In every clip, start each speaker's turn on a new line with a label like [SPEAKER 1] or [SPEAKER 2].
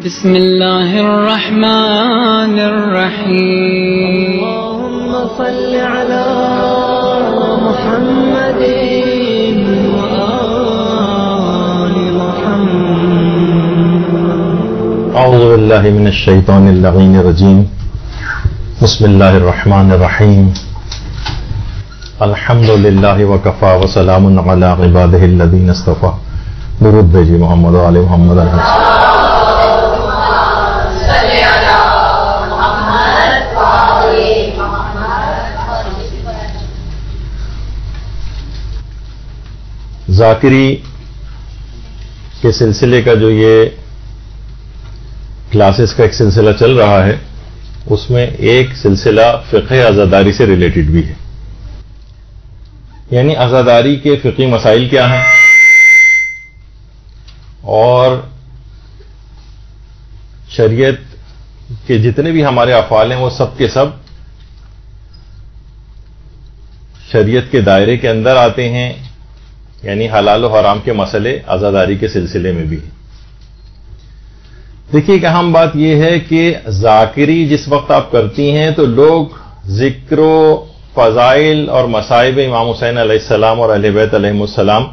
[SPEAKER 1] بسم الله الرحمن الرحيم
[SPEAKER 2] اللهم صل على محمد وآل محمد.
[SPEAKER 3] اعوذ باللہ من الشیطان اللعین الرجیم. بسم اللہ الرحمن الرحیم. الحمد للہ وکفا وسلام علی عبادہ الذین اصطفی. درود بھیجیے محمد و آل محمد علیہ السلام. ذاکری کے سلسلے کا جو یہ کلاسز کا ایک سلسلہ چل رہا ہے، اس میں ایک سلسلہ فقہ عزاداری سے ریلیٹڈ بھی ہے. یعنی عزاداری کے فقہی مسائل کیا ہیں اور شریعت کے جتنے بھی ہمارے افعال ہیں وہ سب کے سب شریعت کے دائرے کے اندر آتے ہیں. یعنی حلال و حرام کے مسئلے عزاداری کے سلسلے میں بھی ہیں. دیکھیے ایک اہم بات یہ ہے کہ ذاکری جس وقت آپ کرتی ہیں تو لوگ ذکر و فضائل اور مصائب امام حسین علیہ السلام اور اہل بیت علیہم السلام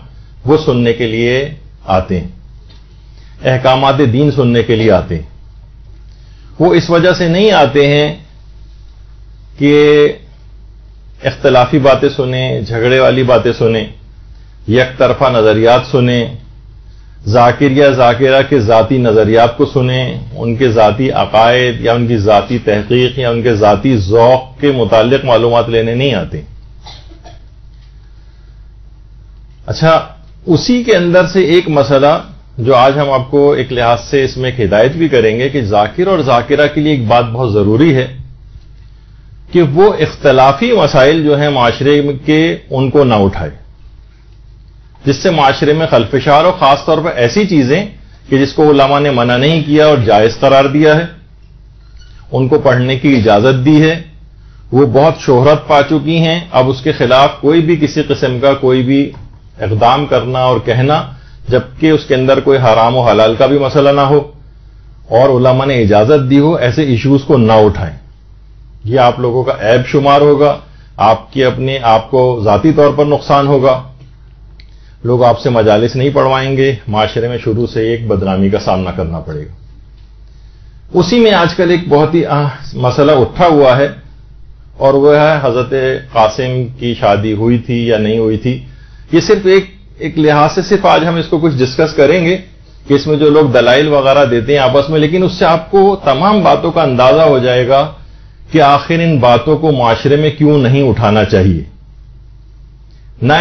[SPEAKER 3] وہ سننے کے لیے آتے ہیں، احکامات دین سننے کے لیے آتے ہیں. وہ اس وجہ سے نہیں آتے ہیں کہ اختلافی باتیں سنیں، جھگڑے والی باتیں سنیں، یک طرفہ نظریات سنیں، ذاکر یا ذاکرہ کے ذاتی نظریات کو سنیں، ان کے ذاتی عقائد یا ان کی ذاتی تحقیق یا ان کے ذاتی ذوق کے متعلق معلومات لینے نہیں آتے. اچھا، اسی کے اندر سے ایک مسئلہ جو آج ہم آپ کو ایک لحاظ سے اس میں ایک ہدایت بھی کریں گے کہ ذاکر اور ذاکرہ کے لیے ایک بات بہت ضروری ہے کہ وہ اختلافی مسائل جو ہیں معاشرے کے ان کو نہ اٹھائے، جس سے معاشرے میں خلفشار ہو. خاص طور پر ایسی چیزیں کہ جس کو علماء نے منع نہیں کیا اور جائز قرار دیا ہے، ان کو پڑھنے کی اجازت دی ہے، وہ بہت شہرت پا چکی ہیں. اب اس کے خلاف کوئی بھی کسی قسم کا کوئی بھی اقدام کرنا اور کہنا جبکہ اس کے اندر کوئی حرام و حلال کا بھی مسئلہ نہ ہو اور علماء نے اجازت دی ہو، ایسے ایشوز کو نہ اٹھائیں. یہ آپ لوگوں کا عیب شمار ہوگا، آپ کو ذاتی طور پر نقصان ہوگا. لوگ آپ سے مجالس نہیں پڑھوائیں گے، معاشرے میں شروع سے ایک بدنامی کا سامنا کرنا پڑے گا. اسی میں آج کل ایک بہت ہی مسئلہ اٹھا ہوا ہے اور وہ ہے حضرت قاسم کی شادی ہوئی تھی یا نہیں ہوئی تھی. یہ صرف ایک لحاظ سے صرف آج ہم اس کو کچھ ڈسکس کریں گے کہ اس میں جو لوگ دلائل وغیرہ دیتے ہیں آپس میں، لیکن اس سے آپ کو تمام باتوں کا اندازہ ہو جائے گا کہ آخر ان باتوں کو معاشرے میں کیوں نہیں اٹھانا چاہیے. نہ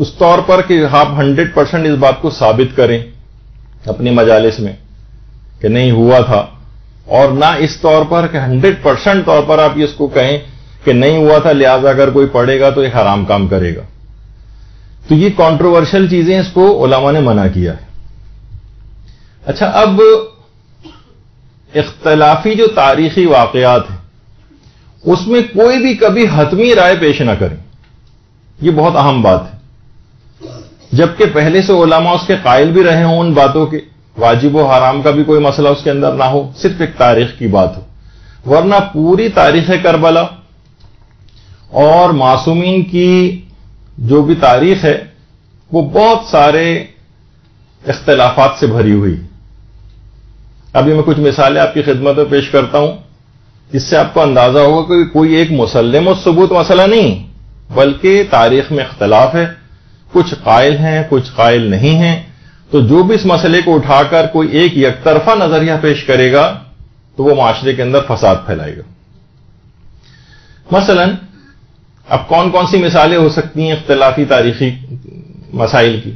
[SPEAKER 3] اس طور پر کہ آپ 100% اس بات کو ثابت کریں اپنی مجالس میں کہ نہیں ہوا تھا، اور نہ اس طور پر کہ 100% طور پر آپ اس کو کہیں کہ نہیں ہوا تھا لہذا اگر کوئی پڑھے گا تو یہ حرام کام کرے گا. تو یہ کنٹروورشل چیزیں اس کو علماء نے منع کیا ہے. اچھا، اب اختلافی جو تاریخی واقعات ہیں اس میں کوئی بھی کبھی حتمی رائے پیش نہ کریں، یہ بہت اہم بات ہے. جبکہ پہلے سے علماء اس کے قائل بھی رہے ہوں ان باتوں کے، واجب و حرام کا بھی کوئی مسئلہ اس کے اندر نہ ہو، صرف ایک تاریخ کی بات ہو. ورنہ پوری تاریخ کربلا اور معصومین کی جو بھی تاریخ ہے وہ بہت سارے اختلافات سے بھری ہوئی. ابھی میں کچھ مثالیں آپ کی خدمت میں پیش کرتا ہوں جس سے آپ کو اندازہ ہوگا کہ کوئی ایک مسلم و ثبوت مسئلہ نہیں بلکہ تاریخ میں اختلاف ہے، کچھ قائل ہیں کچھ قائل نہیں ہیں. تو جو بھی اس مسئلے کو اٹھا کر کوئی ایک یک طرفہ نظریہ پیش کرے گا تو وہ معاشرے کے اندر فساد پھیلائے گا. مثلا اب کون کون سی مثالیں ہو سکتی ہیں اختلافی تاریخی مسائل کی؟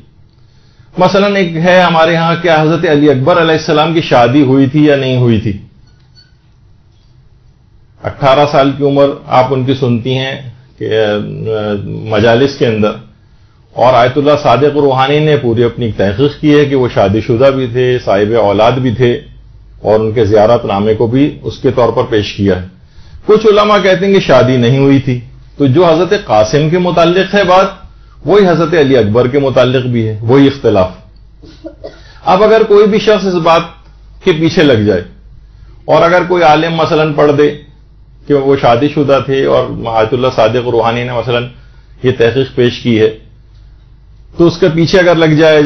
[SPEAKER 3] مثلا ایک ہے ہمارے ہاں کہ حضرت علی اکبر علیہ السلام کی شادی ہوئی تھی یا نہیں ہوئی تھی. 18 سال کی عمر آپ ان کی سنتی ہیں کہ مجالس کے اندر، اور آیت اللہ صادق روحانی نے پوری اپنی تحقیق کی ہے کہ وہ شادی شدہ بھی تھے، صاحب اولاد بھی تھے، اور ان کے زیارت نامے کو بھی اس کے طور پر پیش کیا ہے. کچھ علماء کہتے ہیں کہ شادی نہیں ہوئی تھی. تو جو حضرت قاسم کے متعلق ہے بات وہی حضرت علی اکبر کے متعلق بھی ہے، وہی اختلاف. اب اگر کوئی بھی شخص اس بات کے پیچھے لگ جائے. اور اگر کوئی عالم مثلاً پڑھ دے کہ وہ شادی شدہ تھے اور آیت اللہ صادق روحانی نے مثلاً یہ تحقیق پیش کی ہے، تو اس کے پیچھے اگر لگ جائے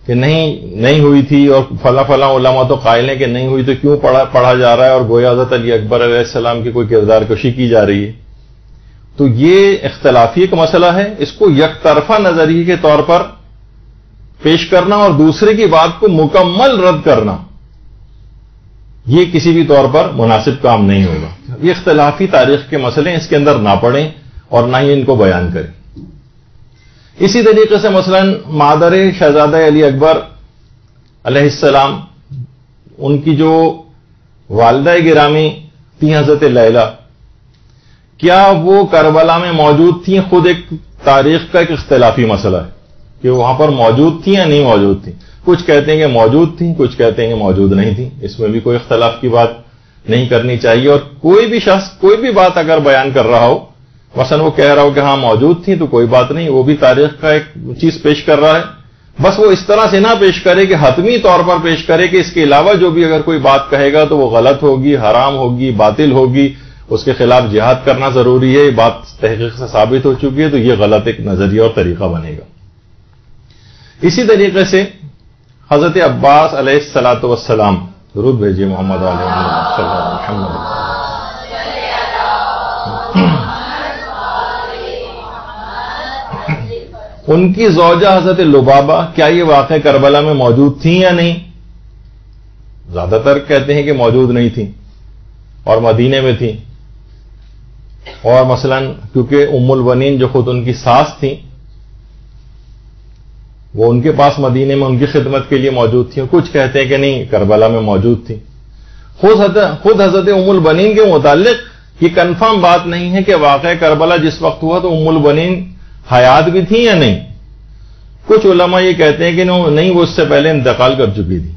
[SPEAKER 3] کہ نہیں ہوئی تھی، اور فلاں علماء تو قائل ہیں کہ نہیں ہوئی، تو کیوں پڑھا جا رہا ہے، اور گویا حضرت علی اکبر علیہ السلام کی کوئی کردار کشی کی جا رہی ہے. تو یہ اختلافی ایک مسئلہ ہے. اس کو یک طرفہ نظریے کے طور پر پیش کرنا اور دوسرے کی بات کو مکمل رد کرنا، یہ کسی بھی طور پر مناسب کام نہیں ہوگا. یہ اختلافی تاریخ کے مسئلے اس کے اندر نہ پڑیں اور نہ ہی ان کو بیان کریں. اسی طریقے سے مثلا مادر شہزادہ علی اکبر علیہ السلام، ان کی جو والدہ گرامی تھی حضرت لیلہ، کیا وہ کربلا میں موجود تھیں؟ خود ایک تاریخ کا ایک اختلافی مسئلہ ہے کہ وہاں پر موجود تھیں یا نہیں موجود تھیں. کچھ کہتے ہیں کہ موجود تھیں، کچھ کہتے ہیں کہ موجود نہیں تھیں. اس میں بھی کوئی اختلاف کی بات نہیں کرنی چاہیے. اور کوئی بھی شخص کوئی بھی بات اگر بیان کر رہا ہو، مثلا وہ کہہ رہا ہو کہ ہاں موجود تھیں، تو کوئی بات نہیں، وہ بھی تاریخ کا ایک چیز پیش کر رہا ہے. بس وہ اس طرح سے نہ پیش کرے کہ حتمی طور پر پیش کرے کہ اس کے علاوہ جو بھی اگر کوئی بات کہے گا تو وہ غلط ہوگی، حرام ہوگی، باطل ہوگی، اس کے خلاف جہاد کرنا ضروری ہے. یہ بات تحقیق سے ثابت ہو چکی ہے، تو یہ غلط ایک نظریہ اور طریقہ بنے گا. اسی طریقے سے حضرت عباس علیہ الصلاۃ والسلام، درود بھیجیے محمد علیہ محمد. ان کی زوجہ حضرت لبابہ، کیا یہ واقع کربلا میں موجود تھیں یا نہیں؟ زیادہ تر کہتے ہیں کہ موجود نہیں تھیں اور مدینے میں تھیں. اور مثلا کیونکہ ام البنین جو خود ان کی ساس تھیں، وہ ان کے پاس مدینے میں ان کی خدمت کے لیے موجود تھیں. کچھ کہتے ہیں کہ نہیں، کربلا میں موجود تھیں. خود حضرت ام البنین کے متعلق یہ کنفرم بات نہیں ہے کہ واقعہ کربلا جس وقت ہوا تو ام البنین حیات بھی تھیں یا نہیں. کچھ علماء یہ کہتے ہیں کہ نہیں، وہ اس سے پہلے انتقال کر چکی تھی.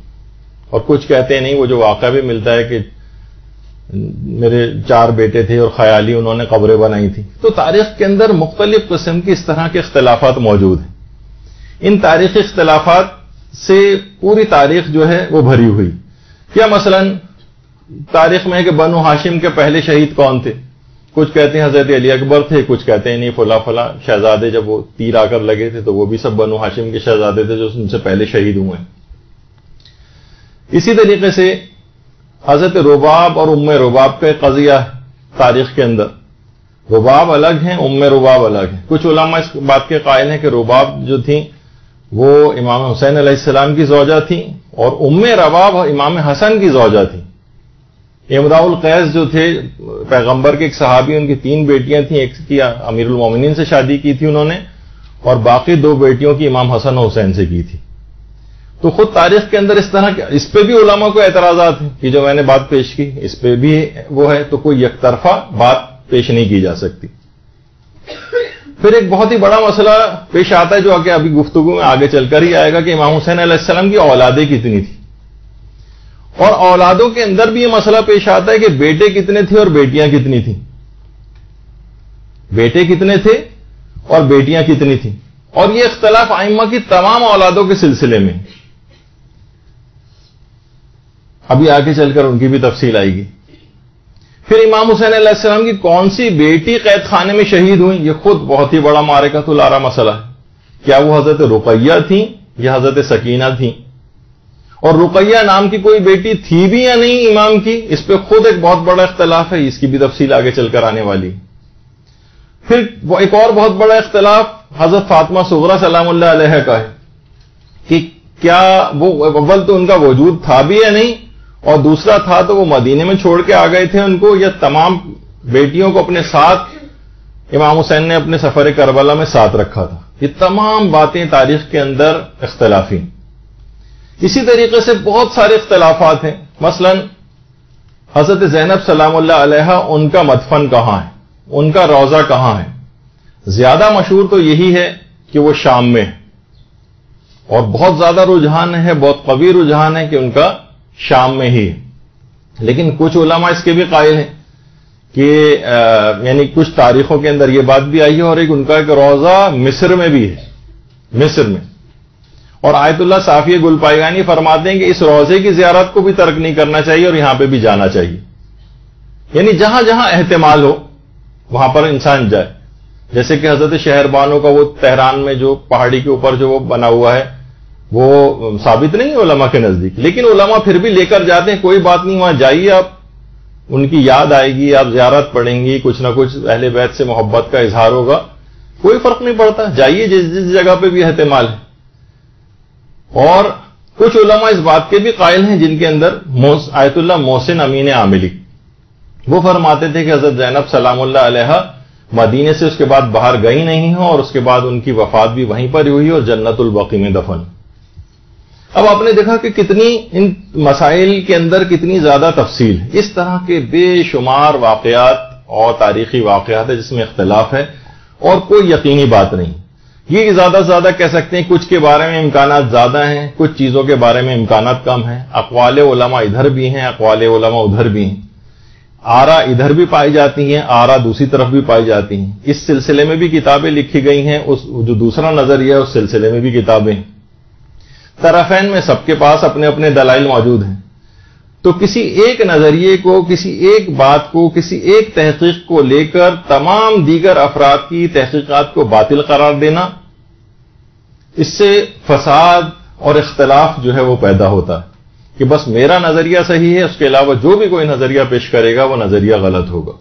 [SPEAKER 3] اور کچھ کہتے ہیں نہیں، وہ جو واقعہ بھی ملتا ہے کہ میرے 4 بیٹے تھے اور خیالی انہوں نے قبریں بنائی تھی. تو تاریخ کے اندر مختلف قسم کے اس طرح کے اختلافات موجود ہیں. ان تاریخی اختلافات سے پوری تاریخ جو ہے وہ بھری ہوئی. کیا مثلا تاریخ میں ہے کہ بنو ہاشم کے پہلے شہید کون تھے؟ کچھ کہتے ہیں حضرت علی اکبر تھے، کچھ کہتے ہیں نہیں فلاں شہزادے جب وہ تیر آ کر لگے تھے تو وہ بھی سب بنو ہاشم کے شہزادے تھے جو ان سے پہلے شہید ہوئے ہیں. اسی طریقے سے حضرت رباب اور ام رباب کا قضیہ تاریخ کے اندر. رباب الگ ہیں، ام رباب الگ ہیں. کچھ علماء اس بات کے قائل ہیں کہ رباب جو تھیں وہ امام حسین علیہ السلام کی زوجہ تھیں، اور ام رباب امام حسن کی زوجہ تھیں. امراء القیس جو تھے پیغمبر کے ایک صحابی، ان کی 3 بیٹیاں تھیں. ایک کی امیر المومنین سے شادی کی تھی انہوں نے، اور باقی 2 بیٹیوں کی امام حسن و حسین سے کی تھی. تو خود تاریخ کے اندر اس طرح اس پہ بھی علماء کو اعتراضات ہیں کہ جو میں نے بات پیش کی اس پہ بھی وہ ہے. تو کوئی یک طرفہ بات پیش نہیں کی جا سکتی. پھر ایک بہت ہی بڑا مسئلہ پیش آتا ہے جو کہ ابھی گفتگو میں آگے چل کر ہی آئے گا کہ امام حسین علیہ السلام کی اولادیں کتنی تھیں. اور اولادوں کے اندر بھی یہ مسئلہ پیش آتا ہے کہ بیٹے کتنے تھے اور بیٹیاں کتنی تھیں. بیٹے کتنے تھے اور بیٹیاں کتنی تھیں. اور یہ اختلاف ائمہ کی تمام اولادوں کے سلسلے میں. ابھی آگے چل کر ان کی بھی تفصیل آئے گی. پھر امام حسین علیہ السلام کی کون سی بیٹی قید خانے میں شہید ہوئی، یہ خود بہت ہی بڑا معرکۃ العرا مسئلہ ہے. کیا وہ حضرت رقیہ تھیں یا حضرت سکینہ تھیں؟ اور رقیہ نام کی کوئی بیٹی تھی بھی یا نہیں امام کی، اس پہ خود ایک بہت بڑا اختلاف ہے. اس کی بھی تفصیل آگے چل کر آنے والی. پھر ایک اور بہت بڑا اختلاف حضرت فاطمہ صغریٰ سلام اللہ علیہ کا ہے کہ کیا وہ اول تو ان کا وجود تھا بھی یا نہیں، اور دوسرا تھا تو وہ مدینے میں چھوڑ کے آ گئے تھے ان کو، یا تمام بیٹیوں کو اپنے ساتھ امام حسین نے اپنے سفر کربلا میں ساتھ رکھا تھا. یہ تمام باتیں تاریخ کے اندر اختلافی. اسی طریقے سے بہت سارے اختلافات ہیں. مثلا حضرت زینب سلام اللہ علیہ، ان کا مدفن کہاں ہے، ان کا روضہ کہاں ہے؟ زیادہ مشہور تو یہی ہے کہ وہ شام میں ہے، اور بہت زیادہ رجحان ہے، بہت قوی رجحان ہے کہ ان کا شام میں ہی ہے. لیکن کچھ علماء اس کے بھی قائل ہیں کہ یعنی کچھ تاریخوں کے اندر یہ بات بھی آئی ہے، اور ان کا ایک روضہ مصر میں بھی ہے، مصر میں. اور آیت اللہ صافی گل پائگانی فرماتے ہیں کہ اس روضے کی زیارت کو بھی ترک نہیں کرنا چاہیے اور یہاں پہ بھی جانا چاہیے. یعنی جہاں جہاں احتمال ہو وہاں پر انسان جائے. جیسے کہ حضرت شہربانو کا وہ تہران میں جو پہاڑی کے اوپر جو وہ بنا ہوا ہے وہ ثابت نہیں ہے علماء کے نزدیک، لیکن علماء پھر بھی لے کر جاتے ہیں. کوئی بات نہیں، وہاں جائیے آپ، ان کی یاد آئے گی، آپ زیارت پڑھیں گی، کچھ نہ کچھ اہل بیت سے محبت کا اظہار ہوگا، کوئی فرق نہیں پڑتا، جائیے جس جگہ پہ بھی احتمال ہے. اور کچھ علماء اس بات کے بھی قائل ہیں جن کے اندر آیت اللہ محسن امین عاملی، وہ فرماتے تھے کہ حضرت زینب سلام اللہ علیہا مدینے سے اس کے بعد باہر گئی نہیں ہوں اور اس کے بعد ان کی وفات بھی وہیں پر ہوئی اور جنت البقیع میں دفن. اب آپ نے دیکھا کہ کتنی ان مسائل کے اندر کتنی زیادہ تفصیل ہے. اس طرح کے بے شمار واقعات اور تاریخی واقعات ہیں جس میں اختلاف ہے اور کوئی یقینی بات نہیں. یہ زیادہ سے زیادہ کہہ سکتے ہیں کچھ کے بارے میں امکانات زیادہ ہیں، کچھ چیزوں کے بارے میں امکانات کم ہیں. اقوال علماء ادھر بھی ہیں، اقوال علماء ادھر بھی ہیں، آرا ادھر بھی پائی جاتی ہیں، آرا دوسری طرف بھی پائی جاتی ہیں. اس سلسلے میں بھی کتابیں لکھی گئی ہیں، اس جو دوسرا نظریہ ہے اس سلسلے میں بھی کتابیں ہیں. طرفین میں سب کے پاس اپنے اپنے دلائل موجود ہیں. تو کسی ایک نظریے کو، کسی ایک بات کو، کسی ایک تحقیق کو لے کر تمام دیگر افراد کی تحقیقات کو باطل قرار دینا، اس سے فساد اور اختلاف جو ہے وہ پیدا ہوتا ہے کہ بس میرا نظریہ صحیح ہے، اس کے علاوہ جو بھی کوئی نظریہ پیش کرے گا وہ نظریہ غلط ہوگا،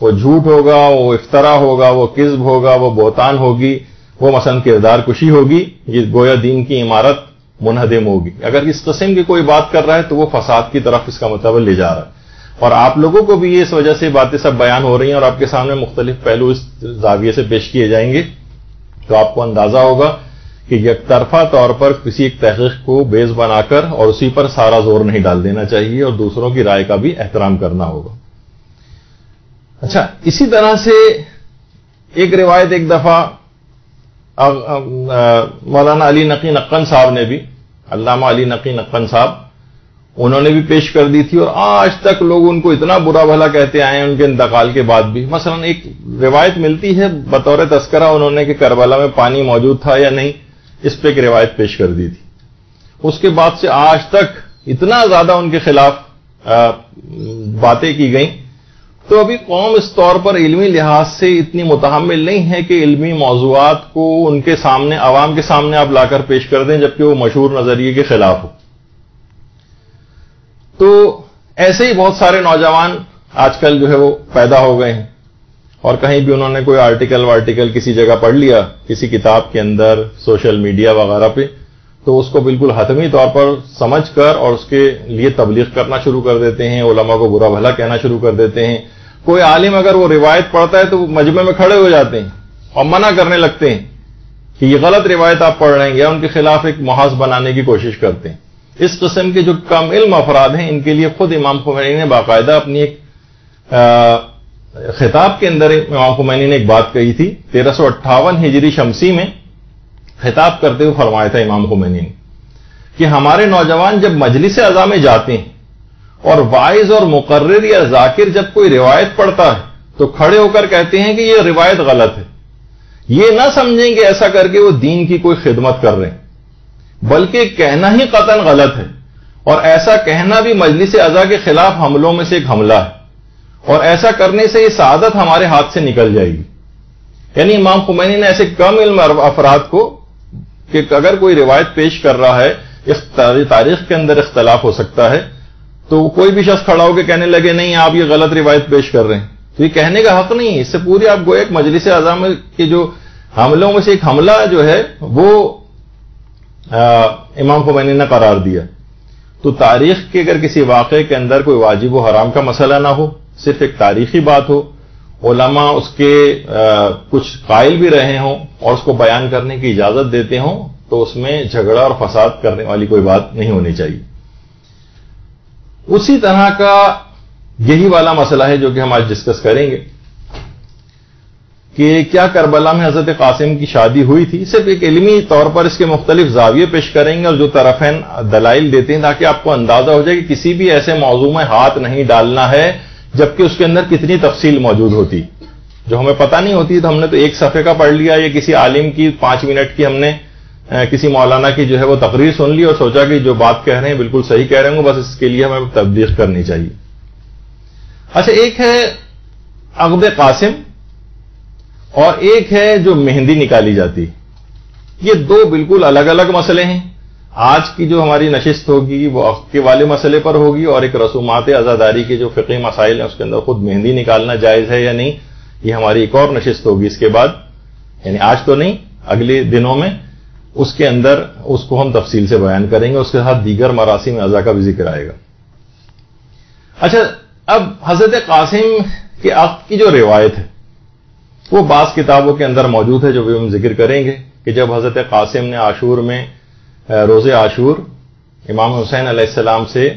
[SPEAKER 3] وہ جھوٹ ہوگا، وہ افطرا ہوگا، وہ کذب ہوگا، وہ بہتان ہوگی، وہ مثلا کردار کشی ہوگی، یہ گویا دین کی عمارت منہدم ہوگی. اگر اس قسم کی کوئی بات کر رہا ہے تو وہ فساد کی طرف اس کا مطلب لے جا رہا ہے. اور آپ لوگوں کو بھی اس وجہ سے باتیں سب بیان ہو رہی ہیں اور آپ کے سامنے مختلف پہلو اس زاویے سے پیش کیے جائیں گے تو آپ کو اندازہ ہوگا کہ یک طرفہ طور پر کسی ایک تحقیق کو بیس بنا کر اور اسی پر سارا زور نہیں ڈال دینا چاہیے اور دوسروں کی رائے کا بھی احترام کرنا ہوگا. اچھا، اسی طرح سے ایک روایت ایک دفعہ مولانا علی نقی نقن صاحب نے بھی، علامہ علی نقی نقن صاحب، انہوں نے بھی پیش کر دی تھی اور آج تک لوگ ان کو اتنا برا بھلا کہتے آئے ہیں ان کے انتقال کے بعد بھی. مثلا ایک روایت ملتی ہے بطور تذکرہ انہوں نے کہ کربلا میں پانی موجود تھا یا نہیں، اس پہ ایک روایت پیش کر دی تھی. اس کے بعد سے آج تک اتنا زیادہ ان کے خلاف باتیں کی گئیں. تو ابھی قوم اس طور پر علمی لحاظ سے اتنی متحمل نہیں ہے کہ علمی موضوعات کو ان کے سامنے، عوام کے سامنے آپ لا کر پیش کر دیں جبکہ وہ مشہور نظریے کے خلاف ہو. تو ایسے ہی بہت سارے نوجوان آج کل جو ہے وہ پیدا ہو گئے ہیں اور کہیں بھی انہوں نے کوئی آرٹیکل کسی جگہ پڑھ لیا کسی کتاب کے اندر، سوشل میڈیا وغیرہ پہ، تو اس کو بالکل حتمی طور پر سمجھ کر اور اس کے لیے تبلیغ کرنا شروع کر دیتے ہیں، علماء کو برا بھلا کہنا شروع کر دیتے ہیں. کوئی عالم اگر وہ روایت پڑھتا ہے تو وہ مجمع میں کھڑے ہو جاتے ہیں اور منع کرنے لگتے ہیں کہ یہ غلط روایت آپ پڑھ رہے ہیں، یا ان کے خلاف ایک محاذ بنانے کی کوشش کرتے ہیں. اس قسم کے جو کم علم افراد ہیں ان کے لیے خود امام خمینی نے باقاعدہ اپنی ایک خطاب کے اندر امام خمینی نے ایک بات کہی تھی. 1358 ہجری شمسی میں خطاب کرتے ہوئے فرمایا تھا امام خمینی نے کہ ہمارے نوجوان جب مجلس اعضاء میں جاتے ہیں اور واعظ اور مقرر یا ذاکر جب کوئی روایت پڑھتا ہے تو کھڑے ہو کر کہتے ہیں کہ یہ روایت غلط ہے. یہ نہ سمجھیں کہ ایسا کر کے وہ دین کی کوئی خدمت کر رہے ہیں، بلکہ کہنا ہی قطعاً غلط ہے، اور ایسا کہنا بھی مجلس اعضاء کے خلاف حملوں میں سے ایک حملہ ہے، اور ایسا کرنے سے یہ سعادت ہمارے ہاتھ سے نکل جائے گی. یعنی امام خمینی نے ایسے کم علم افراد کو کہ اگر کوئی روایت پیش کر رہا ہے، تاریخ کے اندر اختلاف ہو سکتا ہے، تو کوئی بھی شخص کھڑا ہو کے کہنے لگے نہیں آپ یہ غلط روایت پیش کر رہے ہیں، تو یہ کہنے کا حق نہیں ہے. اس سے پوری آپ گویا ایک مجلس اعضاء کے جو حملوں میں سے ایک حملہ جو ہے وہ امام خمینی نے قرار دیا. تو تاریخ کے اگر کسی واقعے کے اندر کوئی واجب و حرام کا مسئلہ نہ ہو، صرف ایک تاریخی بات ہو، علماء اس کے کچھ قائل بھی رہے ہوں اور اس کو بیان کرنے کی اجازت دیتے ہوں، تو اس میں جھگڑا اور فساد کرنے والی کوئی بات نہیں ہونی چاہیے. اسی طرح کا یہی والا مسئلہ ہے جو کہ ہم آج ڈسکس کریں گے کہ کیا کربلا میں حضرت قاسم کی شادی ہوئی تھی. صرف ایک علمی طور پر اس کے مختلف زاویے پیش کریں گے اور جو طرفین دلائل دیتے ہیں تاکہ آپ کو اندازہ ہو جائے کہ کسی بھی ایسے موضوع میں ہاتھ نہیں ڈالنا ہے جبکہ اس کے اندر کتنی تفصیل موجود ہوتی جو ہمیں پتہ نہیں ہوتی. تو ہم نے تو ایک صفحے کا پڑھ لیا یا کسی عالم کی 5 منٹ کی ہم نے کسی مولانا کی جو ہے وہ تقریر سن لی اور سوچا کہ جو بات کہہ رہے ہیں بالکل صحیح کہہ رہے ہوں، بس اس کے لیے ہمیں تبلیغ کرنی چاہیے۔ اچھا، ایک ہے عقد قاسم اور ایک ہے جو مہندی نکالی جاتی، یہ دو بالکل الگ الگ مسئلے ہیں۔ آج کی جو ہماری نشست ہوگی وہ عقد کے والے مسئلے پر ہوگی، اور ایک رسومات عزاداری کے جو فقہی مسائل ہیں اس کے اندر خود مہندی نکالنا جائز ہے یا نہیں، یہ ہماری ایک اور نشست ہوگی اس کے بعد، یعنی آج تو نہیں، اگلے دنوں میں اس کے اندر اس کو ہم تفصیل سے بیان کریں گے، اس کے ساتھ دیگر مراسم عزا کا بھی ذکر آئے گا۔ اچھا، اب حضرت قاسم کے عقد کی جو روایت ہے وہ بعض کتابوں کے اندر موجود ہے، جو بھی ہم ذکر کریں گے کہ جب حضرت قاسم نے عاشور میں روز عاشور امام حسین علیہ السلام سے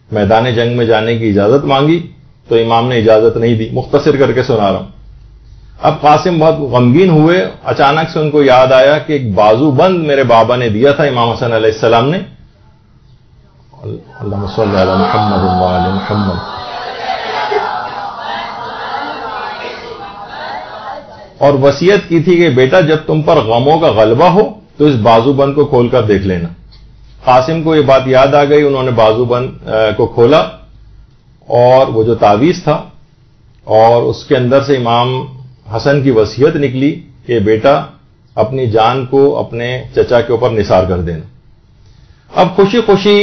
[SPEAKER 3] میدان جنگ میں جانے کی اجازت مانگی تو امام نے اجازت نہیں دی۔ مختصر کر کے سنا رہا ہوں۔ اب قاسم بہت غمگین ہوئے، اچانک سے ان کو یاد آیا کہ ایک بازو بند میرے بابا نے دیا تھا امام حسین علیہ السلام نے، اللہم صلی علی محمد وعلی محمد، اور وصیت کی تھی کہ بیٹا جب تم پر غموں کا غلبہ ہو تو اس بازو بند کو کھول کر دیکھ لینا۔ قاسم کو یہ بات یاد آ گئی، انہوں نے بازو بند کو کھولا اور وہ جو تعویذ تھا اور اس کے اندر سے امام حسن کی وصیت نکلی کہ بیٹا اپنی جان کو اپنے چچا کے اوپر نثار کر دینا۔ اب خوشی خوشی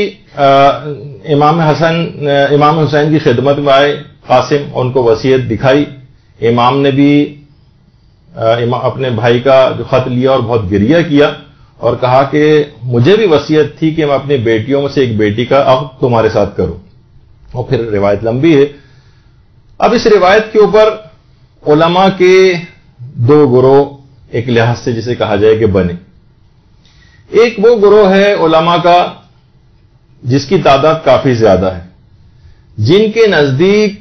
[SPEAKER 3] امام حسین کی خدمت میں آئے قاسم، ان کو وصیت دکھائی۔ امام نے بھی اپنے بھائی کا جو خط لیا اور بہت گریہ کیا اور کہا کہ مجھے بھی وصیت تھی کہ میں اپنی بیٹیوں میں سے ایک بیٹی کا عقد تمہارے ساتھ کروں، اور پھر روایت لمبی ہے۔ اب اس روایت کے اوپر علماء کے دو گروہ ایک لحاظ سے جسے کہا جائے کہ بنے۔ ایک وہ گروہ ہے علماء کا جس کی تعداد کافی زیادہ ہے، جن کے نزدیک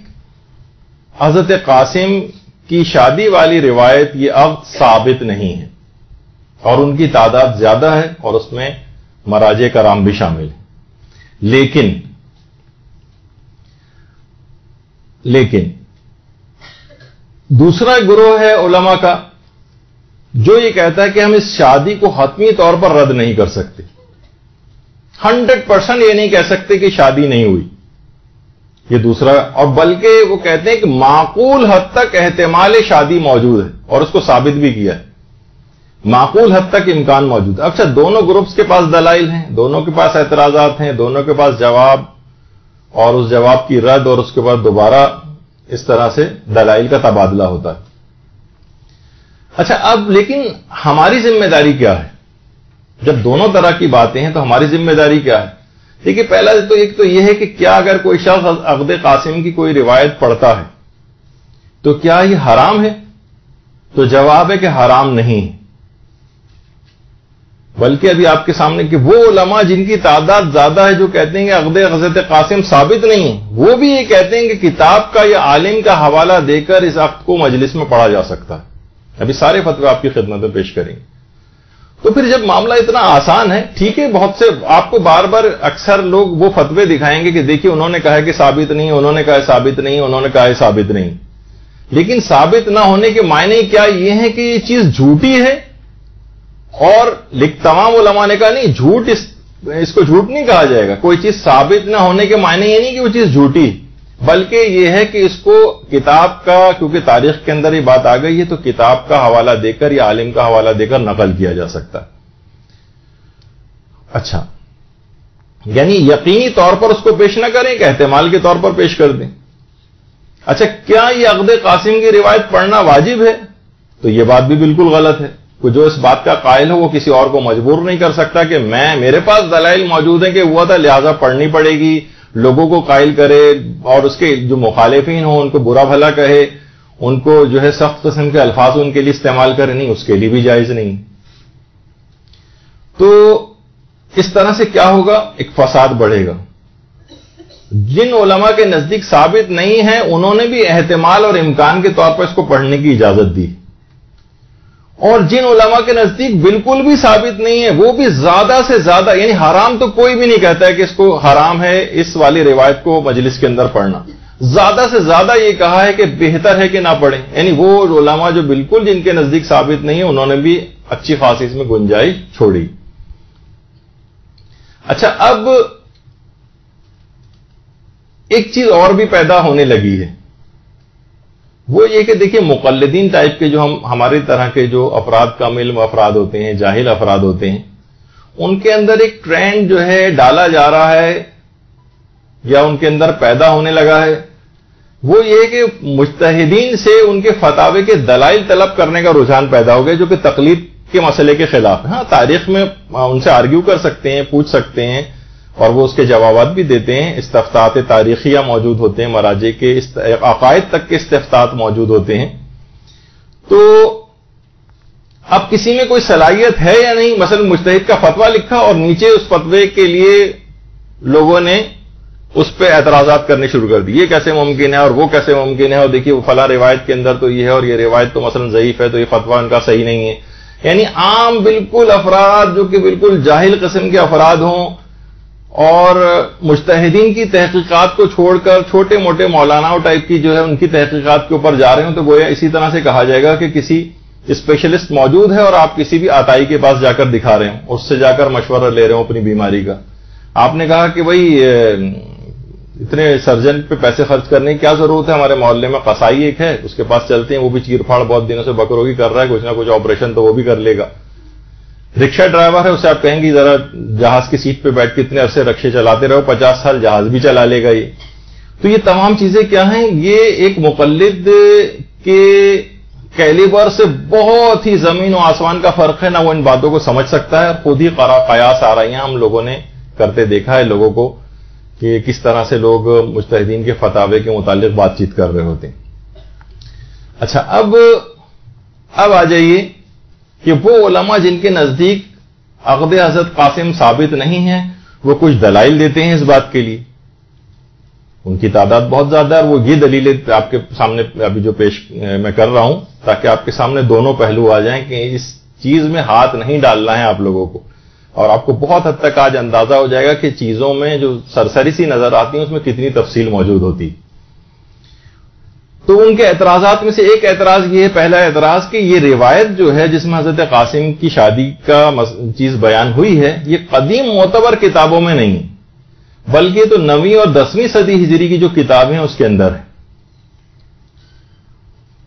[SPEAKER 3] حضرت قاسم کی شادی والی روایت یہ عقد ثابت نہیں ہے، اور ان کی تعداد زیادہ ہے اور اس میں مراجع کرام بھی شامل ہیں۔ لیکن دوسرا گروہ ہے علماء کا جو یہ کہتا ہے کہ ہم اس شادی کو حتمی طور پر رد نہیں کر سکتے، 100% یہ نہیں کہہ سکتے کہ شادی نہیں ہوئی، یہ دوسرا، اور بلکہ وہ کہتے ہیں کہ معقول حد تک احتمال شادی موجود ہے اور اس کو ثابت بھی کیا ہے، معقول حد تک امکان موجود ہے۔ اچھا، دونوں گروپس کے پاس دلائل ہیں، دونوں کے پاس اعتراضات ہیں، دونوں کے پاس جواب اور اس جواب کی رد اور اس کے بعد دوبارہ اس طرح سے دلائل کا تبادلہ ہوتا ہے۔ اچھا، اب لیکن ہماری ذمہ داری کیا ہے؟ جب دونوں طرح کی باتیں ہیں تو ہماری ذمہ داری کیا ہے؟ دیکھیے، پہلا تو ایک تو یہ ہے کہ کیا اگر کوئی شخص عقد قاسم کی کوئی روایت پڑھتا ہے تو کیا یہ حرام ہے؟ تو جواب ہے کہ حرام نہیں، بلکہ ابھی آپ کے سامنے کہ وہ علماء جن کی تعداد زیادہ ہے جو کہتے ہیں کہ عقد حضرت قاسم ثابت نہیں ہے، وہ بھی یہ کہتے ہیں کہ کتاب کا یا عالم کا حوالہ دے کر اس عقد کو مجلس میں پڑھا جا سکتا ہے۔ ابھی سارے فتوے آپ کی خدمت میں پیش کریں گے۔ تو پھر جب معاملہ اتنا آسان ہے، ٹھیک ہے، بہت سے آپ کو بار بار اکثر لوگ وہ فتوے دکھائیں گے کہ دیکھیے انہوں نے کہا ہے کہ ثابت نہیں، انہوں نے کہا ہے ثابت نہیں، انہوں نے کہا ہے ثابت نہیں، لیکن ثابت نہ ہونے کے معنی کیا یہ ہے کہ یہ چیز جھوٹی ہے؟ اور تمام علماء نے کہا نہیں، جھوٹ اس کو جھوٹ نہیں کہا جائے گا، کوئی چیز ثابت نہ ہونے کے معنی یہ نہیں کہ وہ چیز جھوٹی، بلکہ یہ ہے کہ اس کو کتاب کا، کیونکہ تاریخ کے اندر یہ بات آ گئی ہے تو کتاب کا حوالہ دے کر یا عالم کا حوالہ دے کر نقل کیا جا سکتا ہے۔ اچھا، یعنی یقینی طور پر اس کو پیش نہ کریں کہ احتمال کے طور پر پیش کر دیں۔ اچھا، کیا یہ عقد قاسم کی روایت پڑھنا واجب ہے؟ تو یہ بات بھی بالکل غلط ہے۔ کوئی جو اس بات کا قائل ہو وہ کسی اور کو مجبور نہیں کر سکتا کہ میرے پاس دلائل موجود ہیں کہ ہوا تھا لہذا پڑھنی پڑے گی، لوگوں کو قائل کرے اور اس کے جو مخالفین ہوں ان کو برا بھلا کہے، ان کو جو ہے سخت قسم کے الفاظ ان کے لیے استعمال کرے، نہیں، اس کے لیے بھی جائز نہیں۔ تو اس طرح سے کیا ہوگا؟ ایک فساد بڑھے گا۔ جن علماء کے نزدیک ثابت نہیں ہے انہوں نے بھی احتمال اور امکان کے طور پر اس کو پڑھنے کی اجازت دی، اور جن علماء کے نزدیک بالکل بھی ثابت نہیں ہے وہ بھی زیادہ سے زیادہ، یعنی حرام تو کوئی بھی نہیں کہتا ہے کہ اس کو حرام ہے اس والی روایت کو مجلس کے اندر پڑھنا، زیادہ سے زیادہ یہ کہا ہے کہ بہتر ہے کہ نہ پڑھیں، یعنی وہ علماء جو بالکل جن کے نزدیک ثابت نہیں ہے انہوں نے بھی اچھی خاصی اس میں گنجائش چھوڑی. اچھا، اب ایک چیز اور بھی پیدا ہونے لگی ہے، وہ یہ کہ دیکھیے مقلدین ٹائپ کے جو ہماری طرح کے جو افراد کم علم افراد ہوتے ہیں، جاہل افراد ہوتے ہیں، ان کے اندر ایک ٹرینڈ جو ہے ڈالا جا رہا ہے یا ان کے اندر پیدا ہونے لگا ہے، وہ یہ کہ مجتہدین سے ان کے فتاوے کے دلائل طلب کرنے کا رجحان پیدا ہو گیا، جو کہ تقلید کے مسئلے کے خلاف ہے. ہاں، تاریخ میں ان سے آرگیو کر سکتے ہیں، پوچھ سکتے ہیں، اور وہ اس کے جوابات بھی دیتے ہیں. استفتاءات تاریخیہ موجود ہوتے ہیں، مراجع کے عقائد تک کے استفتاءات موجود ہوتے ہیں. تو اب کسی میں کوئی صلاحیت ہے یا نہیں، مثلا مجتہد کا فتویٰ لکھا اور نیچے اس فتوے کے لیے لوگوں نے اس پہ اعتراضات کرنے شروع کر دی، یہ کیسے ممکن ہے اور وہ کیسے ممکن ہے، اور دیکھیے وہ فلاں روایت کے اندر تو یہ ہے اور یہ روایت تو مثلا ضعیف ہے، تو یہ فتویٰ ان کا صحیح نہیں ہے. یعنی عام بالکل افراد جو کہ بالکل جاہل قسم کے افراد ہوں اور مجتہدین کی تحقیقات کو چھوڑ کر چھوٹے موٹے مولانا ٹائپ کی جو ہے ان کی تحقیقات کے اوپر جا رہے ہوں، تو گویا اسی طرح سے کہا جائے گا کہ کسی اسپیشلسٹ موجود ہے اور آپ کسی بھی آتائی کے پاس جا کر دکھا رہے ہوں، اس سے جا کر مشورہ لے رہے ہوں اپنی بیماری کا. آپ نے کہا کہ بھائی اتنے سرجن پہ پیسے خرچ کرنے کی کیا ضرورت ہے، ہمارے محلے میں قصائی ایک ہے، اس کے پاس چلتے ہیں، وہ بھی چیر پھاڑ بہت دنوں سے بکروں کی کر رہا ہے، کچھ نہ کچھ آپریشن تو وہ بھی کر لے گا. رکشہ ڈرائیور ہے، اسے آپ کہیں گے ذرا جہاز کی سیٹ پہ بیٹھ کے اتنے عرصے رکشے چلاتے رہو، 50 سال جہاز بھی چلا لے گا یہ. تو یہ تمام چیزیں کیا ہیں، یہ ایک مقلد کے کیلیبر سے بہت ہی زمین و آسمان کا فرق ہے. نہ وہ ان باتوں کو سمجھ سکتا ہے، اور خود ہی قیاس آرائیاں ہم لوگوں نے کرتے دیکھا ہے لوگوں کو کہ کس طرح سے لوگ مجتہدین کے فتاوے کے متعلق بات چیت کر رہے ہوتے ہیں. اچھا، اب آ جائیے کہ وہ علماء جن کے نزدیک عقد حضرت قاسم ثابت نہیں ہے، وہ کچھ دلائل دیتے ہیں اس بات کے لیے. ان کی تعداد بہت زیادہ ہے، اور وہ یہ دلیلیں آپ کے سامنے ابھی جو پیش میں کر رہا ہوں، تاکہ آپ کے سامنے دونوں پہلو آ جائیں کہ اس چیز میں ہاتھ نہیں ڈالنا ہے آپ لوگوں کو، اور آپ کو بہت حد تک آج اندازہ ہو جائے گا کہ چیزوں میں جو سرسری سی نظر آتی ہیں اس میں کتنی تفصیل موجود ہوتی. تو ان کے اعتراضات میں سے ایک اعتراض یہ ہے، پہلا اعتراض کہ یہ روایت جو ہے جس میں حضرت قاسم کی شادی کا چیز بیان ہوئی ہے، یہ قدیم معتبر کتابوں میں نہیں، بلکہ تو 9ویں اور 10ویں صدی ہجری کی جو کتابیں ہیں اس کے اندر ہے.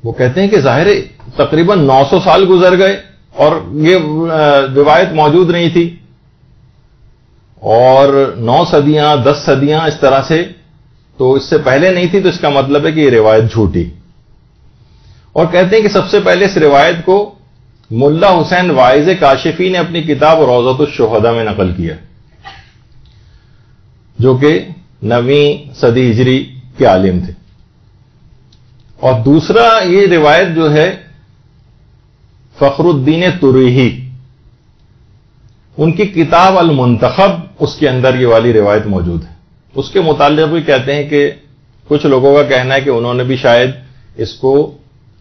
[SPEAKER 3] وہ کہتے ہیں کہ ظاہر تقریباً 900 سال گزر گئے اور یہ روایت موجود نہیں تھی، اور 9 صدیاں 10 صدیاں اس طرح سے تو اس سے پہلے نہیں تھی، تو اس کا مطلب ہے کہ یہ روایت جھوٹی. اور کہتے ہیں کہ سب سے پہلے اس روایت کو ملا حسین واعظ کاشفی نے اپنی کتاب روضۃ الشہداء میں نقل کیا، جو کہ 9ویں صدی ہجری کے عالم تھے. اور دوسرا یہ روایت جو ہے فخر الدین تریحی، ان کی کتاب المنتخب، اس کے اندر یہ والی روایت موجود ہے. اس کے متعلق بھی کہتے ہیں کہ کچھ لوگوں کا کہنا ہے کہ انہوں نے بھی شاید اس کو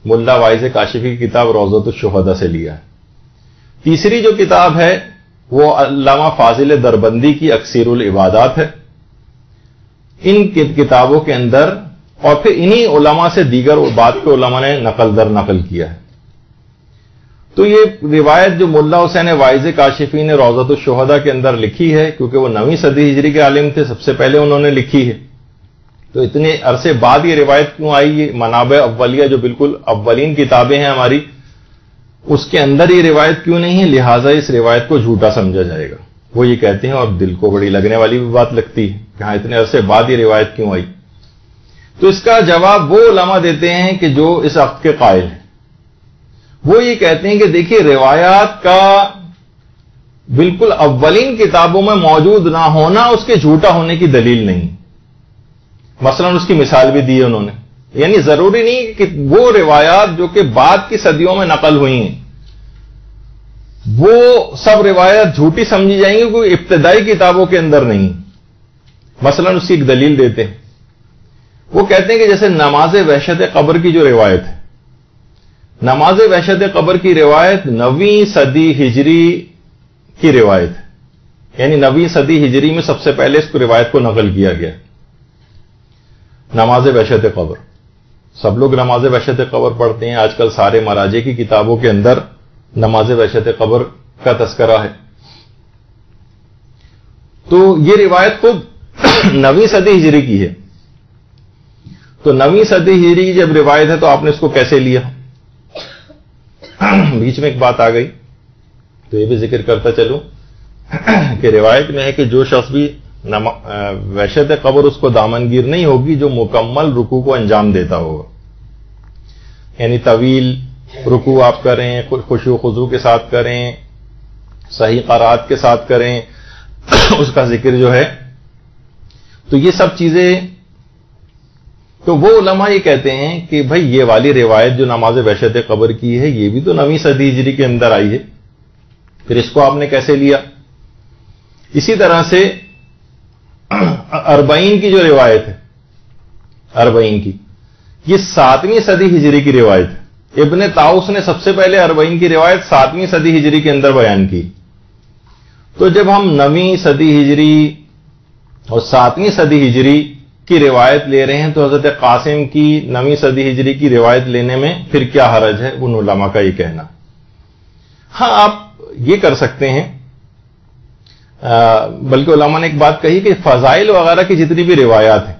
[SPEAKER 3] ملا واعظ کاشفی کی کتاب روضۃ الشہداء سے لیا ہے. تیسری جو کتاب ہے وہ علامہ فاضل دربندی کی اکثیر العبادات ہے. ان کتابوں کے اندر اور پھر انہی علماء سے دیگر بعد کے علماء نے نقل در نقل کیا ہے. تو یہ روایت جو ملا حسین واعظ کاشفی نے روضۃ الشہداء کے اندر لکھی ہے، کیونکہ وہ 9ویں صدی ہجری کے عالم تھے، سب سے پہلے انہوں نے لکھی ہے، تو اتنے عرصے بعد یہ روایت کیوں آئی؟ یہ منابع اولیہ جو بالکل اولین کتابیں ہیں ہماری، اس کے اندر یہ روایت کیوں نہیں ہے، لہٰذا اس روایت کو جھوٹا سمجھا جائے گا. وہ یہ کہتے ہیں، اور دل کو بڑی لگنے والی بھی بات لگتی ہے کہ ہاں اتنے عرصے بعد یہ روایت کیوں آئی. تو اس کا جواب وہ علماء دیتے ہیں کہ جو اس عقد کے قائل ہیں. وہ یہ کہتے ہیں کہ دیکھیے روایات کا بالکل اولین کتابوں میں موجود نہ ہونا اس کے جھوٹا ہونے کی دلیل نہیں. مثلا اس کی مثال بھی دی ہے انہوں نے، یعنی ضروری نہیں کہ وہ روایات جو کہ بعد کی صدیوں میں نقل ہوئی ہیں وہ سب روایات جھوٹی سمجھی جائیں گی، کوئی ابتدائی کتابوں کے اندر نہیں. مثلا اس کی ایک دلیل دیتے ہیں. وہ کہتے ہیں کہ جیسے نماز وحشت قبر کی جو روایت ہے، نماز وحشت قبر کی روایت 9ویں صدی ہجری کی روایت ہے، یعنی 9ویں صدی ہجری میں سب سے پہلے اس کو روایت کو نقل کیا گیا. نماز وحشت قبر، سب لوگ نماز وحشت قبر پڑھتے ہیں. آج کل سارے مراجع کی کتابوں کے اندر نماز وحشت قبر کا تذکرہ ہے. تو یہ روایت خود 9ویں صدی ہجری کی ہے. تو 9ویں صدی ہجری کی جب روایت ہے تو آپ نے اس کو کیسے لیا؟ بیچ میں ایک بات آ گئی تو یہ بھی ذکر کرتا چلوں کہ روایت میں ہے کہ جو شخص بھی وحشت قبر اس کو دامنگیر نہیں ہوگی جو مکمل رکوع کو انجام دیتا ہوگا. یعنی طویل رکوع آپ کریں، خشوع و خضوع کے ساتھ کریں، صحیح قرات کے ساتھ کریں، اس کا ذکر جو ہے. تو یہ سب چیزیں، تو وہ علماء یہ کہتے ہیں کہ بھائی یہ والی روایت جو نماز وحشت قبر کی ہے یہ بھی تو 9ویں صدی ہجری کے اندر آئی ہے، پھر اس کو آپ نے کیسے لیا؟ اسی طرح سے 40 کی جو روایت ہے، 40 کی، یہ 7ویں صدی ہجری کی روایت ہے. ابن طاؤس نے سب سے پہلے 40 کی روایت 7ویں صدی ہجری کے اندر بیان کی. تو جب ہم 9ویں صدی ہجری اور 7ویں صدی ہجری کی روایت لے رہے ہیں تو حضرت قاسم کی 9ویں صدی ہجری کی روایت لینے میں پھر کیا حرج ہے؟ ان علماء کا یہ کہنا. ہاں آپ یہ کر سکتے ہیں، بلکہ علماء نے ایک بات کہی کہ فضائل وغیرہ کی جتنی بھی روایات ہیں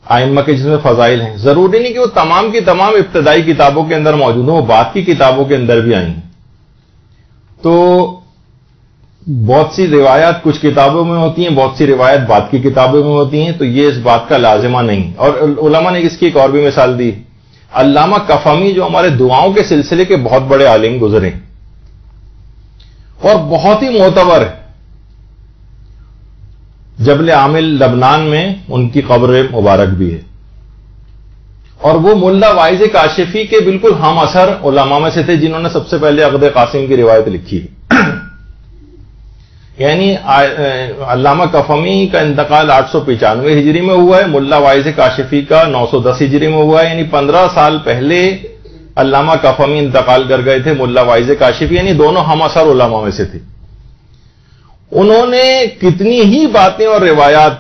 [SPEAKER 3] ائمہ کے، جس میں فضائل ہیں، ضروری نہیں کہ وہ تمام کی تمام ابتدائی کتابوں کے اندر موجود ہوں، وہ بعد کی کتابوں کے اندر بھی آئی ہیں. تو بہت سی روایات کچھ کتابوں میں ہوتی ہیں، بہت سی روایات بعد کی کتابوں میں ہوتی ہیں، تو یہ اس بات کا لازمہ نہیں. اور علماء نے اس کی ایک اور بھی مثال دی. علامہ کفمی جو ہمارے دعاؤں کے سلسلے کے بہت بڑے عالم گزرے اور بہت ہی معتبر ہے، جبل عامل لبنان میں ان کی قبر مبارک بھی ہے، اور وہ ملا واعظ کاشفی کے بالکل ہم اثر علماء میں سے تھے جنہوں نے سب سے پہلے عقد قاسم کی روایت لکھی ہے. یعنی علامہ کفمی کا انتقال 895 ہجری میں ہوا ہے، ملا واعظ کاشفی کا 910 ہجری میں ہوا ہے. یعنی 15 سال پہلے علامہ کفمی انتقال کر گئے تھے، ملا واعظ کاشفی، یعنی دونوں ہم اثر علماء میں سے تھے. انہوں نے کتنی ہی باتیں اور روایات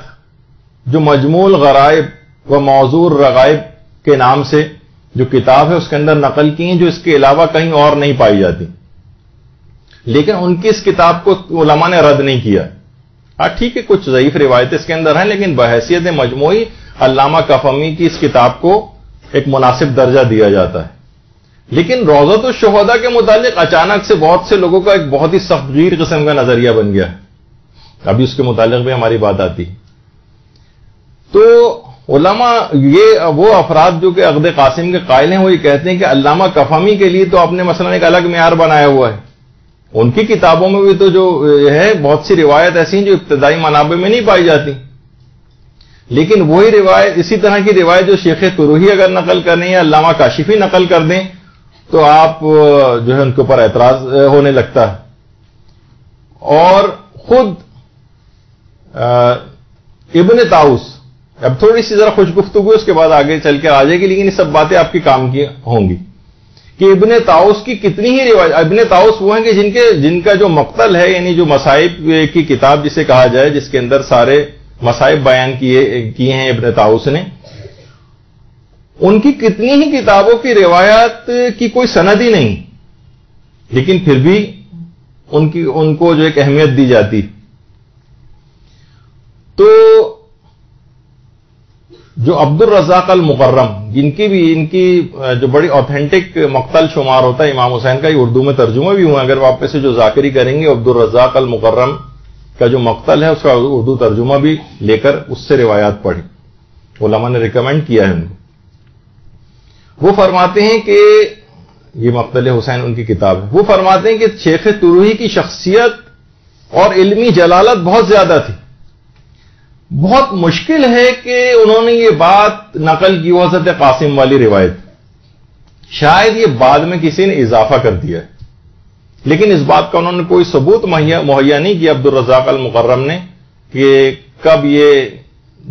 [SPEAKER 3] جو مجموع الغرائب و موضوع الرغائب کے نام سے جو کتاب ہے اس کے اندر نقل کی ہیں، جو اس کے علاوہ کہیں اور نہیں پائی جاتی. لیکن ان کی اس کتاب کو علماء نے رد نہیں کیا. ٹھیک ہے کچھ ضعیف روایتیں اس کے اندر ہیں، لیکن بحیثیت مجموعی علامہ کفمی کی اس کتاب کو ایک مناسب درجہ دیا جاتا ہے. لیکن روضۃ الشہداء کے متعلق اچانک سے بہت سے لوگوں کا ایک بہت ہی سخت گیر قسم کا نظریہ بن گیا ہے. ابھی اس کے متعلق بھی ہماری بات آتی. تو علماء، یہ وہ افراد جو کہ عقد قاسم کے قائل ہیں، وہ یہ کہتے ہیں کہ علامہ کفمی کے لیے تو آپ نے مثلا ایک الگ معیار بنایا ہوا ہے. ان کی کتابوں میں بھی تو جو ہے بہت سی روایت ایسی ہیں جو ابتدائی منابع میں نہیں پائی جاتی. لیکن وہی روایت، اسی طرح کی روایت جو شیخ طروحی اگر نقل کریں یا علامہ کاشفی نقل کر دیں تو آپ جو ہے ان کے اوپر اعتراض ہونے لگتا ہے. اور خود ابن طاؤس، اب تھوڑی سی ذرا خوش گفتگو اس کے بعد آگے چل کے آ جائے گی، لیکن یہ سب باتیں آپ کی کام کی ہوں گی کہ ابن طاؤس کی کتنی ہی روایت. ابن طاؤس وہ ہیں کہ جن کا جو مقتل ہے، یعنی جو مصائب کی کتاب جسے کہا جائے، جس کے اندر سارے مصائب بیان کیے ہیں ابن طاؤس نے، ان کی کتنی ہی کتابوں کی روایات کی کوئی سند ہی نہیں، لیکن پھر بھی ان کو جو ایک اہمیت دی جاتی. تو جو عبد الرزاق المقرم، ان کی جو بڑی آتھینٹک مقتل شمار ہوتا ہے امام حسین کا، یہ اردو میں ترجمہ بھی ہوا. اگر آپ میں سے جو ذاکری کریں گے عبد الرزاق المقرم کا جو مقتل ہے اس کا اردو ترجمہ بھی لے کر اس سے روایات پڑھی، علماء نے ریکمینڈ کیا ہے ان کو. وہ فرماتے ہیں کہ یہ مقتل حسین ان کی کتاب ہے. وہ فرماتے ہیں کہ شیخ طروحی کی شخصیت اور علمی جلالت بہت زیادہ تھی. بہت مشکل ہے کہ انہوں نے یہ بات نقل کی حضرت قاسم والی روایت. شاید یہ بعد میں کسی نے اضافہ کر دیا ہے، لیکن اس بات کا انہوں نے کوئی ثبوت مہیا نہیں کیا عبد الرزاق المقرم نے کہ کب یہ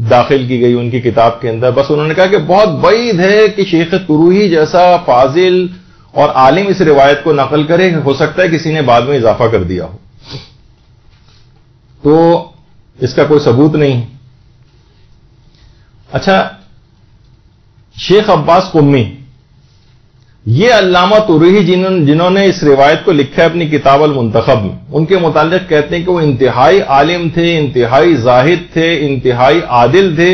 [SPEAKER 3] داخل کی گئی ان کی کتاب کے اندر. بس انہوں نے کہا کہ بہت بعید ہے کہ شیخ طروحی جیسا فاضل اور عالم اس روایت کو نقل کرے، ہو سکتا ہے کسی نے بعد میں اضافہ کر دیا ہو. تو اس کا کوئی ثبوت نہیں. اچھا، شیخ عباس قمی یہ علامہ طروحی جنہوں نے اس روایت کو لکھا ہے اپنی کتاب المنتخب میں، ان کے متعلق کہتے ہیں کہ وہ انتہائی عالم تھے، انتہائی زاہد تھے، انتہائی عادل تھے،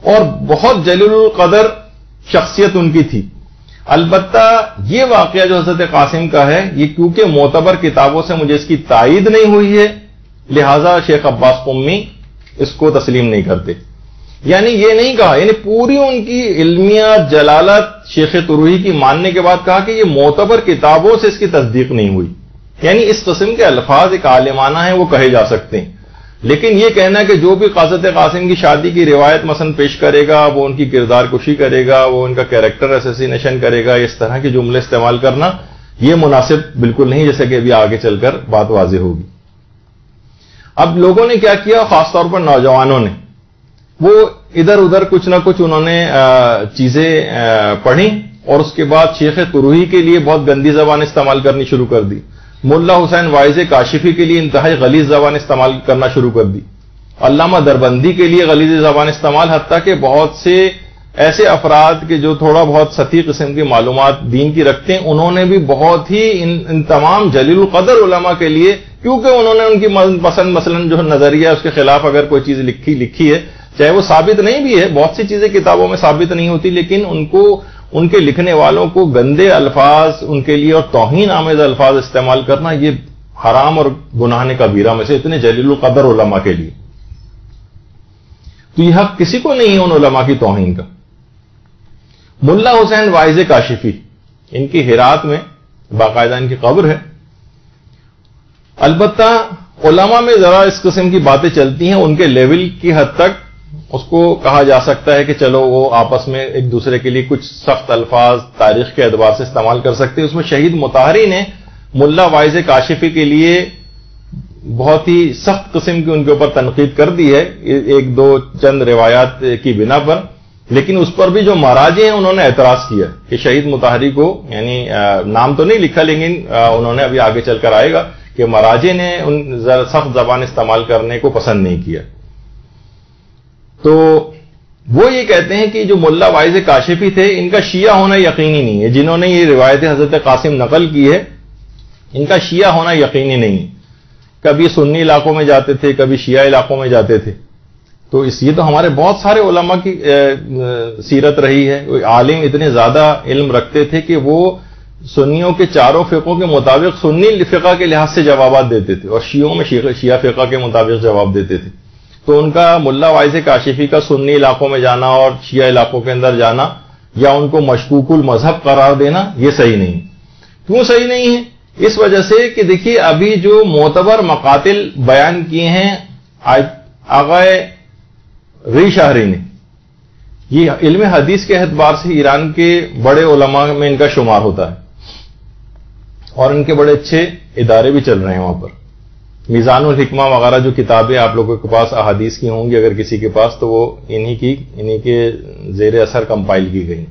[SPEAKER 3] اور بہت جلیل القدر شخصیت ان کی تھی۔ البتہ یہ واقعہ جو حضرت قاسم کا ہے، یہ کیونکہ معتبر کتابوں سے مجھے اس کی تائید نہیں ہوئی ہے، لہذا شیخ عباس قمی اس کو تسلیم نہیں کرتے۔ یعنی یہ نہیں کہا، یعنی پوری ان کی علمیت جلالت شیخ طروحی کی ماننے کے بعد کہا کہ یہ معتبر کتابوں سے اس کی تصدیق نہیں ہوئی۔ یعنی اس قسم کے الفاظ ایک عالمانہ ہیں، وہ کہے جا سکتے ہیں، لیکن یہ کہنا کہ جو بھی حضرت قاسم کی شادی کی روایت مثلا پیش کرے گا وہ ان کی کردار کشی کرے گا، وہ ان کا کیریکٹر اسیسینیشن کرے گا، اس طرح کے جملے استعمال کرنا یہ مناسب بالکل نہیں، جیسے کہ ابھی آگے چل کر بات واضح ہوگی۔ اب لوگوں نے کیا کیا، خاص طور پر نوجوانوں نے، وہ ادھر ادھر کچھ نہ کچھ انہوں نے چیزیں پڑھی، اور اس کے بعد شیخ طروحی کے لیے بہت گندی زبان استعمال کرنی شروع کر دی، ملا حسین واعظ کاشفی کے لیے انتہائی غلیظ زبان استعمال کرنا شروع کر دی، علامہ دربندی کے لیے غلیظ زبان استعمال، حتیٰ کہ بہت سے ایسے افراد کے جو تھوڑا بہت سطحی قسم کی معلومات دین کی رکھتے ہیں، انہوں نے بھی بہت ہی ان تمام جلیل القدر علماء کے لیے، کیونکہ انہوں نے ان کی پسند مثلا جو نظریہ اس کے خلاف اگر کوئی چیز لکھی ہے، چاہے وہ ثابت نہیں بھی ہے، بہت سی چیزیں کتابوں میں ثابت نہیں ہوتی، لیکن ان کے لکھنے والوں کو گندے الفاظ ان کے لیے اور توہین آمیز الفاظ استعمال کرنا یہ حرام اور گناہ کبیرہ میں سے، اتنے جلیل القدر علماء کے لیے۔ تو یہ حق کسی کو نہیں ہے ان علماء کی توہین کا۔ ملا حسین واعظ کاشفی، ان کی ہرات میں باقاعدہ ان کی قبر ہے۔ البتہ علماء میں ذرا اس قسم کی باتیں چلتی ہیں، ان کے لیول کی حد تک اس کو کہا جا سکتا ہے کہ چلو وہ آپس میں ایک دوسرے کے لیے کچھ سخت الفاظ تاریخ کے اعتبار سے استعمال کر سکتے ہیں۔ اس میں شہید مطہری نے ملا واعظ کاشفی کے لیے بہت ہی سخت قسم کی ان کے اوپر تنقید کر دی ہے، ایک دو چند روایات کی بنا پر، لیکن اس پر بھی جو مراجع ہیں انہوں نے اعتراض کیا کہ شہید مطہری کو، یعنی نام تو نہیں لکھا لیکن انہوں نے ابھی آگے چل کر آئے گا کہ مراجع نے ان سخت زبان استعمال کرنے کو پسند نہیں کیا۔ تو وہ یہ کہتے ہیں کہ جو ملا واعظ کاشفی تھے، ان کا شیعہ ہونا یقینی نہیں ہے، جنہوں نے یہ روایت حضرت قاسم نقل کی ہے ان کا شیعہ ہونا یقینی نہیں ہے، کبھی سنی علاقوں میں جاتے تھے، کبھی شیعہ علاقوں میں جاتے تھے۔ تو یہ تو ہمارے بہت سارے علماء کی سیرت رہی ہے، عالم اتنے زیادہ علم رکھتے تھے کہ وہ سنیوں کے چاروں فقوں کے مطابق سنی فقہ کے لحاظ سے جوابات دیتے تھے، اور شیعوں میں شیعہ فقہ کے مطابق جواب دیتے تھے۔ تو ان کا ملا واعظ کاشفی کا سنی علاقوں میں جانا اور شیعہ علاقوں کے اندر جانا، یا ان کو مشکوک المذہب قرار دینا، یہ صحیح نہیں۔ کیوں صحیح نہیں ہے؟ اس وجہ سے کہ دیکھیے ابھی جو معتبر مقاتل بیان کیے ہیں آغا ری شاہری نے، یہ علم حدیث کے اعتبار سے ایران کے بڑے علماء میں ان کا شمار ہوتا ہے، اور ان کے بڑے اچھے ادارے بھی چل رہے ہیں وہاں پر۔ میزان الحکمہ وغیرہ جو کتابیں آپ لوگوں کے پاس احادیث کی ہوں گی اگر کسی کے پاس، تو وہ انہی کے زیر اثر کمپائل کی گئی۔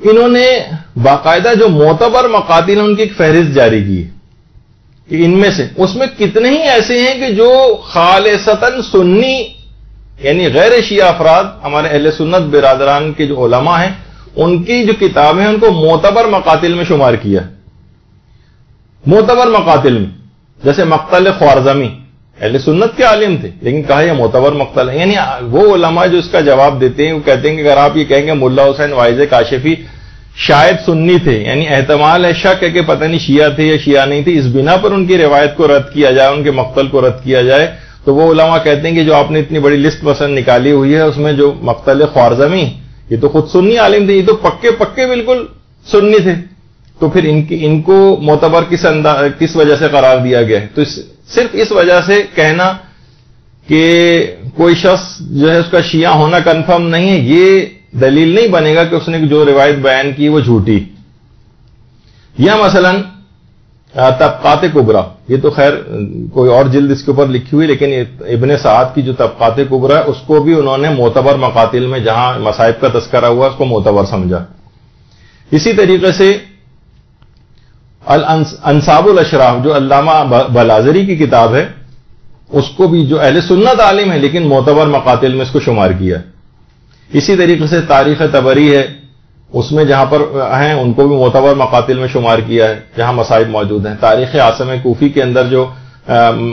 [SPEAKER 3] انہوں نے باقاعدہ جو معتبر مقاتل ہیں ان کی ایک فہرست جاری کی ہے کہ ان میں سے اس میں کتنے ہی ایسے ہیں کہ جو خالصتاً سنی یعنی غیر شیعہ افراد، ہمارے اہل سنت برادران کے جو علماء ہیں ان کی جو کتابیں ہیں ان کو معتبر مقاتل میں شمار کیا، معتبر مقاتل میں، جیسے مقتل خوارزمی اہل سنت کے عالم تھے لیکن کہا یہ معتبر مقتل ہے۔ یعنی وہ علماء جو اس کا جواب دیتے ہیں وہ کہتے ہیں کہ اگر آپ یہ کہیں گے ملا حسین واعظ کاشفی شاید سنی تھے، یعنی احتمال ہے، شک ہے کہ پتہ نہیں شیعہ تھے یا شیعہ نہیں تھے، اس بنا پر ان کی روایت کو رد کیا جائے، ان کے مقتل کو رد کیا جائے، تو وہ علماء کہتے ہیں کہ جو آپ نے اتنی بڑی لسٹ پسند نکالی ہوئی ہے اس میں جو مقتل خوارزمی، یہ تو خود سنی عالم تھے، یہ تو پکے بالکل سنی تھے، تو پھر ان کو معتبر کس وجہ سے قرار دیا گیا ہے؟ تو صرف اس وجہ سے کہنا کہ کوئی شخص جو ہے اس کا شیعہ ہونا کنفرم نہیں ہے، یہ دلیل نہیں بنے گا کہ اس نے جو روایت بیان کی وہ جھوٹی۔ یا مثلا طبقات کبریٰ، یہ تو خیر کوئی اور جلد اس کے اوپر لکھی ہوئی، لیکن ابن سعد کی جو طبقات کبریٰ ہے اس کو بھی انہوں نے معتبر مقاتل میں جہاں مصائب کا تذکرہ ہوا اس کو معتبر سمجھا۔ اسی طریقے سے انصاب الاشراف جو علامہ بلازری کی کتاب ہے اس کو بھی جو اہل سنت عالم ہے لیکن معتبر مقاتل میں اس کو شمار کیا۔ اسی طریقے سے تاریخ طبری ہے، اس میں جہاں پر ہیں ان کو بھی معتبر مقاتل میں شمار کیا ہے جہاں مصائب موجود ہیں. تاریخ عاصم کوفی کے اندر جو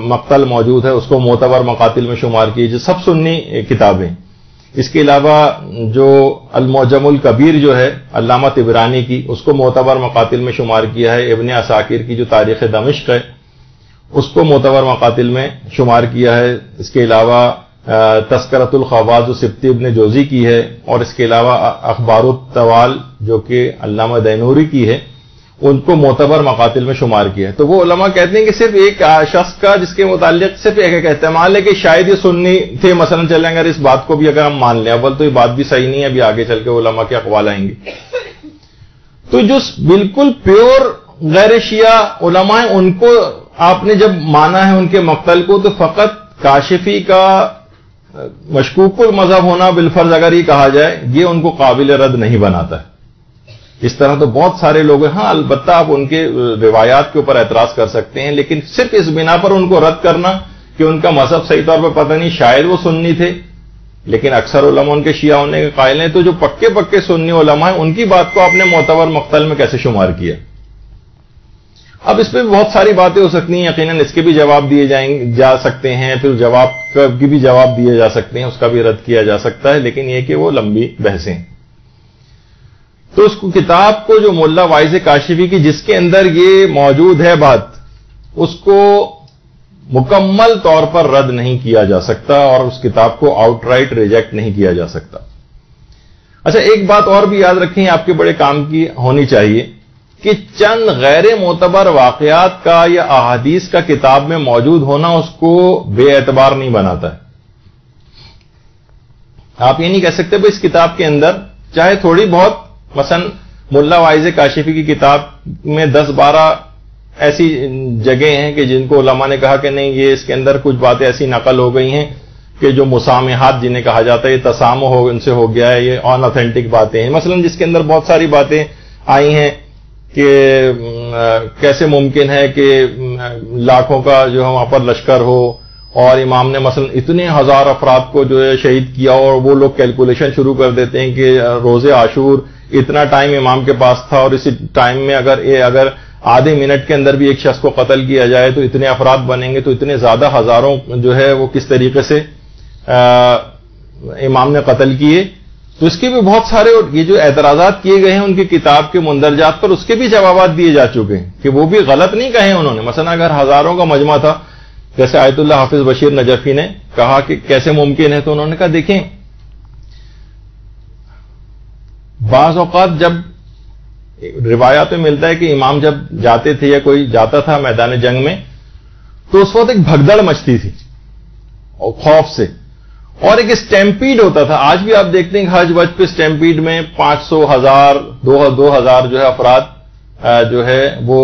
[SPEAKER 3] مقتل موجود ہے اس کو معتبر مقاتل میں شمار کیے، جو سب سنی کتابیں. اس کے علاوہ جو المعجم الکبیر جو ہے علامہ طبرانی کی، اس کو معتبر مقاتل میں شمار کیا ہے. ابن عساکر کی جو تاریخ دمشق ہے اس کو معتبر مقاتل میں شمار کیا ہے. اس کے علاوہ تذکرۃ الخواص سبتی ابن جوزی کی ہے، اور اس کے علاوہ اخبار الطوال جو کہ علامہ دینوری کی ہے ان کو معتبر مقاتل میں شمار کیا ہے. تو وہ علماء کہتے ہیں کہ صرف ایک شخص کا جس کے متعلق صرف ایک احتمال ہے کہ شاید یہ سنی تھے مثلا، چلیں اگر اس بات کو بھی اگر ہم مان لیں، اول تو یہ بات بھی صحیح نہیں ہے، ابھی آگے چل کے علماء کے اقوال آئیں گے. تو جو بالکل پیور غیر شیعہ علماء ہیں ان کو آپ نے جب مانا ہے ان کے مقتل کو، تو فقط کاشفی کا مشکوک المذہب ہونا بالفرض اگر یہ کہا جائے، یہ ان کو قابل رد نہیں بناتا ہے. اس طرح تو بہت سارے لوگ ہیں. ہاں البتہ آپ ان کے روایات کے اوپر اعتراض کر سکتے ہیں، لیکن صرف اس بنا پر ان کو رد کرنا کہ ان کا مذہب صحیح طور پر پتہ نہیں، شاید وہ سنی تھے لیکن اکثر علماء ان کے شیعہ ہونے کے قائل ہیں. تو جو پکے سنی علماء ہیں ان کی بات کو آپ نے معتبر مقتل میں کیسے شمار کیا؟ اب اس پہ بہت ساری باتیں ہو سکتی ہیں، یقیناً اس کے بھی جواب دیے جا سکتے ہیں، پھر جواب کے بھی جواب دیے جا سکتے ہیں، اس کا بھی رد کیا جا سکتا ہے، لیکن یہ کہ وہ لمبی بحثیں. تو اس کو کتاب کو جو ملا واعظ کاشفی کی جس کے اندر یہ موجود ہے بات، اس کو مکمل طور پر رد نہیں کیا جا سکتا اور اس کتاب کو آؤٹ رائٹ ریجیکٹ نہیں کیا جا سکتا. اچھا ایک بات اور بھی یاد رکھیں، آپ کے بڑے کام کی ہونی چاہیے کہ چند غیر معتبر واقعات کا یا احادیث کا کتاب میں موجود ہونا اس کو بے اعتبار نہیں بناتا ہے. آپ یہ نہیں کہہ سکتے بھائی اس کتاب کے اندر چاہے تھوڑی بہت مثلا ملا واعظ کاشفی کی کتاب میں 10-12 ایسی جگہیں ہیں کہ جن کو علماء نے کہا کہ نہیں یہ اس کے اندر کچھ باتیں ایسی نقل ہو گئی ہیں کہ جو مسامحات جنہیں کہا جاتا ہے، یہ تسامح ان سے ہو گیا ہے، یہ ان اوتھینٹک باتیں ہیں. مثلا جس کے اندر بہت ساری باتیں آئی ہیں کہ کیسے ممکن ہے کہ لاکھوں کا جو ہے وہاں پر لشکر ہو اور امام نے مثلا اتنے ہزار افراد کو جو ہے شہید کیا، اور وہ لوگ کیلکولیشن شروع کر دیتے ہیں کہ روز عاشور اتنا ٹائم امام کے پاس تھا اور اسی ٹائم میں اگر آدھے منٹ کے اندر بھی ایک شخص کو قتل کیا جائے تو اتنے افراد بنیں گے، تو اتنے زیادہ ہزاروں جو ہے وہ کس طریقے سے امام نے قتل کیے. تو اس کے بھی بہت سارے یہ جو اعتراضات کیے گئے ہیں ان کی کتاب کے مندرجات پر، اس کے بھی جوابات دیے جا چکے ہیں کہ وہ بھی غلط نہیں کہے انہوں نے. مثلا اگر ہزاروں کا مجمع تھا جیسے آیت اللہ حافظ بشیر نجفی نے کہا کہ کیسے ممکن ہے، تو انہوں نے کہا دیکھیں بعض اوقات جب روایات میں ملتا ہے کہ امام جب جاتے تھے یا کوئی جاتا تھا میدان جنگ میں تو اس وقت ایک بھگدڑ مچتی تھی اور خوف سے، اور ایک اسٹیمپیڈ ہوتا تھا. آج بھی آپ دیکھتے ہیں کہ حج وج پہ اسٹیمپیڈ میں 500 1000 2000 جو ہے افراد جو ہے وہ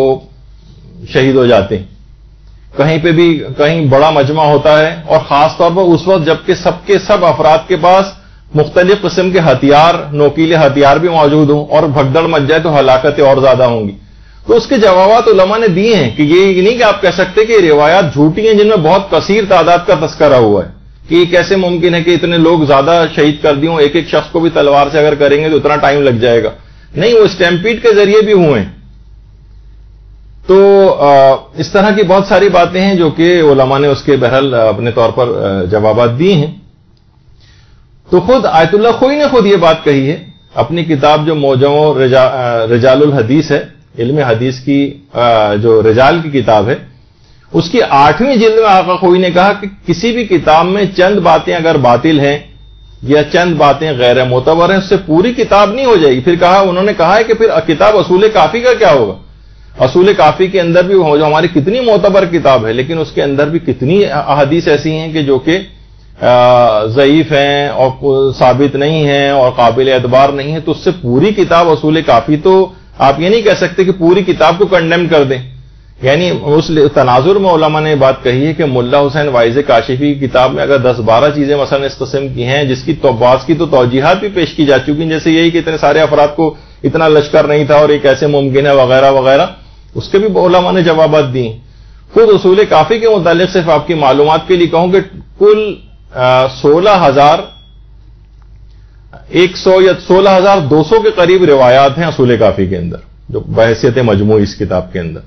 [SPEAKER 3] شہید ہو جاتے ہیں. کہیں پہ بھی کہیں بڑا مجمع ہوتا ہے اور خاص طور پر اس وقت جبکہ سب کے سب افراد کے پاس مختلف قسم کے ہتھیار، نوکیلے ہتھیار بھی موجود ہوں اور بھگدڑ مچ جائے تو ہلاکتیں اور زیادہ ہوں گی. تو اس کے جوابات علماء نے دیے ہیں کہ یہ نہیں کہ آپ کہہ سکتے کہ یہ روایات جھوٹی ہیں جن میں بہت کثیر تعداد کا تذکرہ ہوا ہے کہ یہ کیسے ممکن ہے کہ اتنے لوگ زیادہ شہید کر دیوں، ایک ایک شخص کو بھی تلوار سے اگر کریں گے تو اتنا ٹائم لگ جائے گا. نہیں، وہ اسٹیمپیڈ کے ذریعے بھی ہوئے ہیں. تو اس طرح کی بہت ساری باتیں ہیں جو کہ علماء نے اس کے بہرحال اپنے طور پر جوابات دیے ہیں. تو خود آیت اللہ خوئی نے خود یہ بات کہی ہے اپنی کتاب جو موجم رجال الحدیث ہے، علم حدیث کی جو رجال کی کتاب ہے، اس کی 8ویں جلد میں آقا خوئی نے کہا کہ کسی بھی کتاب میں چند باتیں اگر باطل ہیں یا چند باتیں غیر معتبر ہیں اس سے پوری کتاب نہیں ہو جائے گی. پھر انہوں نے کہا ہے کہ پھر کتاب اصول کافی کا کیا ہوگا؟ اصول کافی کے اندر بھی جو ہماری کتنی معتبر کتاب ہے لیکن اس کے اندر بھی کتنی احادیث ایسی ہیں کہ جو کہ ضعیف ہیں اور ثابت نہیں ہیں اور قابل اعتبار نہیں ہے. تو اس سے پوری کتاب اصول کافی، تو آپ یہ نہیں کہہ سکتے کہ پوری کتاب کو کنڈیم کر دیں. یعنی اس تناظر میں علماء نے بات کہی ہے کہ ملا حسین واعظ کاشفی کی کتاب میں اگر 10-12 چیزیں مثلا اس قسم کی ہیں جس کی بعض کی تو توجیحات بھی پیش کی جا چکی ہیں، جیسے یہی کہ اتنے سارے افراد کو اتنا لشکر نہیں تھا اور یہ کیسے ممکن ہے وغیرہ وغیرہ، اس کے بھی علماء نے جوابات دی. خود اصول کافی کے متعلق صرف آپ کی معلومات کے لیے کہوں کہ کل 16,000 100 یا 16,200 کے قریب روایات ہیں اصول کافی کے اندر، جو بحیثیت مجموعی اس کتاب کے اندر۔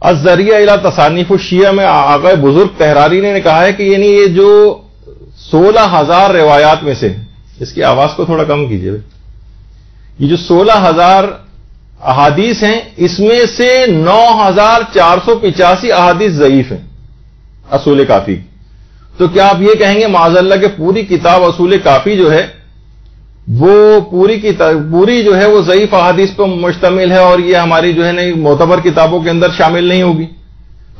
[SPEAKER 3] الذریعہ الی تصانیف الشیعہ میں آقا بزرگ تحراری نے کہا ہے کہ یعنی یہ جو 16,000 روایات میں سے، اس کی آواز کو تھوڑا کم کیجیے، یہ جو 16,000 احادیث ہیں اس میں سے 9,485 احادیث ضعیف ہیں اصول کافی کی۔ تو کیا آپ یہ کہیں گے معاذ اللہ کہ پوری کتاب اصول کافی جو ہے وہ پوری جو ہے وہ ضعیف احادیث پر مشتمل ہے اور یہ ہماری جو ہے نا معتبر کتابوں کے اندر شامل نہیں ہوگی؟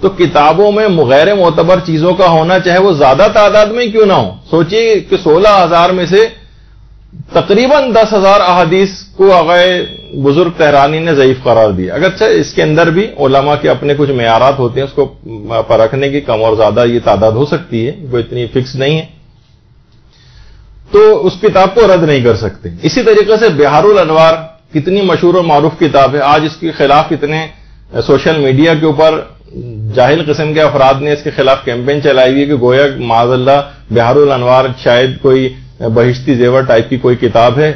[SPEAKER 3] تو کتابوں میں غیر معتبر چیزوں کا ہونا چاہے وہ زیادہ تعداد میں کیوں نہ ہو، سوچئے کہ 16,000 میں سے تقریباً 10,000 احادیث کو آقا بزرگ تحرانی نے ضعیف قرار دیا۔ اگرچہ اس کے اندر بھی علماء کے اپنے کچھ معیارات ہوتے ہیں، اس کو پرکھنے کی کم اور زیادہ یہ تعداد ہو سکتی ہے، وہ اتنی فکس نہیں ہے، تو اس کتاب کو رد نہیں کر سکتے۔ اسی طریقے سے بحار الانوار کتنی مشہور اور معروف کتاب ہے، آج اس کے خلاف کتنے سوشل میڈیا کے اوپر جاہل قسم کے افراد نے اس کے خلاف کیمپین چلائی ہوئی ہے کہ گویا معاذ اللہ بحار الانوار شاید کوئی بہشتی زیور ٹائپ کی کوئی کتاب ہے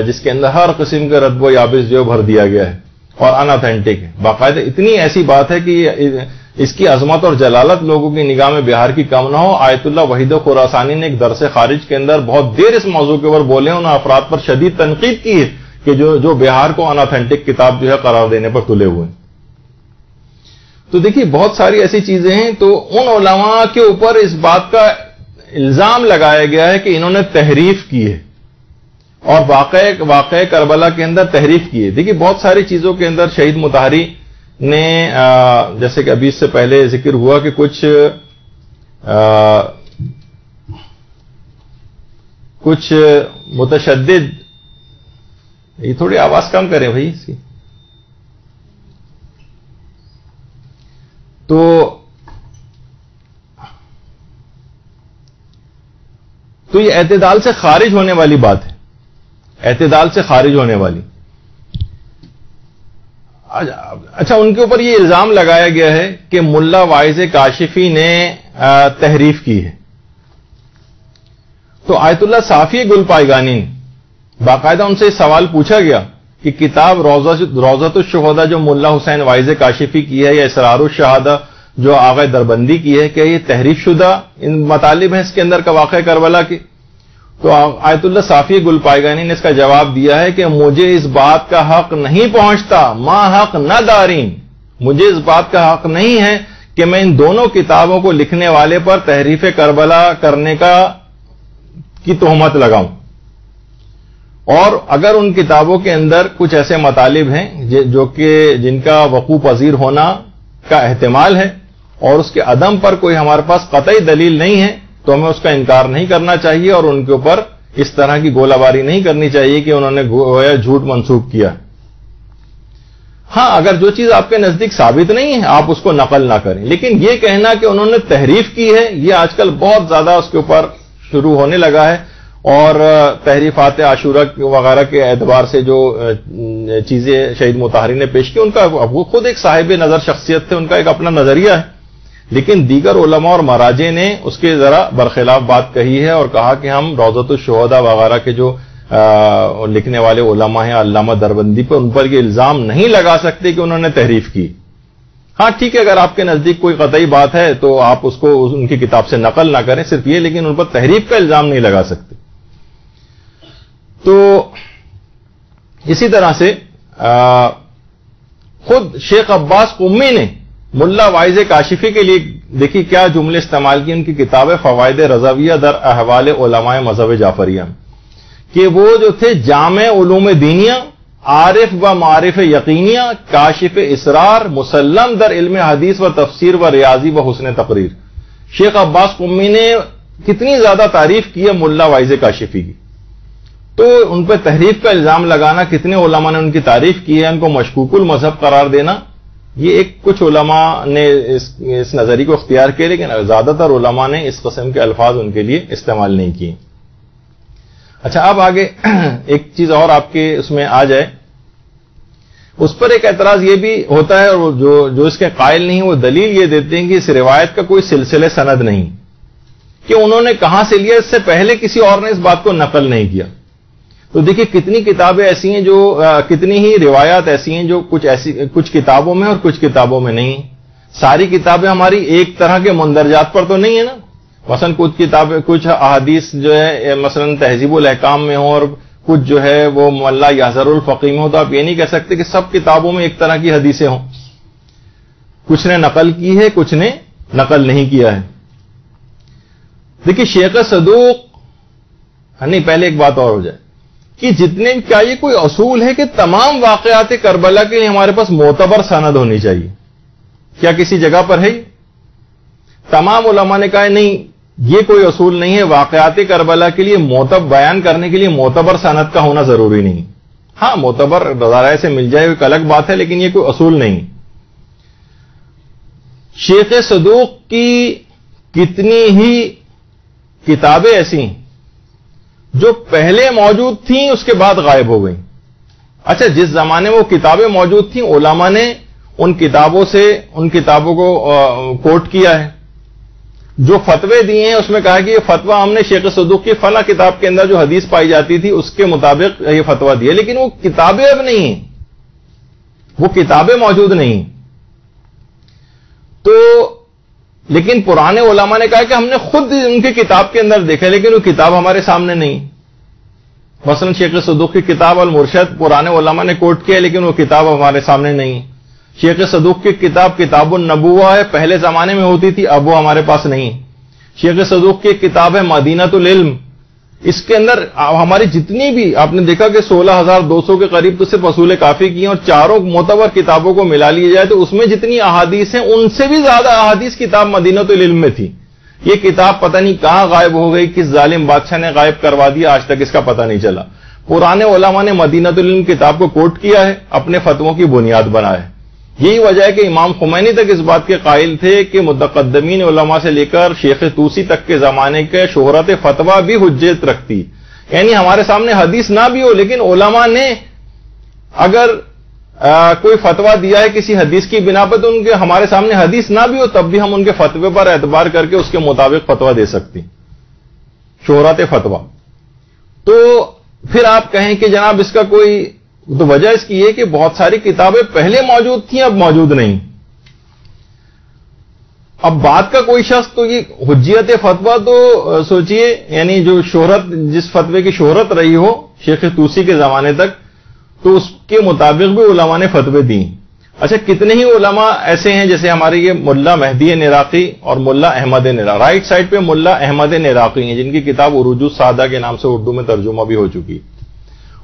[SPEAKER 3] جس کے اندر ہر قسم کے رتب و یابس جو بھر دیا گیا ہے اور ان اتھینٹک ہے۔ باقاعدہ اتنی ایسی بات ہے کہ اس کی عظمت اور جلالت لوگوں کی نگاہ میں بہار کی کم نہ ہو۔ آیت اللہ وحید خراسانی نے ایک درس خارج کے اندر بہت دیر اس موضوع کے اوپر بولے، انہوں نے افراد پر شدید تنقید کی ہے کہ جو بہار کو ان اتھینٹک کتاب جو ہے قرار دینے پر تلے ہوئے ہیں۔ تو دیکھیے بہت ساری ایسی چیزیں ہیں، تو ان علماء کے اوپر اس بات کا الزام لگایا گیا ہے کہ انہوں نے تحریف کی ہے اور واقع کربلا کے اندر تحریف کی ہے۔ دیکھیے بہت ساری چیزوں کے اندر شہید مطہری نے جیسے کہ ابھی اس سے پہلے ذکر ہوا کہ کچھ متشدد، یہ تھوڑی آواز کم کریں بھائی اس کی، تو یہ اعتدال سے خارج ہونے والی بات ہے، اعتدال سے خارج ہونے والی۔ اچھا، ان کے اوپر یہ الزام لگایا گیا ہے کہ ملا واعظ کاشفی نے تحریف کی ہے، تو آیت اللہ صافی گل پائیگانی نے باقاعدہ ان سے سوال پوچھا گیا کہ کتاب روضۃ الشہداء جو ملا حسین واعظ کاشفی کی ہے یا اسرار الشہادہ جو آغا دربندی کی ہے، کیا یہ تحریف شدہ ان مطالب ہیں اس کے اندر کا واقعہ کربلا کی؟ تو آیت اللہ صافی گل پائیگانی نے اس کا جواب دیا ہے کہ مجھے اس بات کا حق نہیں پہنچتا، ما حق نہ دارین، مجھے اس بات کا حق نہیں ہے کہ میں ان دونوں کتابوں کو لکھنے والے پر تحریف کربلا کرنے کی تہمت لگاؤں، اور اگر ان کتابوں کے اندر کچھ ایسے مطالب ہیں جو کہ جن کا وقوع پذیر ہونا کا احتمال ہے اور اس کے عدم پر کوئی ہمارے پاس قطعی دلیل نہیں ہے، تو ہمیں اس کا انکار نہیں کرنا چاہیے اور ان کے اوپر اس طرح کی گولہ باری نہیں کرنی چاہیے کہ انہوں نے گویا جھوٹ منسوخ کیا۔ ہاں، اگر جو چیز آپ کے نزدیک ثابت نہیں ہے آپ اس کو نقل نہ کریں، لیکن یہ کہنا کہ انہوں نے تحریف کی ہے یہ آج کل بہت زیادہ اس کے اوپر شروع ہونے لگا ہے، اور تحریفات عاشورہ وغیرہ کے اعتبار سے جو چیزیں شہید مطہری نے پیش کی، ان کا وہ خود ایک صاحب نظر شخصیت تھے، ان کا ایک اپنا نظریہ ہے، لیکن دیگر علماء اور مراجع نے اس کے ذرا برخلاف بات کہی ہے اور کہا کہ ہم روضۃ الشہداء وغیرہ کے جو لکھنے والے علماء ہیں علامہ دربندی پر، ان پر یہ الزام نہیں لگا سکتے کہ انہوں نے تحریف کی۔ ہاں ٹھیک ہے، اگر آپ کے نزدیک کوئی قطعی بات ہے تو آپ اس کو ان کی کتاب سے نقل نہ کریں، صرف یہ، لیکن ان پر تحریف کا الزام نہیں لگا سکتے۔ تو اسی طرح سے خود شیخ عباس قمی نے ملا واعظ کاشفی کے لیے دیکھیے کیا جملے استعمال کیے ان کی کتاب فوائد رضویہ در احوال علماء مذہب جعفریہ، کہ وہ جو تھے جامع علوم دینیہ، عارف و معارف یقینیہ، کاشف اسرار، مسلم در علم حدیث و تفسیر و ریاضی و حسن تقریر۔ شیخ عباس قمی نے کتنی زیادہ تعریف کی ہے ملا واعظ کاشفی کی، تو ان پہ تحریف کا الزام لگانا، کتنے علماء نے ان کی تعریف کی ہے، ان کو مشکوک المذہب قرار دینا، یہ ایک کچھ علماء نے اس نظریے کو اختیار کیا، لیکن زیادہ تر علماء نے اس قسم کے الفاظ ان کے لیے استعمال نہیں کیے۔ اچھا، اب آگے ایک چیز اور آپ کے اس میں آ جائے، اس پر ایک اعتراض یہ بھی ہوتا ہے، اور جو اس کے قائل نہیں وہ دلیل یہ دیتے ہیں کہ اس روایت کا کوئی سلسلہ سند نہیں، کہ انہوں نے کہاں سے لیا، اس سے پہلے کسی اور نے اس بات کو نقل نہیں کیا. تو دیکھیے کتنی کتابیں ایسی ہیں جو کتنی ہی روایات ایسی ہیں جو کچھ کتابوں میں اور کچھ کتابوں میں نہیں. ساری کتابیں ہماری ایک طرح کے مندرجات پر تو نہیں ہے نا. مثلا کچھ احادیث جو ہے مثلا تہذیب الاحکام میں ہوں اور کچھ جو ہے وہ ملا یحذر الفقیہ میں ہو، تو آپ یہ نہیں کہہ سکتے کہ سب کتابوں میں ایک طرح کی حدیثیں ہوں. کچھ نے نقل کی ہے، کچھ نے نقل نہیں کیا ہے. دیکھیے شیخ صدوق، نہیں پہلے ایک بات اور ہو جائے کہ جتنے کیا یہ کوئی اصول ہے کہ تمام واقعات کربلا کے لیے ہمارے پاس معتبر سند ہونی چاہیے؟ کیا کسی جگہ پر ہے؟ تمام علماء نے کہا نہیں، یہ کوئی اصول نہیں ہے. واقعات کربلا کے لیے بیان کرنے کے لیے معتبر سند کا ہونا ضروری نہیں. ہاں معتبر ذرائع سے مل جائے ایک الگ بات ہے، لیکن یہ کوئی اصول نہیں. شیخ صدوق کی کتنی ہی کتابیں ایسی ہیں جو پہلے موجود تھیں اس کے بعد غائب ہو گئیں. اچھا جس زمانے میں وہ کتابیں موجود تھیں علماء نے ان کتابوں کو کوٹ کیا ہے. جو فتوے دیے ہیں اس میں کہا کہ یہ فتویٰ ہم نے شیخ صدوق کی فلاں کتاب کے اندر جو حدیث پائی جاتی تھی اس کے مطابق یہ فتویٰ دیا، لیکن وہ کتابیں اب نہیں ہیں، وہ کتابیں موجود نہیں. تو لیکن پرانے علماء نے کہا کہ ہم نے خود ان کی کتاب کے اندر دیکھا، لیکن وہ کتاب ہمارے سامنے نہیں. مثلا شیخ صدوق کی کتاب المرشد پرانے علماء نے کوٹ کیا، لیکن وہ کتاب ہمارے سامنے نہیں. شیخ صدوق کی کتاب النبوہ ہے، پہلے زمانے میں ہوتی تھی، اب وہ ہمارے پاس نہیں. شیخ صدوق کی کتاب ہے مدینۃ العلم، اس کے اندر ہماری جتنی بھی آپ نے دیکھا کہ 16,200 کے قریب تو صرف اصول کافی کی ہیں، اور چاروں معتبر کتابوں کو ملا لیا جائے تو اس میں جتنی احادیث ہیں ان سے بھی زیادہ احادیث کتاب مدینۃ العلم میں تھی. یہ کتاب پتہ نہیں کہاں غائب ہو گئی، کس ظالم بادشاہ نے غائب کروا دیا، آج تک اس کا پتہ نہیں چلا. پرانے علماء نے مدینۃ العلم کتاب کو کوٹ کیا ہے، اپنے فتووں کی بنیاد بنا ہے. یہی وجہ ہے کہ امام خمینی تک اس بات کے قائل تھے کہ متقدمین علماء سے لے کر شیخ طوسی تک کے زمانے کے شہرت فتویٰ بھی حجت رکھتی. یعنی ہمارے سامنے حدیث نہ بھی ہو، لیکن علماء نے اگر کوئی فتویٰ دیا ہے کسی حدیث کی بنا پر، تو ان کے ہمارے سامنے حدیث نہ بھی ہو تب بھی ہم ان کے فتوے پر اعتبار کر کے اس کے مطابق فتویٰ دے سکتے. شہرت فتویٰ. تو پھر آپ کہیں کہ جناب اس کا کوئی، تو وجہ اس کی یہ کہ بہت ساری کتابیں پہلے موجود تھیں اب موجود نہیں. اب بات کا کوئی شخص تو یہ حجیت فتویٰ تو سوچئے، یعنی جو شہرت، جس فتوے کی شہرت رہی ہو شیخ طوسی کے زمانے تک، تو اس کے مطابق بھی علماء نے فتوے دی. اچھا کتنے ہی علماء ایسے ہیں جیسے ہمارے یہ ملا مہدی نراقی اور ملا احمد نراقی، رائٹ سائڈ پہ ملا احمد نراقی ہیں جن کی کتاب عروج السادہ کے نام سے اردو میں ترجمہ بھی ہو چکی،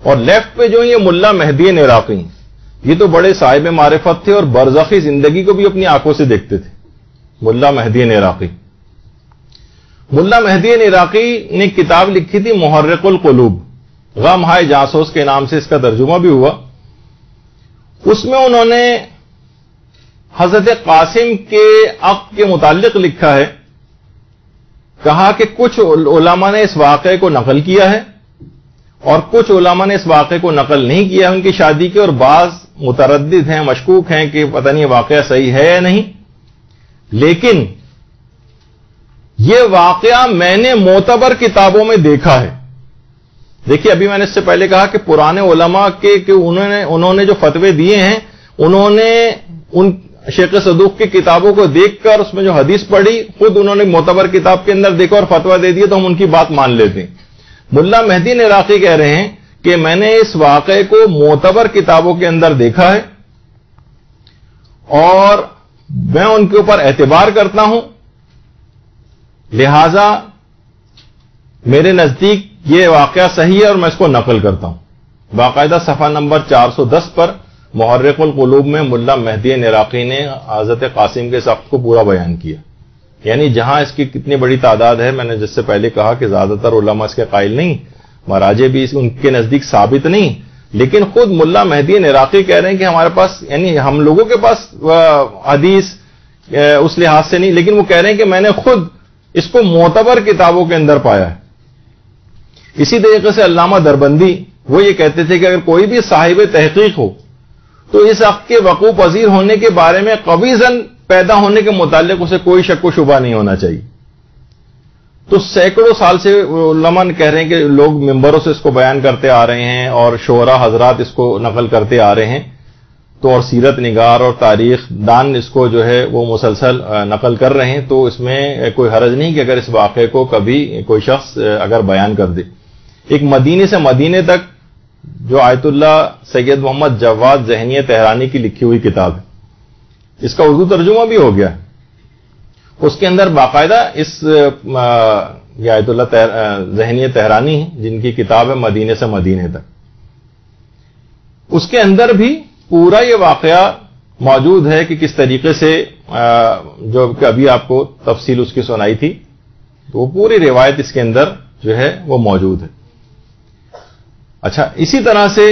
[SPEAKER 3] اور لیفٹ پہ جو یہ ملا مہدی نراقی، یہ تو بڑے صاحب معرفت تھے اور برزخی زندگی کو بھی اپنی آنکھوں سے دیکھتے تھے. ملا مہدی نراقی، ملا مہدی نراقی نے کتاب لکھی تھی محرق القلوب، غم ہائے جاسوس کے نام سے اس کا ترجمہ بھی ہوا. اس میں انہوں نے حضرت قاسم کے عقد کے متعلق لکھا ہے. کہا کہ کچھ علماء نے اس واقعے کو نقل کیا ہے اور کچھ علماء نے اس واقعے کو نقل نہیں کیا ان کی شادی کے، اور بعض متردد ہیں، مشکوک ہیں کہ پتہ نہیں واقعہ صحیح ہے یا نہیں، لیکن یہ واقعہ میں نے معتبر کتابوں میں دیکھا ہے. دیکھیے ابھی میں نے اس سے پہلے کہا کہ پرانے علماء کے کہ انہوں نے جو فتوے دیے ہیں، انہوں نے ان شیخ صدوق کی کتابوں کو دیکھ کر اس میں جو حدیث پڑھی خود انہوں نے معتبر کتاب کے اندر دیکھا اور فتویٰ دے دیا، تو ہم ان کی بات مان لیتے ہیں. ملا مہدی نراقی کہہ رہے ہیں کہ میں نے اس واقعے کو معتبر کتابوں کے اندر دیکھا ہے اور میں ان کے اوپر اعتبار کرتا ہوں، لہذا میرے نزدیک یہ واقعہ صحیح ہے اور میں اس کو نقل کرتا ہوں. باقاعدہ صفحہ نمبر 410 پر محرق القلوب میں ملا مہدی نراقی نے حضرت قاسم کے سخت کو پورا بیان کیا. یعنی جہاں اس کی کتنی بڑی تعداد ہے، میں نے جس سے پہلے کہا کہ زیادہ تر علماء اس کے قائل نہیں، مراجع بھی ان کے نزدیک ثابت نہیں، لیکن خود ملا مہدی نراقی کہہ رہے ہیں کہ ہمارے پاس، یعنی ہم لوگوں کے پاس حدیث اس لحاظ سے نہیں، لیکن وہ کہہ رہے ہیں کہ میں نے خود اس کو معتبر کتابوں کے اندر پایا ہے. اسی طریقے سے علامہ دربندی وہ یہ کہتے تھے کہ اگر کوئی بھی صاحب تحقیق ہو تو اس حق کے وقوع پذیر ہونے کے بارے میں قوی ظن پیدا ہونے کے متعلق اسے کوئی شک و شبہ نہیں ہونا چاہیے. تو سینکڑوں سال سے علماء کہہ رہے ہیں کہ لوگ ممبروں سے اس کو بیان کرتے آ رہے ہیں اور شعراء حضرات اس کو نقل کرتے آ رہے ہیں، تو اور سیرت نگار اور تاریخ دان اس کو جو ہے وہ مسلسل نقل کر رہے ہیں، تو اس میں کوئی حرج نہیں کہ اگر اس واقعے کو کبھی کوئی شخص اگر بیان کر دے۔ ایک مدینے سے مدینے تک جو آیت اللہ سید محمد جواد ذہنی تہرانی کی لکھی ہوئی کتاب ہے، اس کا اردو ترجمہ بھی ہو گیا ہے۔ اس کے اندر باقاعدہ یہ آیت اللہ ذہنی تہرانی جن کی کتاب ہے مدینے سے مدینے تک، اس کے اندر بھی پورا یہ واقعہ موجود ہے کہ کس طریقے سے جو کہ ابھی آپ کو تفصیل اس کی سنائی تھی، تو وہ پوری روایت اس کے اندر جو ہے وہ موجود ہے۔ اچھا، اسی طرح سے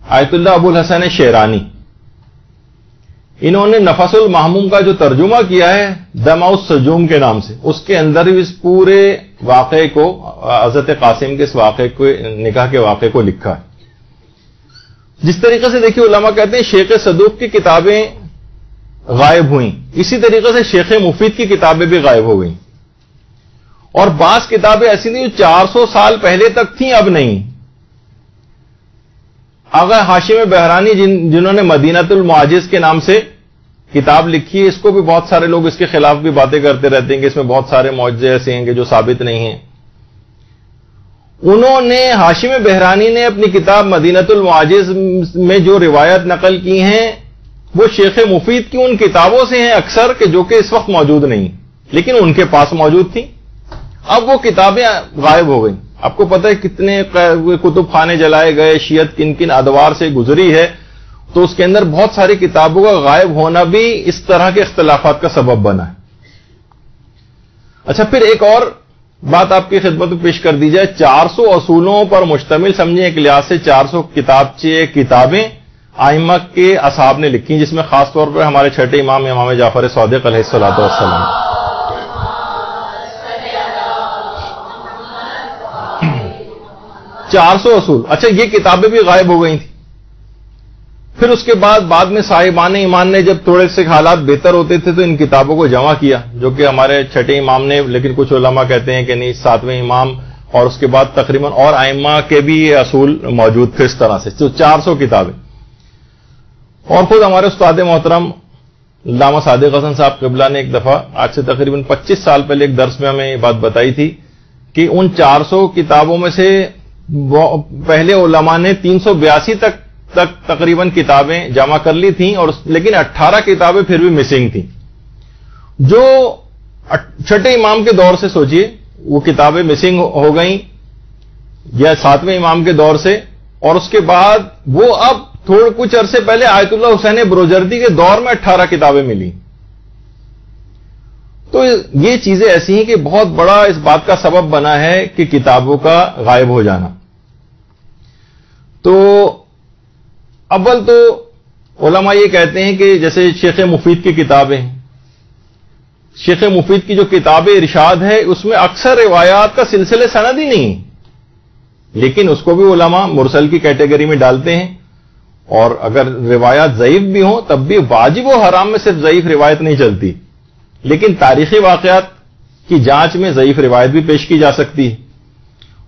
[SPEAKER 3] آیت اللہ ابو الحسن شیرانی، انہوں نے نفس المحموم کا جو ترجمہ کیا ہے دمع السجوم کے نام سے، اس کے اندر بھی اس پورے واقعے کو، حضرت قاسم کے اس واقعے کو، نکاح کے واقعے کو لکھا ہے۔ جس طریقے سے دیکھیے علماء کہتے ہیں شیخ صدوق کی کتابیں غائب ہوئیں، اسی طریقے سے شیخ مفید کی کتابیں بھی غائب ہو گئیں، اور بعض کتابیں ایسی تھیں جو 400 سال پہلے تک تھیں، اب نہیں۔ آغا ہاشم بہرانی جنہوں نے مدینۃ المعاجز کے نام سے کتاب لکھی ہے، اس کو بھی بہت سارے لوگ اس کے خلاف بھی باتیں کرتے رہتے ہیں کہ اس میں بہت سارے معجزے ایسے ہیں کہ جو ثابت نہیں ہیں۔ انہوں نے، ہاشم بہرانی نے اپنی کتاب مدینۃ المعاجز میں جو روایت نقل کی ہیں وہ شیخ مفید کی ان کتابوں سے ہیں اکثر، کہ جو کہ اس وقت موجود نہیں، لیکن ان کے پاس موجود تھی۔ اب وہ کتابیں غائب ہو گئیں۔ آپ کو پتہ ہے کتنے کتب خانے جلائے گئے، شیعت کن کن ادوار سے گزری ہے، تو اس کے اندر بہت ساری کتابوں کا غائب ہونا بھی اس طرح کے اختلافات کا سبب بنا ہے۔ اچھا، پھر ایک اور بات آپ کی خدمت میں پیش کر دی جائے، 400 اصولوں پر مشتمل سمجھیں ایک لحاظ سے 400 کتابیں ائمہ کے اصحاب نے لکھی، جس میں خاص طور پر ہمارے چھٹے امام جعفر صادق علیہ الصلوۃ والسلام۔ 400 اصول، اچھا یہ کتابیں بھی غائب ہو گئی تھیں۔ پھر اس کے بعد میں صاحبان ایمان نے جب تھوڑے سے حالات بہتر ہوتے تھے تو ان کتابوں کو جمع کیا، جو کہ ہمارے چھٹے امام نے، لیکن کچھ علماء کہتے ہیں کہ نہیں، 7ویں امام اور اس کے بعد تقریباً اور ائمہ کے بھی یہ اصول موجود تھے اس طرح سے، تو 400 کتابیں۔ اور خود ہمارے استاد محترم علامہ صادق حسن صاحب قبلہ نے ایک دفعہ آج سے تقریباً 25 سال پہلے ایک درس میں ہمیں یہ بات بتائی تھی کہ ان 400 کتابوں میں سے پہلے علماء نے 382 تک تقریباً کتابیں جمع کر لی تھیں، اور لیکن 18 کتابیں پھر بھی مسنگ تھیں، جو چھٹے امام کے دور سے سوچئے وہ کتابیں مسنگ ہو گئیں، یا 7ویں امام کے دور سے، اور اس کے بعد وہ اب کچھ عرصے پہلے آیت اللہ حسین بروجردی کے دور میں 18 کتابیں ملی۔ تو یہ چیزیں ایسی ہیں کہ بہت بڑا اس بات کا سبب بنا ہے کہ کتابوں کا غائب ہو جانا۔ تو اول تو علماء یہ کہتے ہیں کہ جیسے شیخ مفید کی کتابیں، شیخ مفید کی جو کتاب ارشاد ہے اس میں اکثر روایات کا سلسلے سند ہی نہیں، لیکن اس کو بھی علماء مرسل کی کیٹیگری میں ڈالتے ہیں، اور اگر روایات ضعیف بھی ہوں تب بھی واجب و حرام میں صرف ضعیف روایت نہیں چلتی، لیکن تاریخی واقعات کی جانچ میں ضعیف روایت بھی پیش کی جا سکتی ہے،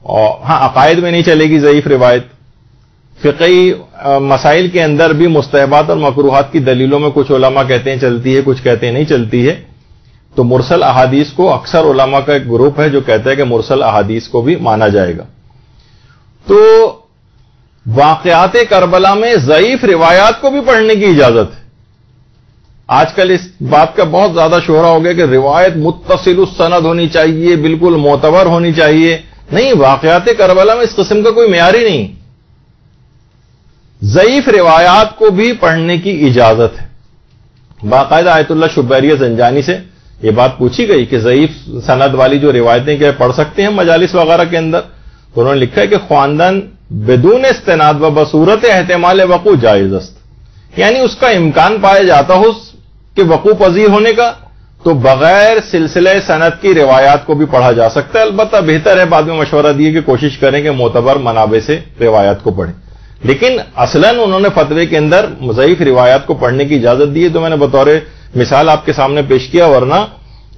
[SPEAKER 3] اور ہاں عقائد میں نہیں چلے گی ضعیف روایت۔ فقہی مسائل کے اندر بھی مستحبات اور مکروہات کی دلیلوں میں کچھ علماء کہتے ہیں چلتی ہے، کچھ کہتے ہیں نہیں چلتی ہے، تو مرسل احادیث کو اکثر علماء کا ایک گروپ ہے جو کہتا ہے کہ مرسل احادیث کو بھی مانا جائے گا۔ تو واقعات کربلا میں ضعیف روایات کو بھی پڑھنے کی اجازت ہے۔ آج کل اس بات کا بہت زیادہ شہرہ ہو گیا کہ روایت متصل السند ہونی چاہیے، بالکل معتبر ہونی چاہیے۔ نہیں، واقعات کربلا میں اس قسم کا کوئی معیار ہی نہیں، ضعیف روایات کو بھی پڑھنے کی اجازت ہے۔ باقاعدہ آیت اللہ شبیریہ زنجانی سے یہ بات پوچھی گئی کہ ضعیف سند والی جو روایتیں کیا پڑھ سکتے ہیں مجالس وغیرہ کے اندر، تو انہوں نے لکھا ہے کہ خواندن بدون استناد و بصورت احتمال وقوع جائز است، یعنی اس کا امکان پایا جاتا ہو کہ وقوع پذیر ہونے کا، تو بغیر سلسلہ سند کی روایات کو بھی پڑھا جا سکتا ہے۔ البتہ بہتر ہے، بعد میں مشورہ دیے کہ کوشش کریں کہ معتبر منابع سے روایات کو پڑھیں، لیکن اصلاً انہوں نے فتوے کے اندر ضعیف روایات کو پڑھنے کی اجازت دی ہے۔ تو میں نے بطور مثال آپ کے سامنے پیش کیا، ورنہ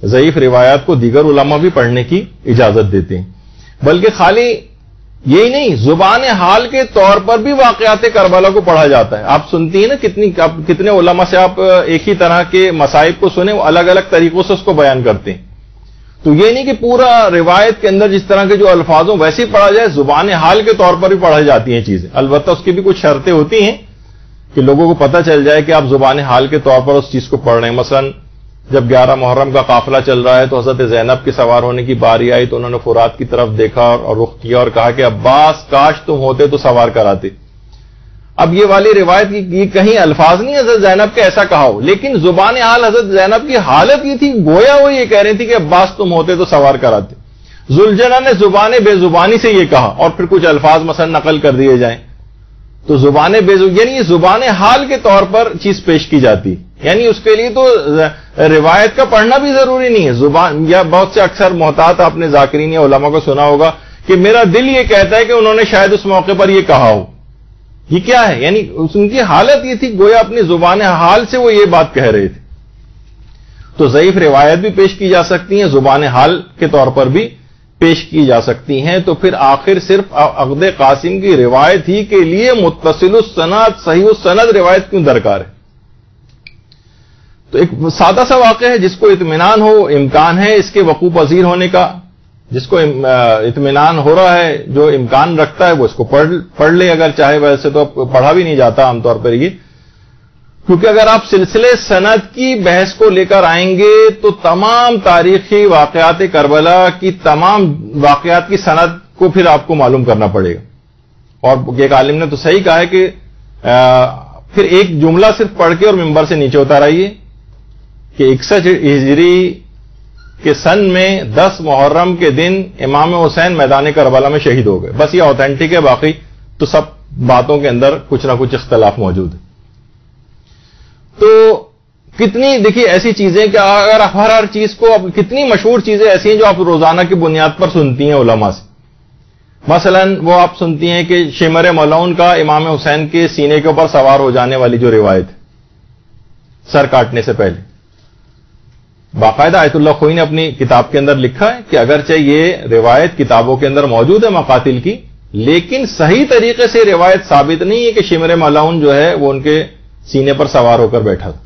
[SPEAKER 3] ضعیف روایات کو دیگر علماء بھی پڑھنے کی اجازت دیتے ہیں. بلکہ خالی یہی نہیں، زبان حال کے طور پر بھی واقعات کربلا کو پڑھا جاتا ہے. آپ سنتی ہیں نا کتنے علماء سے آپ ایک ہی طرح کے مصائب کو سنیں، وہ الگ الگ طریقوں سے اس کو بیان کرتے ہیں. تو یہ نہیں کہ پورا روایت کے اندر جس طرح کے جو الفاظوں ویسے ہی پڑھا جائے، زبان حال کے طور پر بھی پڑھائی جاتی ہیں چیزیں. البتہ اس کی بھی کچھ شرطیں ہوتی ہیں کہ لوگوں کو پتہ چل جائے کہ آپ زبان حال کے طور پر اس چیز کو پڑھ رہے ہیں. مثلا جب 11 محرم کا قافلہ چل رہا ہے تو حضرت زینب کے سوار ہونے کی باری آئی تو انہوں نے فرات کی طرف دیکھا اور رخ کیا اور کہا کہ عباس کاش تم ہوتے تو سوار کراتے. اب یہ والی روایت کی کہیں الفاظ نہیں حضرت زینب کے ایسا کہا ہو، لیکن زبان حال حضرت زینب کی حالت یہ تھی، گویا وہ یہ کہہ رہی تھی کہ عباس تم ہوتے تو سوار کراتے. ذوالجناح نے زبان بے زبانی سے یہ کہا اور پھر کچھ الفاظ مثلا نقل کر دیے جائیں تو زبان یعنی زبان حال کے طور پر چیز پیش کی جاتی. یعنی اس کے لیے تو روایت کا پڑھنا بھی ضروری نہیں ہے. زبان یا بہت سے اکثر محتاط آپ نے ذاکرین یا علماء کو سنا ہوگا کہ میرا دل یہ کہتا ہے کہ انہوں نے شاید اس موقع پر یہ کہا ہو. یہ کیا ہے؟ یعنی ان کی حالت یہ تھی گویا اپنی زبان حال سے وہ یہ بات کہہ رہے تھے. تو ضعیف روایت بھی پیش کی جا سکتی ہیں، زبان حال کے طور پر بھی پیش کی جا سکتی ہیں. تو پھر آخر صرف عقد قاسم کی روایت ہی کے لیے متصل السند صحیح السند روایت کیوں درکار ہے؟ تو ایک سادہ سا واقعہ ہے جس کو اطمینان ہو، امکان ہے اس کے وقوع پذیر ہونے کا، جس کو اطمینان ہو رہا ہے، جو امکان رکھتا ہے وہ اس کو پڑھ لے اگر چاہے. ویسے تو پڑھا بھی نہیں جاتا عام طور پر یہ، کیونکہ اگر آپ سلسلے سند کی بحث کو لے کر آئیں گے تو تمام تاریخی واقعات کربلا کی تمام واقعات کی سند کو پھر آپ کو معلوم کرنا پڑے گا. اور ایک عالم نے تو صحیح کہا ہے کہ پھر ایک جملہ صرف پڑھ کے اور ممبر سے نیچے اتر آئیے کہ 61 ہجری کے سن میں 10 محرم کے دن امام حسین میدان کربلا میں شہید ہو گئے. بس یہ آتھینٹک ہے، باقی تو سب باتوں کے اندر کچھ نہ کچھ اختلاف موجود ہے. تو کتنی دیکھیے ایسی چیزیں کہ اگر ہر چیز کو کتنی مشہور چیزیں ایسی ہیں جو آپ روزانہ کی بنیاد پر سنتی ہیں علماء سے. مثلا وہ آپ سنتی ہیں کہ شمر ملعون کا امام حسین کے سینے کے اوپر سوار ہو جانے والی جو روایت ہے سر کاٹنے سے پہلے، باقاعدہ آیت اللہ خوئی نے اپنی کتاب کے اندر لکھا ہے کہ اگرچہ یہ روایت کتابوں کے اندر موجود ہے مقاتل کی، لیکن صحیح طریقے سے روایت ثابت نہیں ہے کہ شمر ملعون جو ہے وہ ان کے سینے پر سوار ہو کر بیٹھا تھا.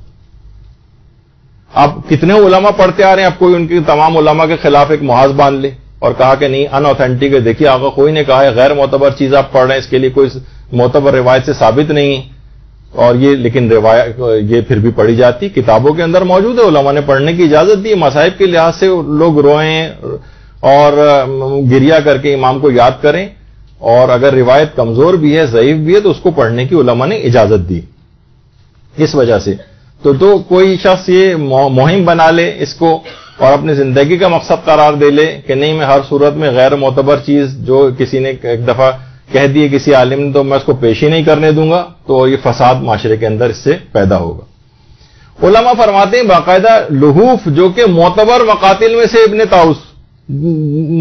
[SPEAKER 3] آپ کتنے علماء پڑھتے آ رہے ہیں، آپ کوئی ان کے تمام علماء کے خلاف ایک محاذ باندھ لے اور کہا کہ نہیں ان آتھینٹک ہے. دیکھیے آقا کوئی نے کہا ہے غیر معتبر چیز آپ پڑھ رہے ہیں، اس کے لیے کوئی معتبر روایت سے ثابت نہیں ہے. اور یہ لیکن روایت یہ پھر بھی پڑھی جاتی، کتابوں کے اندر موجود ہے، علماء نے پڑھنے کی اجازت دی. مصائب کے لحاظ سے لوگ روئیں اور گریہ کر کے امام کو یاد کریں، اور اگر روایت کمزور بھی ہے ضعیف بھی ہے تو اس کو پڑھنے کی علماء نے اجازت دی. اس وجہ سے تو کوئی شخص یہ مہم بنا لے اس کو اور اپنی زندگی کا مقصد قرار دے لے کہ نہیں میں ہر صورت میں غیر معتبر چیز جو کسی نے ایک دفعہ کہہ دی کسی عالم نے تو میں اس کو پیش ہی نہیں کرنے دوں گا، تو یہ فساد معاشرے کے اندر اس سے پیدا ہوگا. علماء فرماتے ہیں باقاعدہ لحوف جو کہ معتبر مقاتل میں سے ابن طاؤس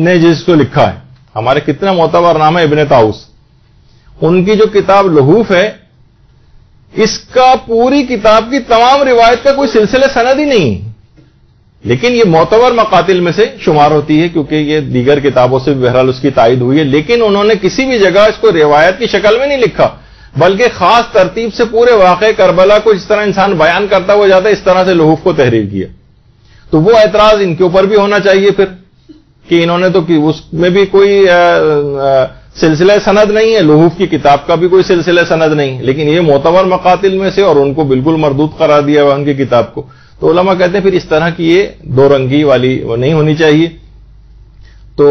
[SPEAKER 3] نے جس کو لکھا ہے، ہمارے کتنا معتبر نام ہے ابن طاؤس، ان کی جو کتاب لحوف ہے اس کا پوری کتاب کی تمام روایت کا کوئی سلسلہ سند ہی نہیں، لیکن یہ معتبر مقاتل میں سے شمار ہوتی ہے کیونکہ یہ دیگر کتابوں سے بہرحال اس کی تائید ہوئی ہے. لیکن انہوں نے کسی بھی جگہ اس کو روایت کی شکل میں نہیں لکھا، بلکہ خاص ترتیب سے پورے واقعہ کربلا کو جس طرح انسان بیان کرتا ہوا جاتا ہے اس طرح سے لحوف کو تحریر کیا. تو وہ اعتراض ان کے اوپر بھی ہونا چاہیے پھر کہ انہوں نے تو اس میں بھی کوئی سلسلہ سند نہیں ہے، لحوف کی کتاب کا بھی کوئی سلسلہ سند نہیں، لیکن یہ معتبر مقاتل میں سے اور ان کو بالکل مردود قرار دیا ہوا ان کی کتاب کو. تو علماء کہتے ہیں پھر اس طرح کی یہ دو رنگی والی نہیں ہونی چاہیے. تو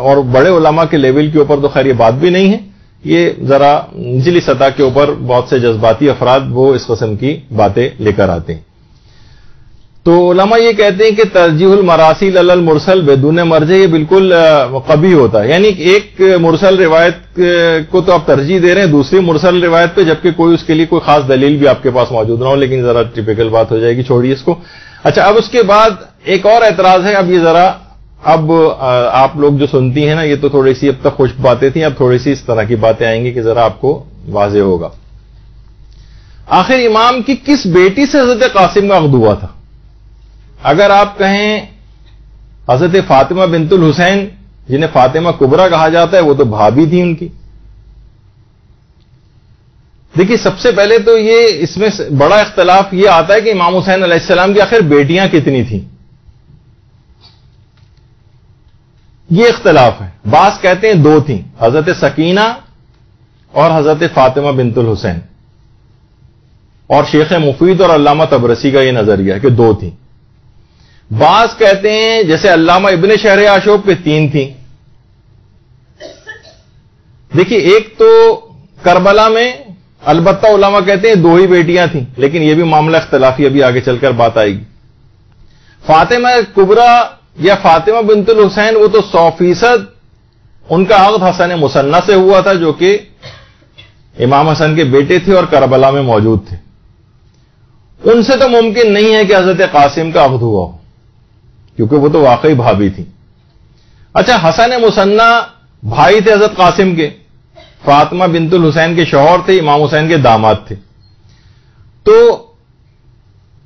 [SPEAKER 3] اور بڑے علماء کے لیول کے اوپر تو خیر یہ بات بھی نہیں ہے، یہ ذرا نچلی سطح کے اوپر بہت سے جذباتی افراد وہ اس قسم کی باتیں لے کر آتے ہیں. تو علماء یہ کہتے ہیں کہ ترجیح المراسیل علی المرسل بدون مرجع یہ بالکل قبیح ہوتا ہے. یعنی ایک مرسل روایت کو تو آپ ترجیح دے رہے ہیں دوسری مرسل روایت پہ، جبکہ کوئی اس کے لیے کوئی خاص دلیل بھی آپ کے پاس موجود نہ ہو. لیکن ذرا ٹپیکل بات ہو جائے گی، چھوڑیے اس کو. اچھا اب اس کے بعد ایک اور اعتراض ہے. اب یہ ذرا اب آپ لوگ جو سنتی ہیں نا، یہ تو تھوڑی سی اب تک خشک باتیں تھیں، اب تھوڑی سی اس طرح کی باتیں آئیں گی کہ ذرا آپ کو واضح ہوگا. آخر امام کی کس بیٹی سے حضرت قاسم کا عقد ہوا تھا؟ اگر آپ کہیں حضرت فاطمہ بنت الحسین جنہیں فاطمہ کبریٰ کہا جاتا ہے وہ تو بھابھی تھی ان کی. دیکھیے سب سے پہلے تو یہ اس میں بڑا اختلاف یہ آتا ہے کہ امام حسین علیہ السلام کی آخر بیٹیاں کتنی تھیں. یہ اختلاف ہے. بعض کہتے ہیں 2 تھیں, حضرت سکینہ اور حضرت فاطمہ بنت الحسین. اور شیخ مفید اور علامہ طبرسی کا یہ نظریہ ہے کہ 2 تھیں. بعض کہتے ہیں جیسے علامہ ابن شہر آشوب کے 3 تھیں. دیکھیے ایک تو کربلا میں البتہ علماء کہتے ہیں 2 ہی بیٹیاں تھیں, لیکن یہ بھی معاملہ اختلافی, ابھی آگے چل کر بات آئے گی. فاطمہ کبریٰ یا فاطمہ بنت الحسین وہ تو 100% ان کا عقد حسن مثنی سے ہوا تھا جو کہ امام حسن کے بیٹے تھے اور کربلا میں موجود تھے. ان سے تو ممکن نہیں ہے کہ حضرت قاسم کا عقد ہوا ہو کیونکہ وہ تو واقعی بھابھی تھی. اچھا حسن مثنی بھائی تھے حضرت قاسم کے, فاطمہ بنت الحسین کے شوہر تھے, امام حسین کے داماد تھے. تو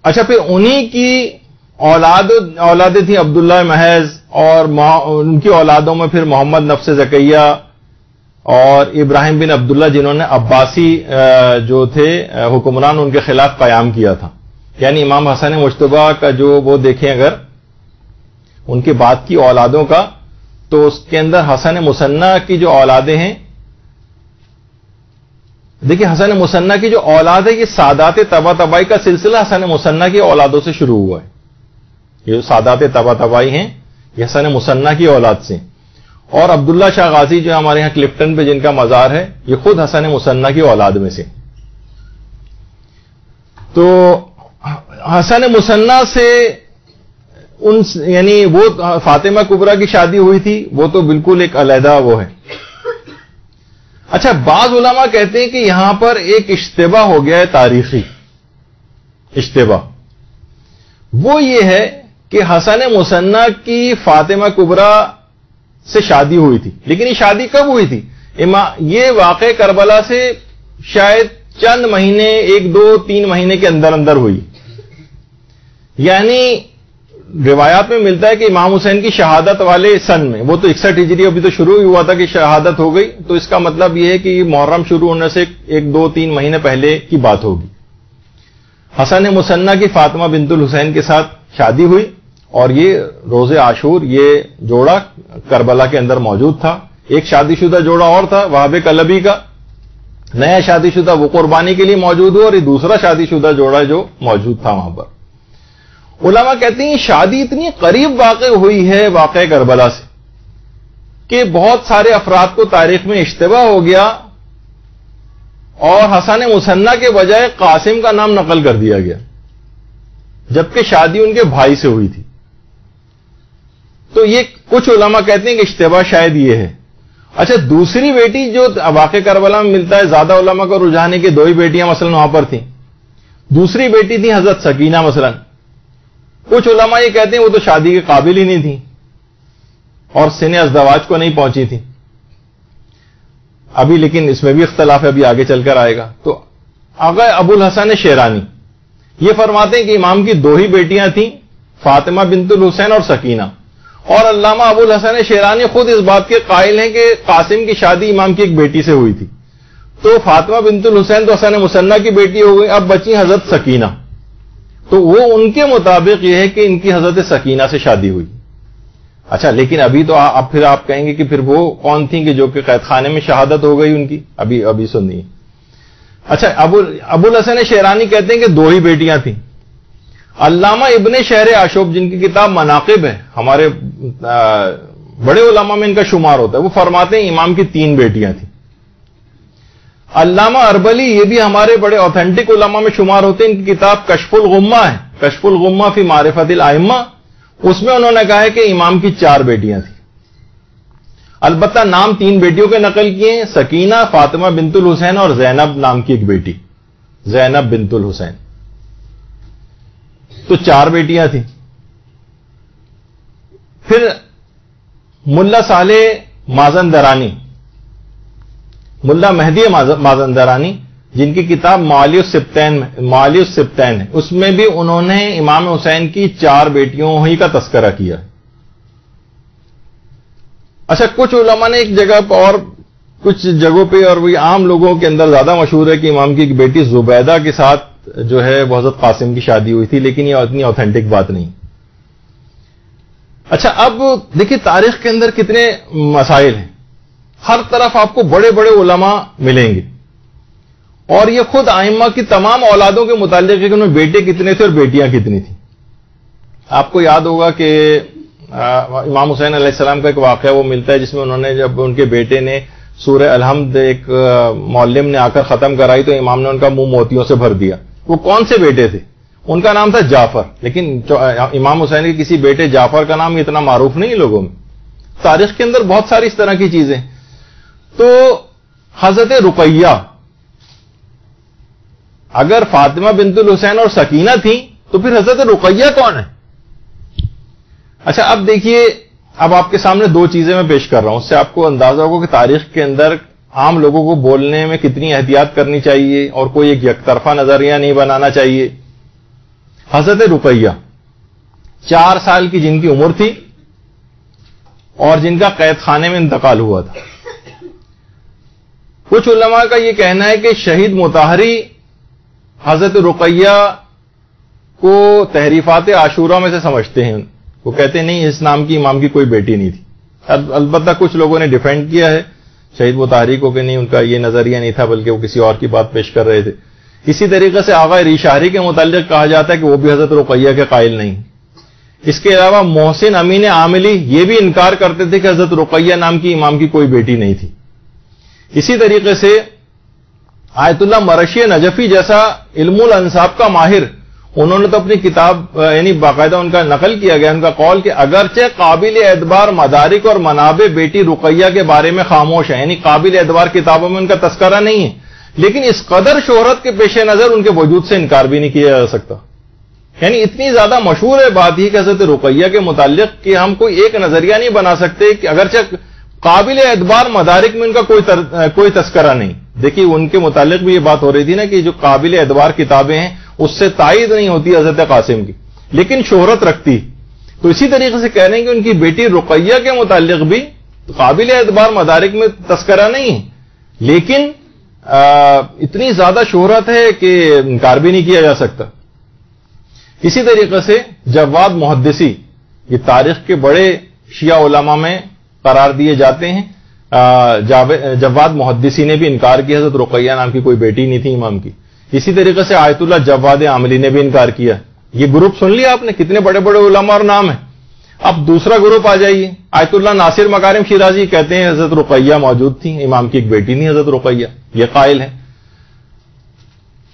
[SPEAKER 3] اچھا پھر انہی کی اولادیں تھیں عبداللہ محض, اور ان کی اولادوں میں پھر محمد نفس زکیہ اور ابراہیم بن عبداللہ جنہوں نے عباسی جو تھے حکمران ان کے خلاف قیام کیا تھا. یعنی امام حسن مجتبیٰ کا جو وہ دیکھیں اگر ان کے بعد کی اولادوں کا, تو اس کے اندر حسن مثنی کی جو اولادیں ہیں, دیکھیں حسن مثنی کی جو اولاد ہے یہ سادات طبع طبائی کا سلسلہ حسن مثنی کی اولادوں سے شروع ہوا ہے. یہ جو سادات طبع طبائی ہیں یہ حسن مثنی کی اولاد سے. اور عبداللہ شاہ غازی جو ہمارے یہاں کلفٹن پہ جن کا مزار ہے یہ خود حسن مثنی کی اولاد میں سے. تو حسن مثنی سے یعنی وہ فاطمہ کبریٰ کی شادی ہوئی تھی, وہ تو بالکل ایک علیحدہ وہ ہے. اچھا بعض علماء کہتے ہیں کہ یہاں پر ایک اشتباہ ہو گیا ہے, تاریخی اشتباہ. وہ یہ ہے کہ حسن مثنی کی فاطمہ کبریٰ سے شادی ہوئی تھی, لیکن یہ شادی کب ہوئی تھی؟ یہ واقع کربلا سے شاید چند مہینے, 1 2 3 مہینے کے اندر اندر ہوئی. یعنی روایات میں ملتا ہے کہ امام حسین کی شہادت والے سن میں, وہ تو 61 ہجری ابھی تو شروع ہی ہوا تھا کہ شہادت ہو گئی, تو اس کا مطلب یہ ہے کہ محرم شروع ہونے سے 1 2 3 مہینے پہلے کی بات ہوگی. حسن مثنی کی فاطمہ بنت الحسین کے ساتھ شادی ہوئی, اور یہ روز عاشور یہ جوڑا کربلا کے اندر موجود تھا. ایک شادی شدہ جوڑا اور تھا وہاب کلبی کا, نیا شادی شدہ وہ قربانی کے لیے موجود ہوا, اور یہ دوسرا شادی شدہ جوڑا جو موجود تھا وہاں پر. علماء کہتے ہیں شادی اتنی قریب واقع ہوئی ہے واقع کربلا سے کہ بہت سارے افراد کو تاریخ میں اشتباہ ہو گیا, اور حسن مثنی کے بجائے قاسم کا نام نقل کر دیا گیا, جبکہ شادی ان کے بھائی سے ہوئی تھی. تو یہ کچھ علماء کہتے ہیں کہ اشتباہ شاید یہ ہے. اچھا دوسری بیٹی جو واقع کربلا میں ملتا ہے, زیادہ علماء کو رجحان ہے کہ 2 ہی بیٹیاں مثلا وہاں پر تھیں. دوسری بیٹی تھی حضرت سکینہ مثلا. کچھ علماء یہ کہتے ہیں وہ تو شادی کے قابل ہی نہیں تھی اور سن ازدواج کو نہیں پہنچی تھی. ابھی لیکن اس میں بھی اختلاف ہے, ابھی آگے چل کر آئے گا. تو آغا ابو الحسن شیرانی یہ فرماتے ہیں کہ امام کی 2 ہی بیٹیاں تھیں, فاطمہ بنت الحسین اور سکینہ. اور علامہ ابو الحسن شیرانی خود اس بات کے قائل ہیں کہ قاسم کی شادی امام کی ایک بیٹی سے ہوئی تھی. تو فاطمہ بنت الحسین تو حسن مثنی کی بیٹی ہو گئی, اب بچی حضرت سکینہ. تو وہ ان کے مطابق یہ ہے کہ ان کی حضرت سکینہ سے شادی ہوئی. اچھا لیکن ابھی تو اب پھر آپ کہیں گے کہ پھر وہ کون تھیں کہ جو کہ قید خانے میں شہادت ہو گئی ان کی؟ ابھی سنیے. اچھا ابو الحسن شیرانی کہتے ہیں کہ 2 ہی بیٹیاں تھیں. علامہ ابن شہر آشوب جن کی کتاب مناقب ہے, ہمارے بڑے علماء میں ان کا شمار ہوتا ہے, وہ فرماتے ہیں امام کی 3 بیٹیاں تھیں. علامہ اربلی یہ بھی ہمارے بڑے اوتھینٹک علماء میں شمار ہوتے ہیں, ان کی کتاب کشف الغمہ ہے, کشف الغمہ فی معرفت الائمہ, اس میں انہوں نے کہا ہے کہ امام کی 4 بیٹیاں تھیں. البتہ نام 3 بیٹیوں کے نقل کیے ہیں, سکینہ, فاطمہ بنت الحسین اور زینب نام کی ایک بیٹی, زینب بنت الحسین. تو 4 بیٹیاں تھیں. پھر ملا صالح مازندرانی, ملا مہدی مازندرانی جن کی کتاب معالی السبتین ہے, اس میں بھی انہوں نے امام حسین کی 4 بیٹیوں ہی کا تذکرہ کیا. اچھا کچھ علماء نے ایک جگہ پر اور کچھ جگہوں پہ اور وہی عام لوگوں کے اندر زیادہ مشہور ہے کہ امام کی ایک بیٹی زبیدہ کے ساتھ جو ہے وہ حضرت قاسم کی شادی ہوئی تھی، لیکن یہ اتنی اوتھینٹک بات نہیں۔ اچھا اب دیکھیے تاریخ کے اندر کتنے مسائل ہیں، ہر طرف آپ کو بڑے بڑے علماء ملیں گے، اور یہ خود ائمہ کی تمام اولادوں کے متعلق ہے کہ انہیں بیٹے کتنے تھے اور بیٹیاں کتنی تھیں۔ آپ کو یاد ہوگا کہ امام حسین علیہ السلام کا ایک واقعہ وہ ملتا ہے جس میں انہوں نے جب ان کے بیٹے نے سورہ الحمد ایک معلم نے آ کر ختم کرائی تو امام نے ان کا منہ موتیوں سے بھر دیا۔ وہ کون سے بیٹے تھے؟ ان کا نام تھا جعفر، لیکن امام حسین کے کسی بیٹے جعفر کا نام اتنا معروف نہیں لوگوں میں۔ تاریخ کے اندر بہت ساری اس طرح کی چیزیں۔ تو حضرت رقیہ، اگر فاطمہ بنت الحسین اور سکینہ تھیں تو پھر حضرت رقیہ کون ہے؟ اچھا اب دیکھیے، اب آپ کے سامنے دو چیزیں میں پیش کر رہا ہوں، اس سے آپ کو اندازہ ہوگا کہ تاریخ کے اندر عام لوگوں کو بولنے میں کتنی احتیاط کرنی چاہیے اور کوئی ایک یک طرفہ نظریہ نہیں بنانا چاہیے۔ حضرت رقیہ 4 سال کی جن کی عمر تھی اور جن کا قید خانے میں انتقال ہوا تھا۔ کچھ علماء کا یہ کہنا ہے کہ شہید مطہری حضرت رقیہ کو تحریفات عاشورہ میں سے سمجھتے ہیں، وہ کہتے ہیں نہیں اس نام کی امام کی کوئی بیٹی نہیں تھی۔ البتہ کچھ لوگوں نے ڈیفینڈ کیا ہے شہید مطہری کو کہ نہیں ان کا یہ نظریہ نہیں تھا بلکہ وہ کسی اور کی بات پیش کر رہے تھے۔ اسی طریقے سے آغا ریشاری کے متعلق کہا جاتا ہے کہ وہ بھی حضرت رقیہ کے قائل نہیں۔ اس کے علاوہ محسن امین عاملی یہ بھی انکار کرتے تھے کہ حضرت رقیہ نام کی امام کی کوئی بیٹی نہیں تھی۔ اسی طریقے سے آیت اللہ مرشی نجفی جیسا علم الانساب کا ماہر، انہوں نے تو اپنی کتاب یعنی باقاعدہ ان کا نقل کیا گیا ان کا قول کہ اگرچہ قابل اعتبار مدارک اور منابع بیٹی رقیہ کے بارے میں خاموش ہیں، یعنی قابل اعتبار کتابوں میں ان کا تذکرہ نہیں ہے، لیکن اس قدر شہرت کے پیش نظر ان کے وجود سے انکار بھی نہیں کیا جا سکتا۔ یعنی اتنی زیادہ مشہور ہے بات ہی کہ حضرت رقیہ کے متعلق کہ ہم کوئی ایک نظریہ نہیں بنا سکتے کہ اگرچہ قابل اعتبار مدارک میں ان کا کوئی تذکرہ نہیں۔ دیکھیے ان کے متعلق بھی یہ بات ہو رہی تھی نا کہ جو قابل اعتبار کتابیں ہیں اس سے تائید نہیں ہوتی حضرت قاسم کی، لیکن شہرت رکھتی۔ تو اسی طریقے سے کہہ رہے ہیں کہ ان کی بیٹی رقیہ کے متعلق بھی قابل اعتبار مدارک میں تذکرہ نہیں ہے، لیکن اتنی زیادہ شہرت ہے کہ انکار بھی نہیں کیا جا سکتا۔ اسی طریقے سے جواد محدثی، یہ تاریخ کے بڑے شیعہ علماء میں قرار دیے جاتے ہیں، جواد محدثی نے بھی انکار کیا حضرت رقیہ نام کی کوئی بیٹی نہیں تھی امام کی۔ اسی طریقے سے آیت اللہ جواد عاملی نے بھی انکار کیا۔ یہ گروپ سن لیا آپ نے، کتنے بڑے بڑے علماء اور نام ہیں۔ اب دوسرا گروپ آ جائیے، آیت اللہ ناصر مکارم شیرازی کہتے ہیں حضرت رقیہ موجود تھی، امام کی ایک بیٹی نہیں حضرت رقیہ، یہ قائل ہیں۔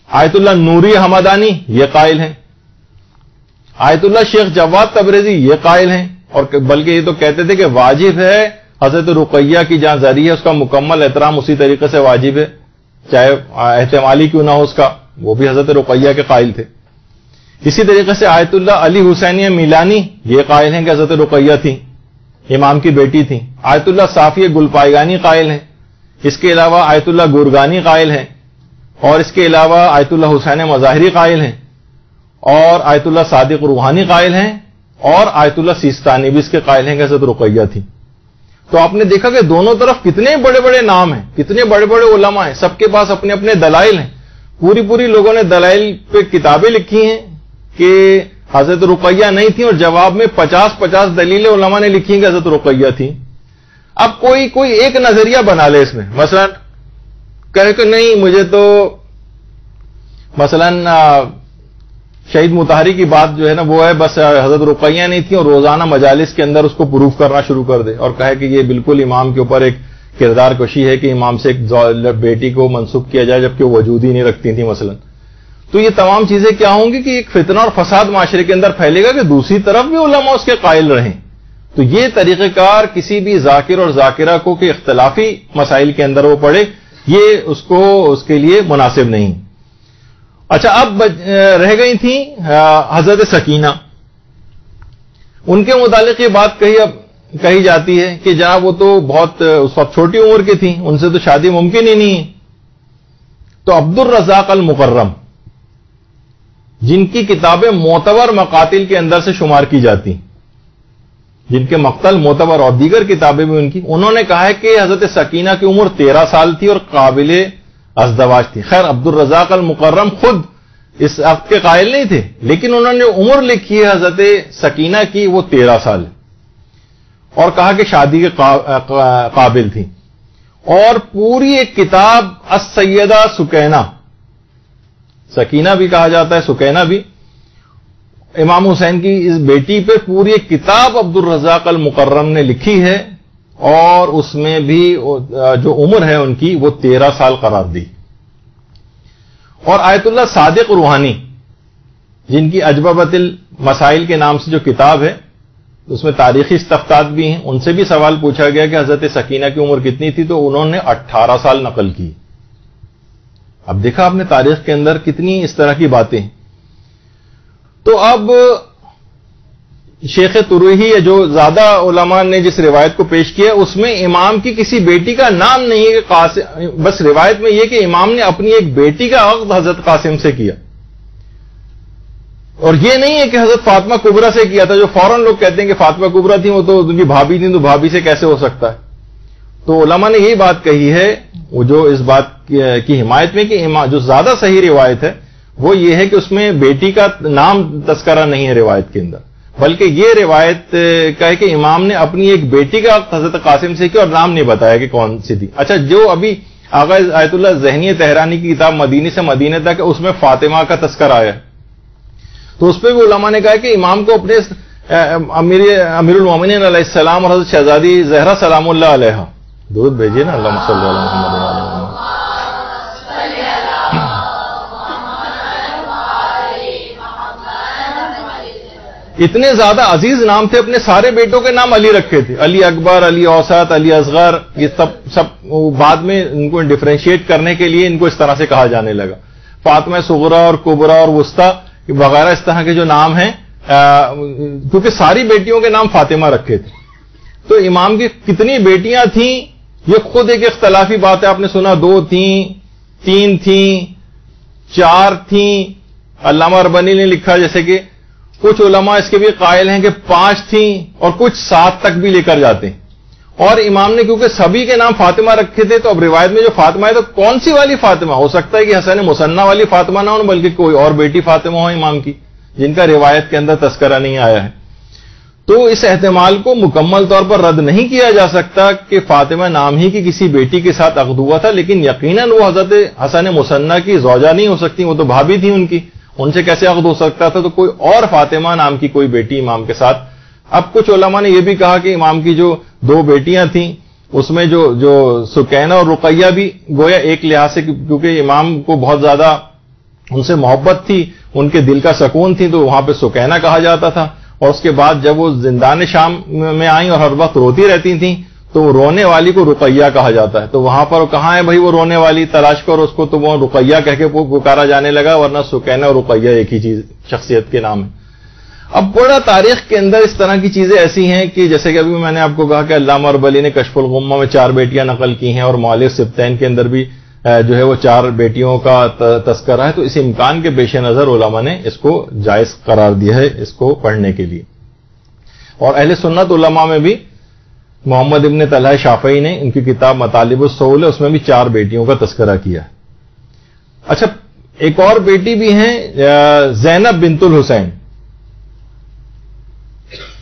[SPEAKER 3] آیت اللہ نوری حمدانی یہ قائل ہیں۔ آیت اللہ شیخ جواد تبریزی یہ قائل ہیں، اور بلکہ یہ تو کہتے تھے کہ واجب ہے حضرت رقیہ کی جہاں ذریعہ ہے اس کا مکمل احترام اسی طریقے سے واجب ہے، چاہے احتمالی کیوں نہ ہو اس کا، وہ بھی حضرت رقیہ کے قائل تھے۔ اسی طریقے سے آیت اللہ علی حسینیہ میلانی یہ قائل ہیں کہ حضرت رقیہ تھی، امام کی بیٹی تھی۔ آیت اللہ صافیہ گلپائگانی قائل ہیں، اس کے علاوہ آیت اللہ گورگانی قائل ہیں، اور اس کے علاوہ آیت اللہ حسین مظاہری قائل ہیں، اور آیت اللہ صادق روحانی قائل ہیں، اور آیت اللہ سیستانی بھی اس کے قائل ہیں کہ حضرت رقیہ تھی۔ تو آپ نے دیکھا کہ دونوں طرف کتنے بڑے بڑے نام ہیں، کتنے بڑے بڑے علماء ہیں، سب کے پاس اپنے اپنے دلائل ہیں۔ پوری لوگوں نے دلائل پہ کتابیں لکھی ہیں کہ حضرت رقیہ نہیں تھی، اور جواب میں 50 دلیلیں علماء نے لکھی ہیں کہ حضرت رقیہ تھی۔ اب کوئی ایک نظریہ بنا لے اس میں، مثلا کہے کہ نہیں مجھے تو مثلا شہید مطہری کی بات جو ہے نا وہ ہے بس حضرت رقیہ نہیں تھی، اور روزانہ مجالس کے اندر اس کو پروف کرنا شروع کر دے اور کہے کہ یہ بالکل امام کے اوپر ایک کردار کشی ہے کہ امام سے ایک بیٹی کو منسوب کیا جائے جبکہ وہ وجود ہی نہیں رکھتی تھی مثلا۔ تو یہ تمام چیزیں کیا ہوں گی کہ ایک فتنہ اور فساد معاشرے کے اندر پھیلے گا کہ دوسری طرف بھی علماء اس کے قائل رہیں۔ تو یہ طریقہ کار کسی بھی ذاکر اور ذاکرہ کو کہ اختلافی مسائل کے اندر وہ پڑے، یہ اس کے لیے مناسب نہیں۔ اچھا اب رہ گئی تھیں حضرت سکینہ، ان کے متعلق یہ بات کہی جاتی ہے کہ جناب وہ تو بہت اس وقت چھوٹی عمر کی تھیں، ان سے تو شادی ممکن ہی نہیں ہے۔ تو عبد الرزاق المکرم جن کی کتابیں معتبر مقاتل کے اندر سے شمار کی جاتی، جن کے مقتل معتبر اور دیگر کتابیں بھی ان کی، انہوں نے کہا ہے کہ حضرت سکینہ کی عمر 13 سال تھی اور قابل ازدواج تھی۔ خیر عبد الرزاق المکرم خود اس عقد کے قائل نہیں تھے، لیکن انہوں نے عمر لکھی ہے حضرت سکینہ کی، وہ 13 سال ہے، اور کہا کہ شادی کے قابل تھی۔ اور پوری ایک کتاب السیدہ سکینہ، سکینہ بھی کہا جاتا ہے، سکینہ بھی، امام حسین کی اس بیٹی پہ پوری ایک کتاب عبد الرزاق المکرم نے لکھی ہے، اور اس میں بھی جو عمر ہے ان کی وہ 13 سال قرار دی۔ اور آیت اللہ صادق روحانی، جن کی اجوبۃ المسائل کے نام سے جو کتاب ہے، اس میں تاریخی استفتات بھی ہیں، ان سے بھی سوال پوچھا گیا کہ حضرت سکینہ کی عمر کتنی تھی، تو انہوں نے 18 سال نقل کی۔ اب دیکھا آپ نے تاریخ کے اندر کتنی اس طرح کی باتیں ہیں۔ تو اب شیخ ترویحی جو زیادہ علماء نے جس روایت کو پیش کیا اس میں امام کی کسی بیٹی کا نام نہیں ہے کہ قاسم، بس روایت میں یہ کہ امام نے اپنی ایک بیٹی کا عقد حضرت قاسم سے کیا، اور یہ نہیں ہے کہ حضرت فاطمہ کبریٰ سے کیا تھا، جو فوراً لوگ کہتے ہیں کہ فاطمہ کبریٰ تھی، وہ تو ان کی بھابھی تھی، تو بھابھی سے کیسے ہو سکتا ہے۔ تو علماء نے یہی بات کہی ہے، وہ جو اس بات کی حمایت میں کہ جو زیادہ صحیح روایت ہے وہ یہ ہے کہ اس میں بیٹی کا نام تذکرہ نہیں ہے روایت کے اندر، بلکہ یہ روایت کا ہے کہ امام نے اپنی ایک بیٹی کا حضرت قاسم سے کیا اور نام نہیں بتایا کہ کون سی تھی۔ اچھا، جو ابھی آغا آیت اللہ ذہنی تہرانی کی کتاب مدینے سے مدینہ تک، اس میں فاطمہ کا تذکرہ آیا ہے، تو اس پہ بھی علماء نے کہا کہ امام کو اپنے امیر المومنین علیہ السلام اور حضرت شہزادی زہرا سلام اللہ علیہ درود بھیجیے نا، اللہم صلی علی محمد۔ اتنے زیادہ عزیز نام تھے، اپنے سارے بیٹوں کے نام علی رکھے تھے، علی اکبر، علی اوسط، علی اصغر، یہ سب بعد میں ان کو ڈفرینشیٹ کرنے کے لیے ان کو اس طرح سے کہا جانے لگا۔ فاطمہ صغریٰ اور کبریٰ اور وسطیٰ وغیرہ اس طرح کے جو نام ہیں، کیونکہ ساری بیٹیوں کے نام فاطمہ رکھے تھے۔ تو امام کی کتنی بیٹیاں تھیں یہ خود ایک اختلافی بات ہے، آپ نے سنا 2 تھیں، 3 تھیں، 4 تھیں، علامہ اربنی نے لکھا جیسے کہ کچھ علماء اس کے بھی قائل ہیں کہ 5 تھیں اور کچھ 7 تک بھی لے کر جاتے ہیں۔ اور امام نے کیونکہ سبھی کے نام فاطمہ رکھے تھے، تو اب روایت میں جو فاطمہ ہے تو کون سی والی فاطمہ؟ ہو سکتا ہے کہ حسن مصنع والی فاطمہ نہ ہو، بلکہ کوئی اور بیٹی فاطمہ ہو امام کی، جن کا روایت کے اندر تذکرہ نہیں آیا ہے۔ تو اس احتمال کو مکمل طور پر رد نہیں کیا جا سکتا کہ فاطمہ نام ہی کی کسی بیٹی کے ساتھ عقد ہوا تھا، لیکن یقیناً وہ حضرت حسن مصنع کی زوجہ نہیں ہو سکتی، وہ تو بھابھی تھی ان کی، ان سے کیسے عقد ہو سکتا تھا؟ تو کوئی اور فاطمہ نام کی کوئی بیٹی امام کے ساتھ۔ اب کچھ علماء نے یہ بھی کہا کہ امام کی جو 2 بیٹیاں تھیں اس میں جو سکینہ اور رقیہ بھی گویا ایک لحاظ سے، کیونکہ امام کو بہت زیادہ ان سے محبت تھی، ان کے دل کا سکون تھی، تو وہاں پہ سکینہ کہا جاتا تھا۔ اور اس کے بعد جب وہ زندان شام میں آئیں اور ہر وقت روتی رہتی تھیں تو رونے والی کو رقیہ کہا جاتا ہے، تو وہاں پر کہاں ہے بھائی وہ رونے والی، تلاش کرو اس کو، تو وہ رقیہ کہہ کے پکارا جانے لگا، ورنہ سکینہ اور رقیہ ایک ہی چیز شخصیت کے نام ہے۔ اب بڑا تاریخ کے اندر اس طرح کی چیزیں ایسی ہیں کہ جیسے کہ ابھی میں نے آپ کو کہا کہ علامہ اربلی نے کشف الغمہ میں 4 بیٹیاں نقل کی ہیں، اور مؤلف سبتین کے اندر بھی جو ہے وہ 4 بیٹیوں کا تذکرہ ہے، تو اس امکان کے پیش نظر علماء نے اس کو جائز قرار دیا ہے اس کو پڑھنے کے لیے۔ اور اہل سنت علماء میں بھی محمد ابن طلحہ شافعی نے ان کی کتاب مطالب الصول ہے، اس میں بھی 4 بیٹیوں کا تذکرہ کیا ہے۔ اچھا، ایک اور بیٹی بھی ہیں زینب بنت الحسین،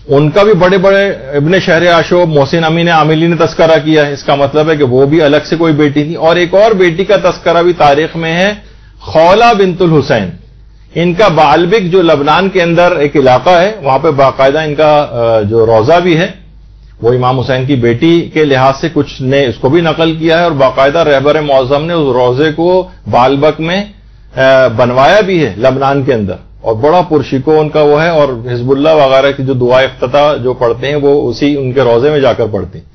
[SPEAKER 3] ان کا بھی بڑے بڑے ابن شہر عاشوب، محسن امین عاملی نے تذکرہ کیا ہے، اس کا مطلب ہے کہ وہ بھی الگ سے کوئی بیٹی تھی۔ اور ایک اور بیٹی کا تذکرہ بھی تاریخ میں ہے، خولہ بنت الحسین، ان کا بعلبک جو لبنان کے اندر ایک علاقہ ہے، وہاں پہ باقاعدہ ان کا جو روضہ بھی ہے، وہ امام حسین کی بیٹی کے لحاظ سے کچھ نے اس کو بھی نقل کیا ہے، اور باقاعدہ رہبر معظم نے اس روضے کو بعلبک میں بنوایا بھی ہے لبنان کے اندر، اور بڑا پرشکو ان کا وہ ہے، اور حزب اللہ وغیرہ کی جو دعا افتتاح جو پڑھتے ہیں وہ اسی ان کے روضے میں جا کر پڑھتے ہیں۔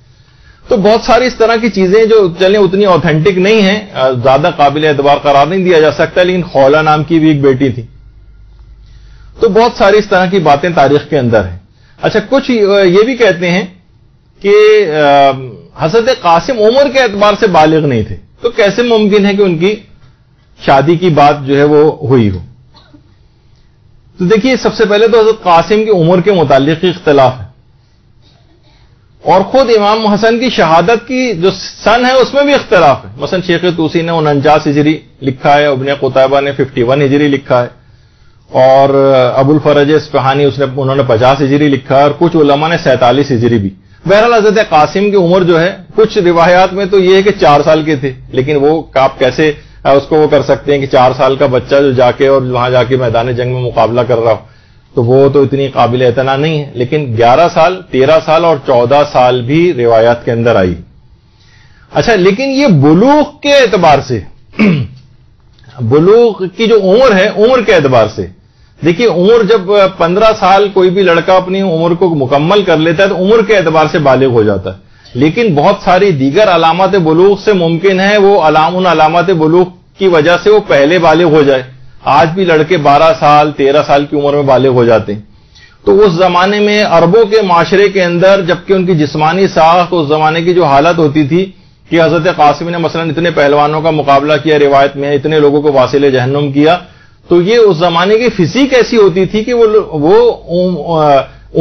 [SPEAKER 3] تو بہت ساری اس طرح کی چیزیں جو چلیں اتنی اوتھینٹک نہیں ہیں، زیادہ قابل اعتبار قرار نہیں دیا جا سکتا، لیکن خولہ نام کی بھی ایک بیٹی تھی۔ تو بہت ساری اس طرح کی باتیں تاریخ کے اندر ہیں۔ اچھا، کچھ یہ بھی کہتے ہیں کہ حضرت قاسم عمر کے اعتبار سے بالغ نہیں تھے، تو کیسے ممکن ہے کہ ان کی شادی کی بات جو ہے وہ ہوئی ہو؟ تو دیکھیے، سب سے پہلے تو حضرت قاسم کی عمر کے متعلق اختلاف ہے، اور خود امام حسن کی شہادت کی جو سن ہے اس میں بھی اختلاف ہے. مثلا شیخ طوسی نے 49 ہجری لکھا ہے, ابن قتیبہ نے 51 ہجری لکھا ہے, اور ابو الفرج اصفہانی انہوں نے 50 ہجری لکھا ہے, اور کچھ علماء نے 47 ہجری بھی. بہرحال حضرت قاسم کی عمر جو ہے کچھ روایات میں تو یہ ہے کہ 4 سال کے تھے, لیکن وہ آپ کیسے اس کو وہ کر سکتے ہیں کہ 4 سال کا بچہ جو جا کے اور وہاں جا کے میدان جنگ میں مقابلہ کر رہا ہو, تو وہ تو اتنی قابل اعتنا نہیں ہے. لیکن 11 سال 13 سال اور 14 سال بھی روایات کے اندر آئی. اچھا, لیکن یہ بلوغ کے اعتبار سے بلوغ کی جو عمر ہے, عمر کے اعتبار سے دیکھیے, عمر جب 15 سال کوئی بھی لڑکا اپنی عمر کو مکمل کر لیتا ہے تو عمر کے اعتبار سے بالغ ہو جاتا ہے. لیکن بہت ساری دیگر علامات بلوغ سے ممکن ہے وہ ان علامات بلوغ کی وجہ سے وہ پہلے بالغ ہو جائے. آج بھی لڑکے 12 سال 13 سال کی عمر میں بالغ ہو جاتے ہیں. تو اس زمانے میں عربوں کے معاشرے کے اندر جبکہ ان کی جسمانی ساخت اس زمانے کی جو حالت ہوتی تھی کہ حضرت قاسم نے مثلا اتنے پہلوانوں کا مقابلہ کیا, روایت میں اتنے لوگوں کو واصل جہنم کیا, تو یہ اس زمانے کی فزیک ایسی ہوتی تھی کہ وہ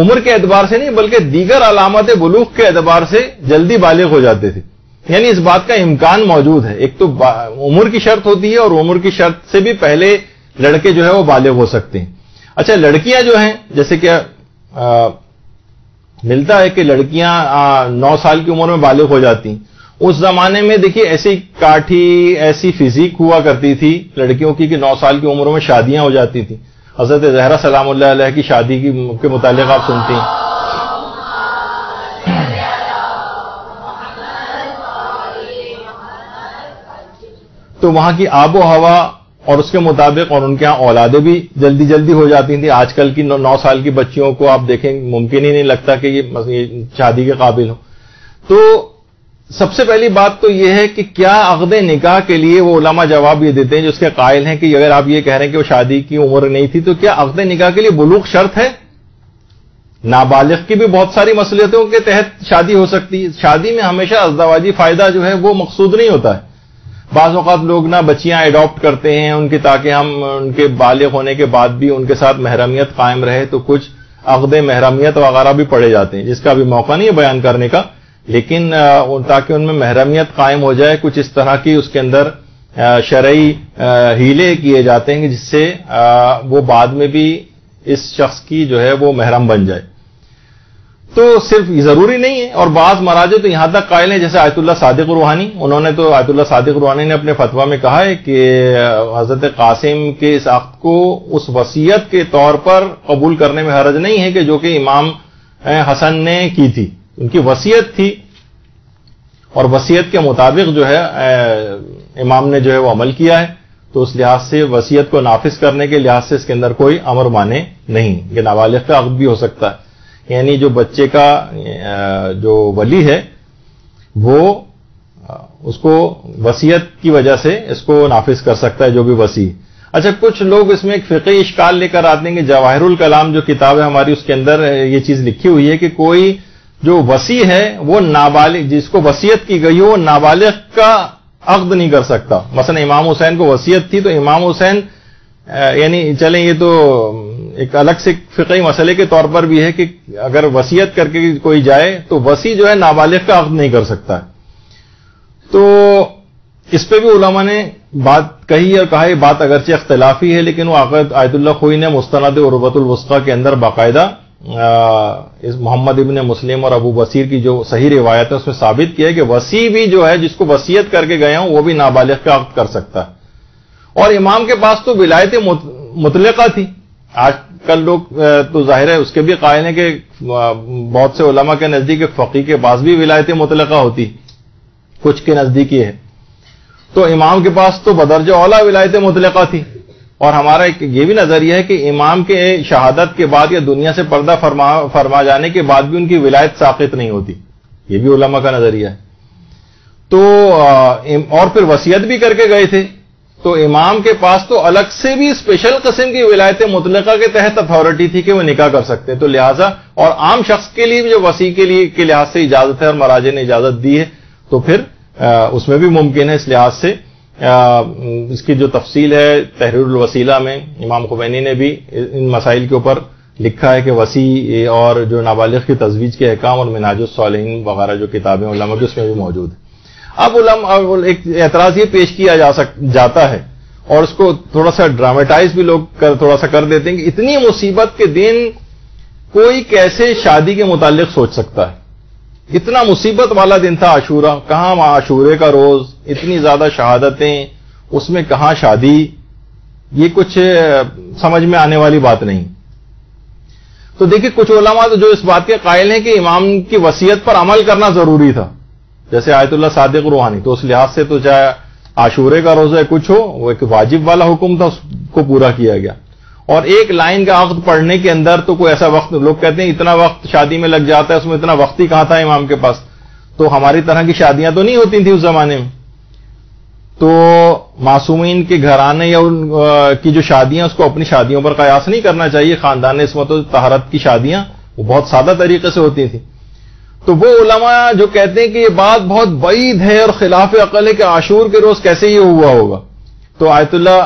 [SPEAKER 3] عمر کے اعتبار سے نہیں بلکہ دیگر علامات بلوغ کے اعتبار سے جلدی بالغ ہو جاتے تھے. یعنی اس بات کا امکان موجود ہے. ایک تو عمر کی شرط ہوتی ہے اور عمر کی شرط سے بھی پہلے لڑکے جو ہے وہ بالغ ہو سکتے ہیں. اچھا, لڑکیاں جو ہیں جیسے کہ ملتا ہے کہ لڑکیاں 9 سال کی عمر میں بالغ ہو جاتی ہیں. اس زمانے میں دیکھیے ایسی کاٹھی ایسی فزیک ہوا کرتی تھی لڑکیوں کی کہ 9 سال کی عمر میں شادیاں ہو جاتی تھیں. حضرت زہرا سلام اللہ علیہ کی شادی کے متعلق آپ سنتی ہیں. تو وہاں کی آب و ہوا اور اس کے مطابق اور ان کے ہاں اولادیں بھی جلدی جلدی ہو جاتی تھیں. آج کل کی 9 سال کی بچیوں کو آپ دیکھیں ممکن ہی نہیں لگتا کہ یہ شادی کے قابل ہو. تو سب سے پہلی بات تو یہ ہے کہ کیا عقد نکاح کے لیے وہ علماء جواب یہ دیتے ہیں جو اس کے قائل ہیں کہ اگر آپ یہ کہہ رہے ہیں کہ وہ شادی کی عمر نہیں تھی تو کیا عقد نکاح کے لیے بلوغ شرط ہے؟ نابالغ کی بھی بہت ساری مصلحتوں کے تحت شادی ہو سکتی ہے. شادی میں ہمیشہ ازدواجی فائدہ جو ہے وہ مقصود نہیں ہوتا ہے. بعض اوقات لوگ بچیاں اڈاپٹ کرتے ہیں ان کی تاکہ ہم ان کے بالغ ہونے کے بعد بھی ان کے ساتھ محرمیت قائم رہے, تو کچھ عقد محرمیت وغیرہ بھی پڑے جاتے ہیں جس کا بھی موقع نہیں ہے بیان کرنے کا, لیکن تاکہ ان میں محرمیت قائم ہو جائے کچھ اس طرح کی اس کے اندر شرعی ہیلے کیے جاتے ہیں جس سے وہ بعد میں بھی اس شخص کی جو ہے وہ محرم بن جائے. تو صرف ضروری نہیں ہے, اور بعض مراجع تو یہاں تک قائل ہیں جیسے آیت اللہ صادق روحانی, انہوں نے تو آیت اللہ صادق روحانی نے اپنے فتویٰ میں کہا ہے کہ حضرت قاسم کے اس عقد کو اس وصیت کے طور پر قبول کرنے میں حرج نہیں ہے کہ جو کہ امام حسن نے کی تھی. ان کی وصیت تھی اور وصیت کے مطابق جو ہے امام نے جو ہے وہ عمل کیا ہے, تو اس لحاظ سے وصیت کو نافذ کرنے کے لحاظ سے اس کے اندر کوئی امر مانے نہیں. یہ نابالغ کا عقد بھی ہو سکتا ہے, یعنی جو بچے کا جو ولی ہے وہ اس کو وصیت کی وجہ سے اس کو نافذ کر سکتا ہے جو بھی وصی. اچھا, کچھ لوگ اس میں ایک فقہی اشکال لے کر آتے ہیں کہ جواہر الکلام جو کتاب ہے ہماری اس کے اندر یہ چیز لکھی ہوئی ہے کہ کوئی جو وصی ہے وہ نابالغ جس کو وصیت کی گئی ہو وہ نابالغ کا عقد نہیں کر سکتا. مثلا امام حسین کو وصیت تھی تو امام حسین یعنی چلیں یہ تو ایک الگ سے فقہی مسئلے کے طور پر بھی ہے کہ اگر وصیت کر کے کوئی جائے تو وصی جو ہے نابالغ کا عقد نہیں کر سکتا ہے. تو اس پہ بھی علماء نے بات کہی اور کہا یہ بات اگرچہ اختلافی ہے لیکن وہ عقد آیت اللہ خوئی نے مستند عروۃ الوثقی کے اندر باقاعدہ اس محمد ابن مسلم اور ابو بصیر کی جو صحیح روایت ہے اس میں ثابت کیا ہے کہ وصی بھی جو ہے جس کو وصیت کر کے گیا ہوں وہ بھی نابالغ کا عقد کر سکتا ہے. اور امام کے پاس تو ولایت مطلقہ تھی. آج کل لوگ تو ظاہر ہے اس کے بھی قائل ہیں کہ بہت سے علماء کے نزدیک فقیہ کے پاس بھی ولایت مطلقہ ہوتی, کچھ کے نزدیک یہ ہے. تو امام کے پاس تو بدرجہ اولیٰ ولایت مطلقہ تھی. اور ہمارا یہ بھی نظریہ ہے کہ امام کے شہادت کے بعد یا دنیا سے پردہ فرما جانے کے بعد بھی ان کی ولایت ساقط نہیں ہوتی, یہ بھی علماء کا نظریہ ہے. تو اور پھر وصیت بھی کر کے گئے تھے, تو امام کے پاس تو الگ سے بھی اسپیشل قسم کی ولایت مطلقہ کے تحت اتھارٹی تھی کہ وہ نکاح کر سکتے. تو لہٰذا اور عام شخص کے لیے بھی جو وصی کے لحاظ سے اجازت ہے اور مراجع نے اجازت دی ہے تو پھر اس میں بھی ممکن ہے. اس لحاظ سے اس کی جو تفصیل ہے تحریر الوسیلہ میں امام خمینی نے بھی ان مسائل کے اوپر لکھا ہے کہ وسیع اور جو نابالغ کی تزویج کے احکام اور منہاج الصالحین وغیرہ جو کتابیں علماء کی اس میں بھی موجود ہے. اب علماء ایک اعتراض یہ پیش کیا جاتا ہے اور اس کو تھوڑا سا ڈراماٹائز بھی لوگ تھوڑا سا کر دیتے ہیں کہ اتنی مصیبت کے دن کوئی کیسے شادی کے متعلق سوچ سکتا ہے. اتنا مصیبت والا دن تھا عاشورہ، کہاں عاشورے کا روز، اتنی زیادہ شہادتیں، اس میں کہاں شادی، یہ کچھ سمجھ میں آنے والی بات نہیں. تو دیکھیں کچھ علماء تو جو اس بات کے قائل ہیں کہ امام کی وصیت پر عمل کرنا ضروری تھا، جیسے آیت اللہ صادق روحانی، تو اس لحاظ سے تو چاہے عاشورے کا روزہ کچھ ہو، وہ ایک واجب والا حکم تھا، اس کو پورا کیا گیا. اور ایک لائن کا عقد پڑھنے کے اندر تو کوئی ایسا وقت، لوگ کہتے ہیں اتنا وقت شادی میں لگ جاتا ہے، اس میں اتنا وقت ہی کہاں تھا امام کے پاس. تو ہماری طرح کی شادیاں تو نہیں ہوتی تھیں اس زمانے میں. تو معصومین کے گھرانے یا ان کی جو شادیاں اس کو اپنی شادیوں پر قیاس نہیں کرنا چاہیے. خاندان عصمت و طہارت کی شادیاں وہ بہت سادہ طریقے سے ہوتی تھیں. تو وہ علماء جو کہتے ہیں کہ یہ بات بہت بعید ہے اور خلاف عقل ہے کہ عاشور کے روز کیسے یہ ہوا ہوگا، تو آیت اللہ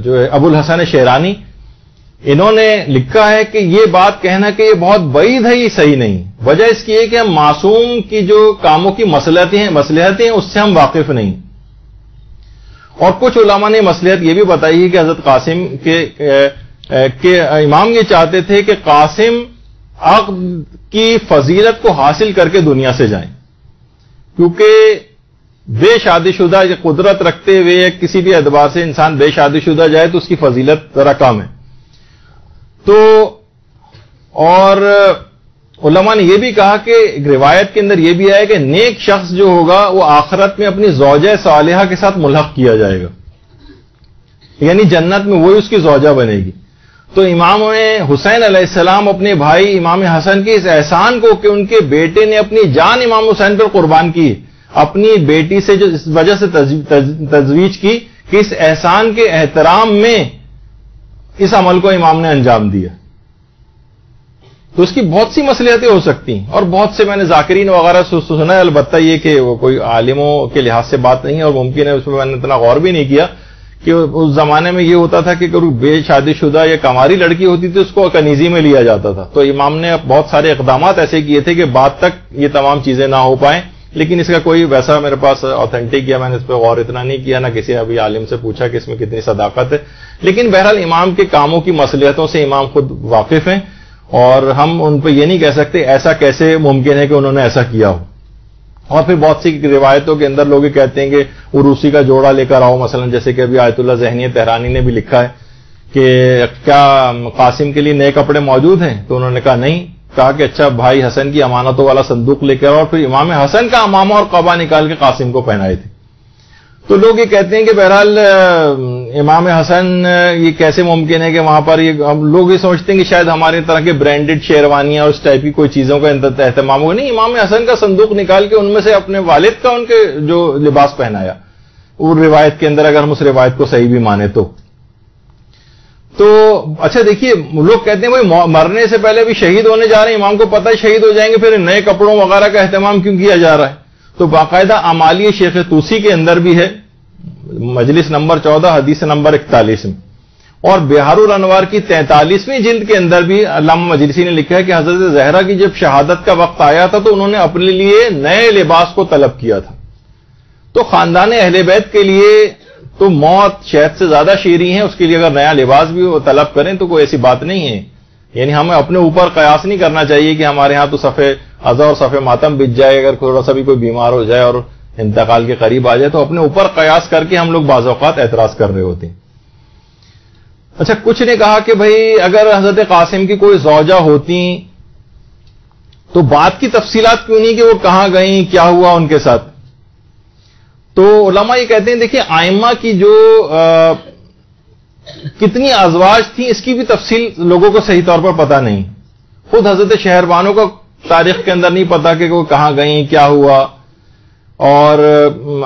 [SPEAKER 3] جو ہے ابو الحسن شیرانی، انہوں نے لکھا ہے کہ یہ بات کہنا کہ یہ بہت بعید ہے، یہ صحیح نہیں. وجہ اس کی ہے کہ ہم معصوم کی جو کاموں کی مصلحتیں ہیں اس سے ہم واقف نہیں. اور کچھ علماء نے مصلحت یہ بھی بتائی ہے کہ حضرت قاسم کے امام یہ چاہتے تھے کہ قاسم عقد کی فضیلت کو حاصل کر کے دنیا سے جائیں، کیونکہ بے شادی شدہ قدرت رکھتے ہوئے کسی بھی اعتبار سے انسان بے شادی شدہ جائے تو اس کی فضیلت ذرا کم ہے. تو اور علماء نے یہ بھی کہا کہ روایت کے اندر یہ بھی آیا کہ نیک شخص جو ہوگا وہ آخرت میں اپنی زوجہ صالحہ کے ساتھ ملحق کیا جائے گا، یعنی جنت میں وہی اس کی زوجہ بنے گی. تو امام حسین علیہ السلام اپنے بھائی امام حسن کے اس احسان کو کہ ان کے بیٹے نے اپنی جان امام حسین پر قربان کی، اپنی بیٹی سے جو اس وجہ سے تزویج کی کہ اس احسان کے احترام میں اس عمل کو امام نے انجام دیا. تو اس کی بہت سی مصلحتیں ہو سکتی ہیں، اور بہت سے میں نے ذاکرین وغیرہ سنا ہے. البتہ یہ کہ وہ کوئی عالموں کے لحاظ سے بات نہیں ہے، اور ممکن ہے اس میں نے اتنا غور بھی نہیں کیا کہ اس زمانے میں یہ ہوتا تھا کہ کوئی بے شادی شدہ یا کماری لڑکی ہوتی تھی اس کو کنیزی میں لیا جاتا تھا. تو امام نے بہت سارے اقدامات ایسے کیے تھے کہ بعد تک یہ تمام چیزیں نہ ہو پائیں، لیکن اس کا کوئی ویسا میرے پاس آتھینٹک یا میں نے اس پہ غور اتنا نہیں کیا، نہ کسی ابھی عالم سے پوچھا کہ اس میں کتنی صداقت ہے. لیکن بہرحال امام کے کاموں کی مصلحتوں سے امام خود واقف ہیں، اور ہم ان پہ یہ نہیں کہہ سکتے ایسا کیسے ممکن ہے کہ انہوں نے ایسا کیا ہو. اور پھر بہت سی روایتوں کے اندر لوگ کہتے ہیں کہ عروسی کا جوڑا لے کر آؤ، مثلا جیسے کہ ابھی آیت اللہ ذہنی تہرانی نے بھی لکھا ہے کہ کیا قاسم کے لیے نئے کپڑے موجود ہیں، تو انہوں نے کہا نہیں. کہا کہ اچھا بھائی حسن کی امانتوں والا صندوق لے کر آؤ، اور پھر امام حسن کا امامہ اور قبا نکال کے قاسم کو پہنائے تھے. تو لوگ یہ کہتے ہیں کہ بہرحال امام حسن یہ کیسے ممکن ہے کہ وہاں پر ہم لوگ یہ سمجھتے ہیں کہ شاید ہمارے طرح کے برانڈڈ شیروانیاں اور اس ٹائپ کی کوئی چیزوں کا اہتمام ہوگا. نہیں، امام حسن کا صندوق نکال کے ان میں سے اپنے والد کا ان کے جو لباس پہنایا، وہ روایت کے اندر اگر ہم اس روایت کو صحیح بھی مانے تو اچھا دیکھیے لوگ کہتے ہیں بھائی مرنے سے پہلے بھی شہید ہونے جا رہے ہیں، امام کو پتہ ہے شہید ہو جائیں گے، پھر نئے کپڑوں وغیرہ کا اہتمام کیوں کیا جا رہا ہے؟ تو باقاعدہ اعمالیہ شیخ طوسی کے اندر بھی ہے، مجلس نمبر 14 حدیث نمبر 41 میں، اور بہار الانوار کی 43ویں جلد کے اندر بھی علامہ مجلسی نے لکھا ہے کہ حضرت زہرا کی جب شہادت کا وقت آیا تھا تو انہوں نے اپنے لیے نئے لباس کو طلب کیا تھا. تو خاندان اہل بیت کے لیے تو موت شہد سے زیادہ شیریں ہے، اس کے لیے اگر نیا لباس بھی وہ طلب کریں تو کوئی ایسی بات نہیں ہے. یعنی ہمیں اپنے اوپر قیاس نہیں کرنا چاہیے کہ ہمارے ہاں تو صفحے عزا اور صفحے ماتم بچ جائے، اگر تھوڑا سا بھی کوئی بیمار ہو جائے اور انتقال کے قریب آ جائے تو اپنے اوپر قیاس کر کے ہم لوگ بعض اوقات اعتراض کر رہے ہوتے ہیں. اچھا کچھ نے کہا کہ بھئی اگر حضرت قاسم کی کوئی زوجہ ہوتی تو بات کی تفصیلات کیوں نہیں کہ وہ کہاں گئیں، کیا ہوا ان کے ساتھ. تو علماء یہ کہتے ہیں دیکھیں آئمہ کی جو کتنی ازواج تھیں اس کی بھی تفصیل لوگوں کو صحیح طور پر پتہ نہیں. خود حضرت شہربانوں کو تاریخ کے اندر نہیں پتا کہ وہ کہاں گئیں، کیا ہوا، اور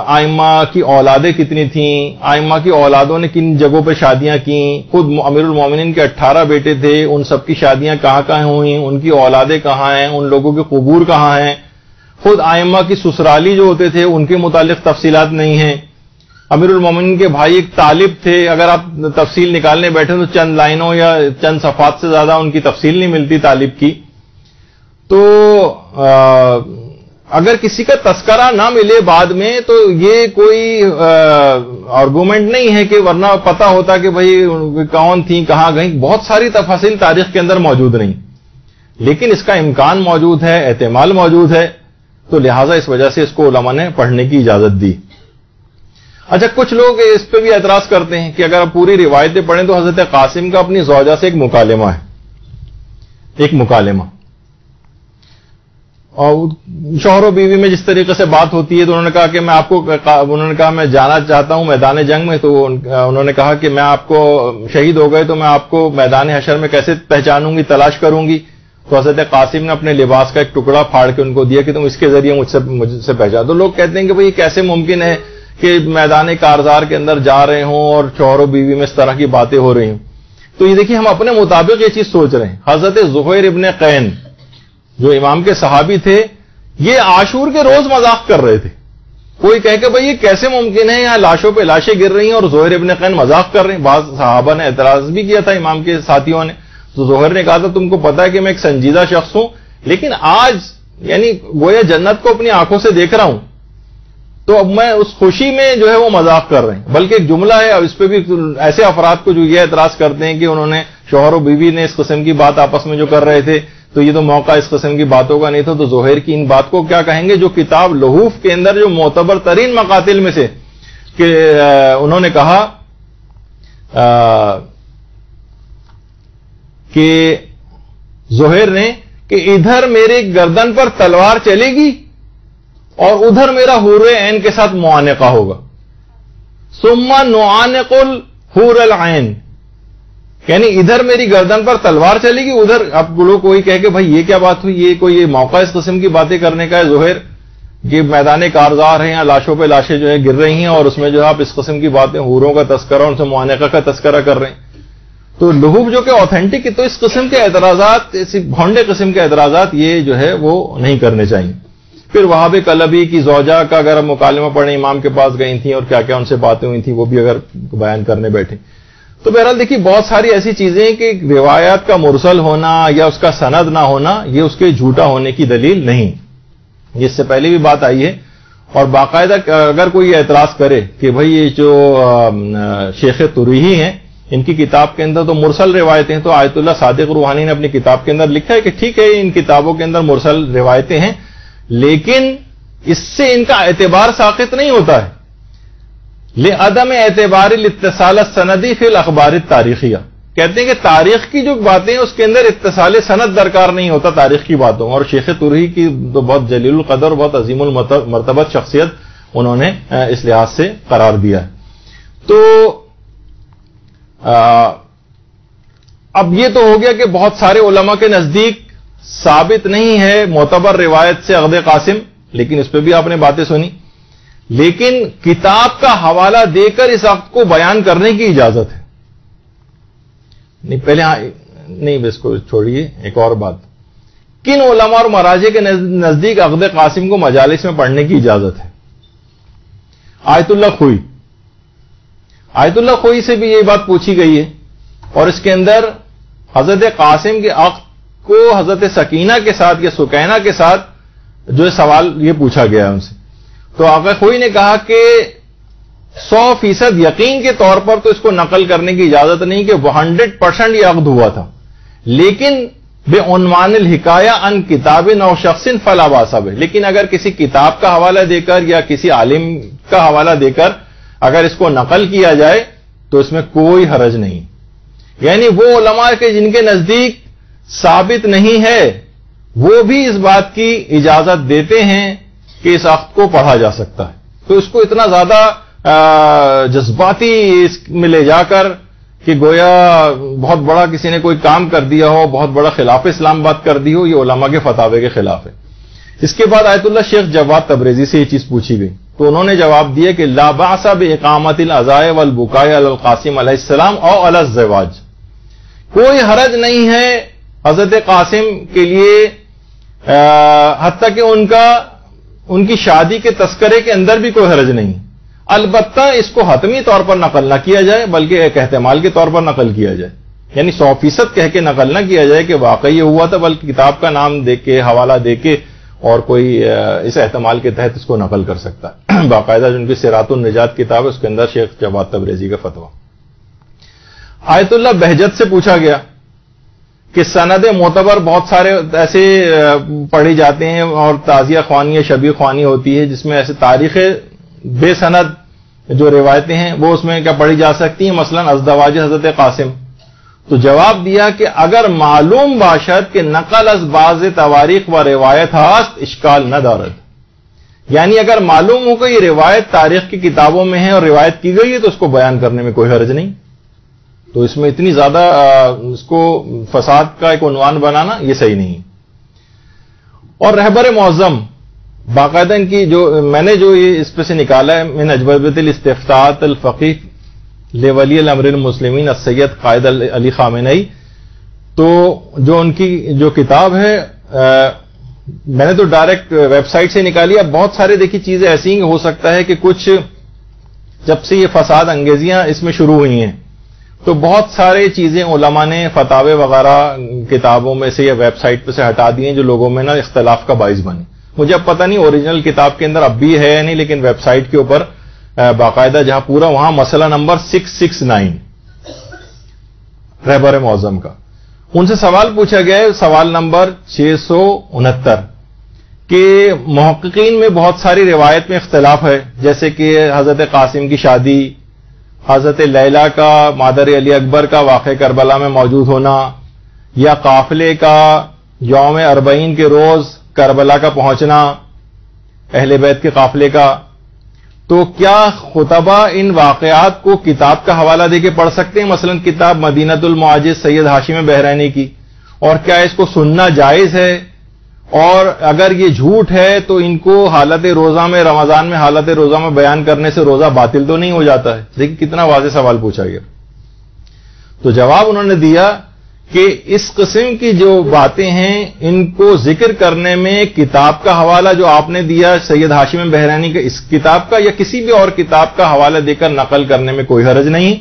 [SPEAKER 3] آئمہ کی اولادیں کتنی تھیں، آئمہ کی اولادوں نے کن جگہوں پہ شادیاں کیں. خود امیر المومنین کے 18 بیٹے تھے، ان سب کی شادیاں کہاں کہاں ہوئیں، ان کی اولادیں کہاں ہیں، ان لوگوں کے قبور کہاں ہیں. خود آئمہ کی سسرالی جو ہوتے تھے ان کے متعلق تفصیلات نہیں ہیں. امیر المومنین کے بھائی ایک طالب تھے، اگر آپ تفصیل نکالنے بیٹھے تو چند لائنوں یا چند صفحات سے زیادہ ان کی تفصیل نہیں ملتی طالب کی. تو اگر کسی کا تذکرہ نہ ملے بعد میں تو یہ کوئی آرگومنٹ نہیں ہے کہ ورنہ پتہ ہوتا کہ بھئی کون تھیں، کہاں گئیں. بہت ساری تفاصیل تاریخ کے اندر موجود نہیں، لیکن اس کا امکان موجود ہے، احتمال موجود ہے، تو لہٰذا اس وجہ سے اس کو علماء نے پڑھنے کی اجازت دی. اچھا، کچھ لوگ اس پہ بھی اعتراض کرتے ہیں کہ اگر آپ پوری روایتیں پڑھیں تو حضرت قاسم کا اپنی زوجہ سے ایک مکالمہ ہے، ایک مکالمہ، اور شوہر و بیوی میں جس طریقے سے بات ہوتی ہے تو انہوں نے کہا میں جانا چاہتا ہوں میدان جنگ میں، تو انہوں نے کہا کہ میں آپ کو شہید ہو گئے تو میں آپ کو میدان حشر میں کیسے پہچانوں گی، تلاش کروں گی. تو حضرت قاسم نے اپنے لباس کا ایک ٹکڑا پھاڑ کے ان کو دیا کہ تم اس کے ذریعے مجھ سے پہچان. تو لوگ کہتے ہیں کہ بھئی کیسے ممکن ہے کہ میدان کارزار کے اندر جا رہے ہوں اور شوہر و بیوی میں اس طرح کی باتیں ہو رہی ہوں. تو یہ دیکھیے ہم اپنے مطابق یہ چیز سوچ رہے ہیں. حضرت زہیر ابن قین جو امام کے صحابی تھے، یہ عاشور کے روز مذاق کر رہے تھے. کوئی کہے کہ بھئی یہ کیسے ممکن ہے، یہاں لاشوں پہ لاشیں گر رہی ہیں اور زہیر ابن قین مذاق کر رہے ہیں. بعض صحابہ نے اعتراض بھی کیا تھا امام کے ساتھیوں نے. تو زہیر نے کہا تھا تم کو پتا ہے کہ میں ایک سنجیدہ شخص ہوں، لیکن آج یعنی گویا جنت کو اپنی آنکھوں سے دیکھ رہا ہوں، تو اب میں اس خوشی میں جو ہے وہ مذاق کر رہے ہیں. بلکہ ایک جملہ ہے، اب اس پہ بھی ایسے افراد کو جو یہ اعتراض کرتے ہیں کہ انہوں نے شوہر و بیوی نے اس قسم کی بات آپس میں جو کر رہے تھے تو یہ تو موقع اس قسم کی باتوں کا نہیں تھا. تو زہیر کی ان بات کو کیا کہیں گے، جو کتاب لحوف کے اندر جو معتبر ترین مقاتل میں سے کہ انہوں نے کہا کہ زہیر نے کہ ادھر میرے گردن پر تلوار چلے گی اور ادھر میرا حور عین کے ساتھ معانقہ ہوگا. ثم نعانق الحور العین، یعنی ادھر میری گردن پر تلوار چلے گی، ادھر اب لوگ کوئی کہے کہ بھائی یہ کیا بات ہوئی، یہ کوئی موقع اس قسم کی باتیں کرنے کا ہے زہیر، یہ میدان کارزار ہیں، لاشوں پہ لاشیں جو ہے گر رہی ہیں اور اس میں جو ہے آپ اس قسم کی باتیں حوروں کا تذکرہ، ان سے معانقہ کا تذکرہ کر رہے ہیں. تو لحوف جو کہ آتھینٹک، تو اس قسم کے اعتراضات، ایسی بھونڈے قسم کے اعتراضات یہ جو ہے وہ نہیں کرنے چاہیے. پھر وہاب کلبی کی زوجہ کا اگر مکالمہ پڑھیں، امام کے پاس گئی تھیں اور کیا کیا ان سے باتیں ہوئی تھیں وہ بھی اگر بیان کرنے بیٹھے. تو بہرحال دیکھیے بہت ساری ایسی چیزیں کہ روایات کا مرسل ہونا یا اس کا سند نہ ہونا یہ اس کے جھوٹا ہونے کی دلیل نہیں. اس سے پہلے بھی بات آئی ہے. اور باقاعدہ اگر کوئی اعتراض کرے کہ بھئی یہ جو شیخ تریحی ہیں ان کی کتاب کے اندر تو مرسل روایتیں ہیں، تو آیت اللہ صادق روحانی نے اپنی کتاب کے اندر لکھا ہے کہ ٹھیک ہے ان کتابوں کے اندر مرسل روایتیں ہیں، لیکن اس سے ان کا اعتبار ساقط نہیں ہوتا ہے. لعدم اعتبار الاتصال السندی فی الاخبار التاریخیہ، کہتے ہیں کہ تاریخ کی جو باتیں ہیں اس کے اندر اتصال سند درکار نہیں ہوتا تاریخ کی باتوں. اور شیخ تریحی کی تو بہت جلیل القدر، بہت عظیم المرتبت شخصیت انہوں نے اس لحاظ سے قرار دیا ہے. تو اب یہ تو ہو گیا کہ بہت سارے علماء کے نزدیک ثابت نہیں ہے معتبر روایت سے عقد قاسم، لیکن اس پہ بھی آپ نے باتیں سنی. لیکن کتاب کا حوالہ دے کر اس عقد کو بیان کرنے کی اجازت ہے. نہیں پہلے نہیں بس کو چھوڑیے، ایک اور بات، کن علماء اور مراجع کے نزدیک عقد قاسم کو مجالس میں پڑھنے کی اجازت ہے؟ آیت اللہ خوئی، آیت اللہ خوئی سے بھی یہ بات پوچھی گئی ہے، اور اس کے اندر حضرت قاسم کے عقد کو حضرت سکینہ کے ساتھ یا سکینہ کے ساتھ جو سوال یہ پوچھا گیا ہے ان سے. تو آقا خوئی نے کہا کہ 100% یقین کے طور پر تو اس کو نقل کرنے کی اجازت نہیں کہ 100% یہ عقد ہوا تھا، لیکن بے عنوان الحکایہ ان کتاب او شخص فلا باس بہ، لیکن اگر کسی کتاب کا حوالہ دے کر یا کسی عالم کا حوالہ دے کر اگر اس کو نقل کیا جائے تو اس میں کوئی حرج نہیں. یعنی وہ علماء کے جن کے نزدیک ثابت نہیں ہے وہ بھی اس بات کی اجازت دیتے ہیں کہ اس عقد کو پڑھا جا سکتا ہے. تو اس کو اتنا زیادہ جذباتی اس میں لے جا کر کہ گویا بہت بڑا کسی نے کوئی کام کر دیا ہو، بہت بڑا خلاف اسلام بات کر دی ہو، یہ علماء کے فتاوے کے خلاف ہے. اس کے بعد آیت اللہ شیخ جواد تبریزی سے یہ چیز پوچھی گئی تو انہوں نے جواب دیا کہ لا باس باقامت العزاء والبکاء علی القاسم علیہ السلام او علی الزواج، کوئی حرج نہیں ہے حضرت قاسم کے لیے حتیٰ کہ ان کی شادی کے تذکرے کے اندر بھی کوئی حرج نہیں. البتہ اس کو حتمی طور پر نقل نہ کیا جائے بلکہ ایک احتمال کے طور پر نقل کیا جائے، یعنی 100% کہہ کے نقل نہ کیا جائے کہ واقعی یہ ہوا تھا، بلکہ کتاب کا نام دے کے حوالہ دے کے اور کوئی اس احتمال کے تحت اس کو نقل کر سکتا ہے۔ باقاعدہ جن کی صراط النجات کتاب ہے اس کے اندر شیخ جواد تبریزی کا فتویٰ۔ آیت اللہ بہجت سے پوچھا گیا کہ سند معتبر بہت سارے ایسے پڑھی جاتے ہیں اور تعزیہ خوانی یا شبیہ خوانی ہوتی ہے جس میں ایسے تاریخ بے سند جو روایتیں ہیں وہ اس میں کیا پڑھی جا سکتی ہیں، مثلا ازدواج حضرت قاسم؟ تو جواب دیا کہ اگر معلوم باشد کہ نقل از بعض تواریخ و روایت ہاست اشکال نہ دارد، یعنی اگر معلوم ہو کہ یہ روایت تاریخ کی کتابوں میں ہے اور روایت کی گئی ہے تو اس کو بیان کرنے میں کوئی حرج نہیں۔ تو اس میں اتنی زیادہ اس کو فساد کا ایک عنوان بنانا یہ صحیح نہیں۔ اور رہبر معظم باقاعدہ ان کی جو میں نے جو یہ اس پہ سے نکالا ہے من اجوبۃ الاستفتاء الفقیہ لولی الامر المسلمین السید قائد علی خامنئی، تو جو ان کی جو کتاب ہے میں نے تو ڈائریکٹ ویب سائٹ سے نکالی۔ اب بہت سارے دیکھی چیزیں ایسی ہیں، ہو سکتا ہے کہ کچھ جب سے یہ فساد انگیزیاں اس میں شروع ہوئی ہیں تو بہت سارے چیزیں علماء نے فتاوے وغیرہ کتابوں میں سے یا ویب سائٹ پہ سے ہٹا دی ہیں جو لوگوں میں نا اختلاف کا باعث بنے۔ مجھے اب پتہ نہیں اوریجنل کتاب کے اندر اب بھی ہے یا نہیں، لیکن ویب سائٹ کے اوپر باقاعدہ جہاں پورا وہاں مسئلہ نمبر 669 رہبر معظم کا، ان سے سوال پوچھا گیا ہے، سوال نمبر 669 کہ محققین میں بہت ساری روایت میں اختلاف ہے، جیسے کہ حضرت قاسم کی شادی، حضرت لیلہ کا مادر علی اکبر کا واقع کربلا میں موجود ہونا، یا قافلے کا یوم اربعین کے روز کربلا کا پہنچنا اہل بیت کے قافلے کا، تو کیا خطبہ ان واقعات کو کتاب کا حوالہ دے کے پڑھ سکتے ہیں، مثلا کتاب مدینۃ المعاجز سید ہاشم بحرینی کی، اور کیا اس کو سننا جائز ہے، اور اگر یہ جھوٹ ہے تو ان کو حالت روزہ میں رمضان میں حالت روزہ میں بیان کرنے سے روزہ باطل تو نہیں ہو جاتا ہے؟ دیکھیں کتنا واضح سوال پوچھا گیا۔ تو جواب انہوں نے دیا کہ اس قسم کی جو باتیں ہیں ان کو ذکر کرنے میں کتاب کا حوالہ جو آپ نے دیا سید ہاشم بحرینی کے اس کتاب کا یا کسی بھی اور کتاب کا حوالہ دے کر نقل کرنے میں کوئی حرج نہیں،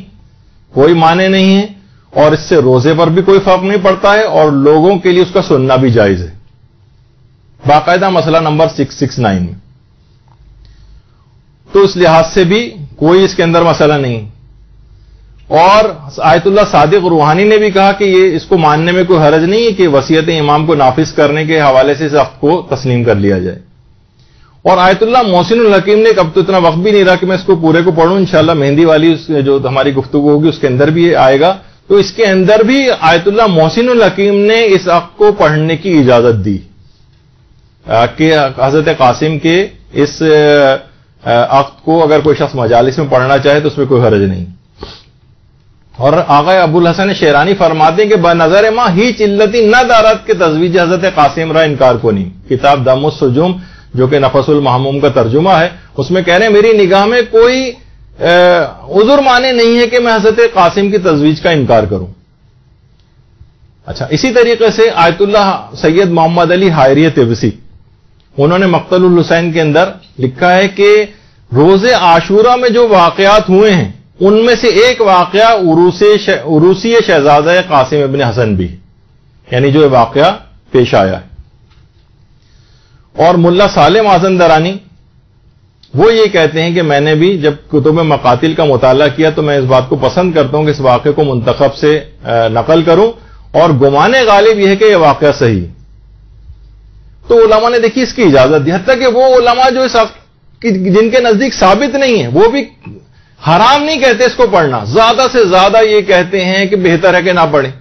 [SPEAKER 3] کوئی معنی نہیں ہے، اور اس سے روزے پر بھی کوئی فرق نہیں پڑتا ہے اور لوگوں کے لیے اس کا سننا بھی جائز ہے، باقاعدہ مسئلہ نمبر 669 میں۔ تو اس لحاظ سے بھی کوئی اس کے اندر مسئلہ نہیں۔ اور آیت اللہ صادق روحانی نے بھی کہا کہ یہ اس کو ماننے میں کوئی حرج نہیں ہے کہ وصیت امام کو نافذ کرنے کے حوالے سے اس وقت کو تسلیم کر لیا جائے۔ اور آیت اللہ محسن الحکیم نے، اب تو اتنا وقت بھی نہیں رہا کہ میں اس کو پورے کو پڑھوں، انشاءاللہ مہندی والی جو ہماری گفتگو ہوگی اس کے اندر بھی آئے گا، تو اس کے اندر بھی آیت اللہ محسن الحکیم نے اس عقد کو پڑھنے کی اجازت دی کہ حضرت قاسم کے اس عقد کو اگر کوئی شخص مجالس میں پڑھنا چاہے تو اس میں کوئی حرج نہیں۔ اور آقا ابو الحسن شیرانی فرماتے ہیں کہ بنظر ما ہیچ علتی نہ دارت کے تزویج حضرت قاسم را انکار کو نہیں، کتاب دم السجوم جو کہ نفس المحموم کا ترجمہ ہے، اس میں کہہ رہے ہیں میری نگاہ میں کوئی عذر مانے نہیں ہے کہ میں حضرت قاسم کی تزویج کا انکار کروں۔ اچھا، اسی طریقے سے آیت اللہ سید محمد علی حائری طبسی، انہوں نے مقتل الحسین کے اندر لکھا ہے کہ روز عاشورہ میں جو واقعات ہوئے ہیں ان میں سے ایک واقعہ عروسی شہزادہ قاسم ابن حسن بھی، یعنی جو واقعہ پیش آیا ہے۔ اور ملا صالح مازندرانی وہ یہ کہتے ہیں کہ میں نے بھی جب کتب مقاتل کا مطالعہ کیا تو میں اس بات کو پسند کرتا ہوں کہ اس واقعے کو منتخب سے نقل کروں، اور گمان غالب یہ ہے کہ یہ واقعہ صحیح۔ تو علماء نے دیکھی اس کی اجازت دی، حتیٰ کہ وہ علماء جو جن کے نزدیک ثابت نہیں ہے وہ بھی حرام نہیں کہتے اس کو پڑھنا، زیادہ سے زیادہ یہ کہتے ہیں کہ بہتر ہے کہ نہ پڑھیں،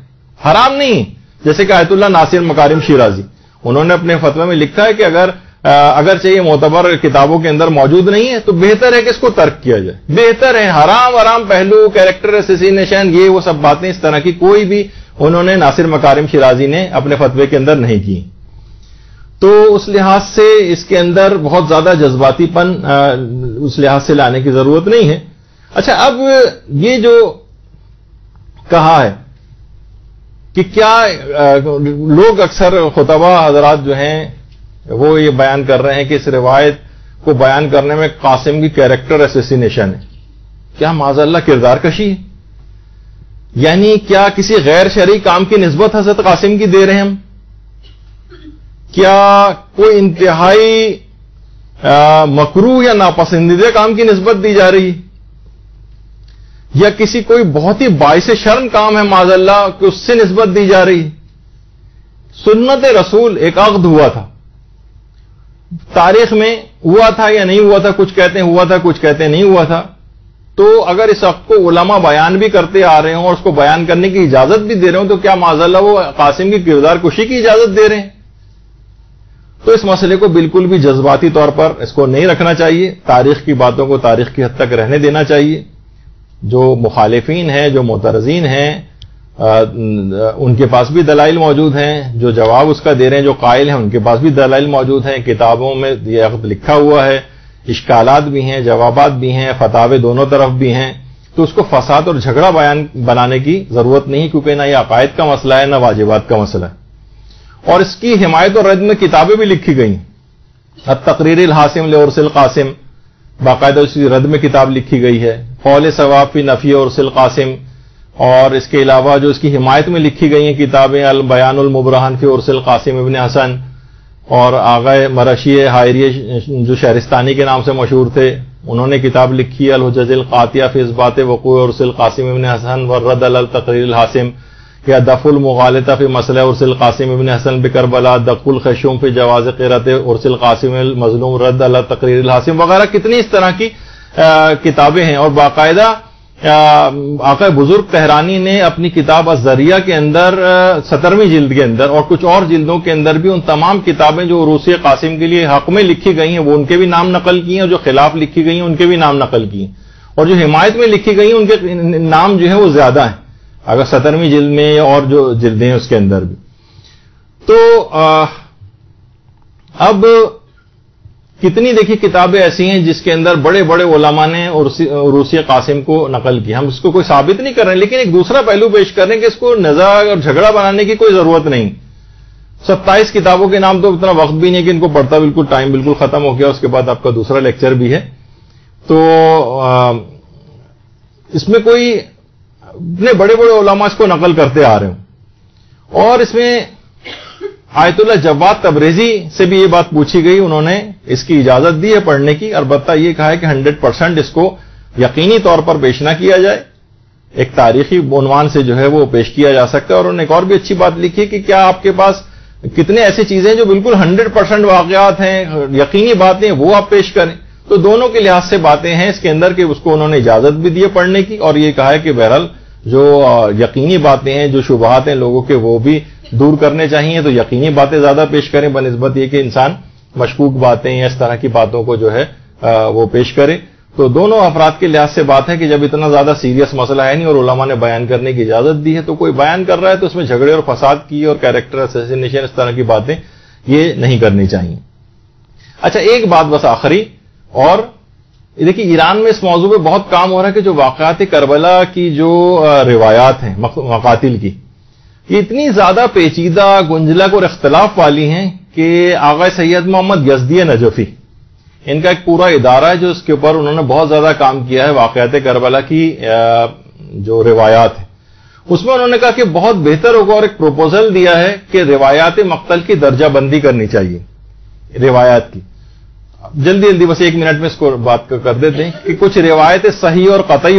[SPEAKER 3] حرام نہیں۔ جیسے کہ آیت اللہ ناصر مکارم شیرازی، انہوں نے اپنے فتوے میں لکھا ہے کہ اگر چاہیے معتبر کتابوں کے اندر موجود نہیں ہے تو بہتر ہے کہ اس کو ترک کیا جائے، بہتر ہے۔ حرام پہلو، کیریکٹر اسیسینیشن، یہ وہ سب باتیں اس طرح کی کوئی بھی انہوں نے ناصر مکارم شیرازی نے اپنے فتوے کے اندر نہیں کی۔ تو اس لحاظ سے اس کے اندر بہت زیادہ جذباتی پن اس لحاظ سے لانے کی ضرورت نہیں ہے۔ اچھا، اب یہ جو کہا ہے کہ کیا لوگ اکثر خطبہ حضرات جو ہیں وہ یہ بیان کر رہے ہیں کہ اس روایت کو بیان کرنے میں قاسم کی کیریکٹر اسیسینیشن ہے. کیا معاذ اللہ کردار کشی ہے؟ یعنی کیا کسی غیر شرعی کام کی نسبت حضرت قاسم کی دے رہے ہیں ہم؟ کیا کوئی انتہائی مکروہ یا ناپسندیدہ کام کی نسبت دی جا رہی ہے؟ یا کسی کوئی بہت ہی باعث شرم کام ہے معاذ اللہ کہ اس سے نسبت دی جا رہی ہے؟ سنت رسول ایک عقد ہوا تھا، تاریخ میں ہوا تھا یا نہیں ہوا تھا، کچھ کہتے ہیں ہوا تھا، کچھ کہتے ہیں نہیں ہوا تھا. تو اگر اس عقد کو علماء بیان بھی کرتے آ رہے ہوں اور اس کو بیان کرنے کی اجازت بھی دے رہے ہوں، تو کیا معاذ اللہ وہ قاسم کی کردار کشی کی اجازت دے رہے ہیں؟ تو اس مسئلے کو بالکل بھی جذباتی طور پر اس کو نہیں رکھنا چاہیے. تاریخ کی باتوں کو تاریخ کی حد تک رہنے دینا چاہیے. جو مخالفین ہیں، جو معترضین ہیں، ان کے پاس بھی دلائل موجود ہیں، جو جواب اس کا دے رہے ہیں، جو قائل ہیں ان کے پاس بھی دلائل موجود ہیں. کتابوں میں یہ عقد لکھا ہوا ہے، اشکالات بھی ہیں، جوابات بھی ہیں، فتاوے دونوں طرف بھی ہیں. تو اس کو فساد اور جھگڑا بنانے کی ضرورت نہیں، کیونکہ نہ یہ عقائد کا مسئلہ ہے نہ واجبات کا مسئلہ ہے. اور اس کی حمایت اور رد میں کتابیں بھی لکھی گئی. التقریر الحاسم لعرس القاسم، باقاعدہ اس کی رد میں کتاب لکھی گئی ہے. قول ثواب فی نفی عرس القاسم، اور اس کے علاوہ جو اس کی حمایت میں لکھی گئی ہیں کتابیں، البیان المبرہن فی عرس القاسم ابن حسن، اور آغا مرشی حائری جو شہرستانی کے نام سے مشہور تھے، انہوں نے کتاب لکھی الحجج القاطعہ فی اثبات وقوع عرس القاسم ابن حسن والرد علی التقریر الحاسم، یا دفع المغالطہ فی مسئلہ عرس القاسم ابن حسن بکربلا، دفع الخشوم فی جواز قرأت عرس القاسم المظلوم، رد علی التقریر الحاسم وغیرہ. کتنی اس طرح کی کتابیں ہیں. اور باقاعدہ آقا بزرگ طہرانی نے اپنی کتاب الذریعہ کے اندر 17ویں جلد کے اندر اور کچھ اور جلدوں کے اندر بھی ان تمام کتابیں جو عروسی قاسم کے لیے حق میں لکھی گئی ہیں وہ ان کے بھی نام نقل کیے ہیں، اور جو خلاف لکھی گئی ہیں ان کے بھی نام نقل کیے ہیں، اور جو حمایت میں لکھی گئی ہیں ان کے نام جو ہیں وہ زیادہ ہیں اگر 17ویں جلد میں اور جو جلدیں ہیں اس کے اندر بھی. تو اب کتنی دیکھیے کتابیں ایسی ہیں جس کے اندر بڑے بڑے علماء نے عروسی قاسم کو نقل کی. ہم اس کو کوئی ثابت نہیں کر رہے ہیں، لیکن ایک دوسرا پہلو پیش کر رہے ہیں کہ اس کو نزاع اور جھگڑا بنانے کی کوئی ضرورت نہیں. 27 کتابوں کے نام تو اتنا وقت بھی نہیں کہ ان کو پڑھتا بالکل ٹائم بالکل ختم ہو گیا. اس کے بعد آپ کا دوسرا لیکچر بھی ہے. تو اس میں کوئی اتنے بڑے بڑے علماء اس کو نقل کرتے آ رہے ہوں. اور اس میں آیت اللہ جواد تبریزی سے بھی یہ بات پوچھی گئی، انہوں نے اس کی اجازت دی ہے پڑھنے کی، البتہ یہ کہا ہے کہ 100% اس کو یقینی طور پر پیش نہ کیا جائے، ایک تاریخی عنوان سے جو ہے وہ پیش کیا جا سکتا ہے. اور انہوں نے ایک اور بھی اچھی بات لکھی ہے کہ کیا آپ کے پاس کتنے ایسی چیزیں جو بالکل 100% واقعات ہیں، یقینی باتیں، وہ آپ پیش کریں. تو دونوں کے لحاظ سے باتیں ہیں اس کے اندر کہ اس کو انہوں نے اجازت بھی دی ہے پڑھنے کی، اور یہ کہا ہے کہ بہرحال جو یقینی باتیں ہیں، جو شبہات ہیں لوگوں کے، وہ بھی دور کرنے چاہیے. تو یقینی باتیں زیادہ پیش کریں بنسبت یہ کہ انسان مشکوک باتیں یا اس طرح کی باتوں کو جو ہے وہ پیش کرے. تو دونوں افراد کے لحاظ سے بات ہے کہ جب اتنا زیادہ سیریس مسئلہ ہے نہیں اور علماء نے بیان کرنے کی اجازت دی ہے، تو کوئی بیان کر رہا ہے تو اس میں جھگڑے اور فساد کی اور کیریکٹر اسیسینیشن اس طرح کی باتیں یہ نہیں کرنی چاہیے. اچھا ایک بات بس آخری، اور دیکھیے ایران میں اس موضوع پہ بہت کام ہو رہا ہے کہ جو واقعات کربلا کی جو روایات ہیں مقاتل کی، یہ اتنی زیادہ پیچیدہ گنجلک اور اختلاف والی ہیں کہ آغا سید محمد یزدی نجفی، ان کا ایک پورا ادارہ ہے جو اس کے اوپر انہوں نے بہت زیادہ کام کیا ہے واقعات کربلا کی جو روایات ہیں. اس میں انہوں نے کہا کہ بہت بہتر ہوگا اور ایک پروپوزل دیا ہے کہ روایات مقتل کی درجہ بندی کرنی چاہیے روایات کی. جلدی جلدی بس 1 منٹ میں اس کو بات کر دیتے ہیں کہ کچھ روایت صحیح اور قطعی،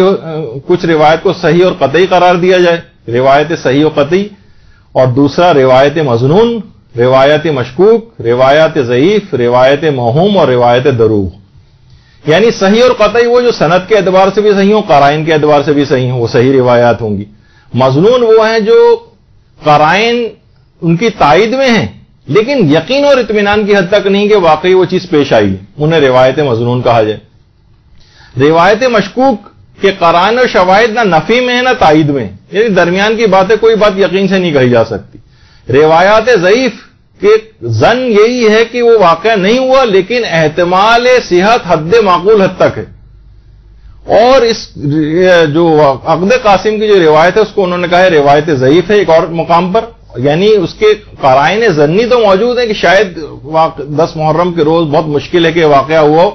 [SPEAKER 3] کچھ روایت کو صحیح اور قطعی قرار دیا جائے، روایت صحیح و قطعی، اور دوسرا روایت مظنون، روایت مشکوک، روایت ضعیف، روایت موہوم اور روایت دروغ. یعنی صحیح اور قطعی وہ جو سند کے اعتبار سے بھی صحیح ہوں، قرائن کے اعتبار سے بھی صحیح ہوں، وہ صحیح روایات ہوں گی. مظنون وہ ہیں جو قرائن ان کی تائید میں ہیں لیکن یقین اور اطمینان کی حد تک نہیں کہ واقعی وہ چیز پیش آئی، انہیں روایت مظنون کہا جائے. روایت مشکوک کہ قرائن اور شواہد نہ نفی میں ہے نہ تائید میں، یعنی درمیان کی بات ہے، کوئی بات یقین سے نہیں کہی جا سکتی. روایات ضعیف کہ ظن یہی ہے کہ وہ واقعہ نہیں ہوا لیکن احتمال صحت حد معقول حد تک ہے. اور اس جو عقد قاسم کی جو روایت ہے اس کو انہوں نے کہا ہے روایت ضعیف ہے ایک اور مقام پر. یعنی اس کے قرائن ظنی تو موجود ہیں کہ شاید 10 محرم کے روز بہت مشکل ہے کہ واقعہ ہوا ہو،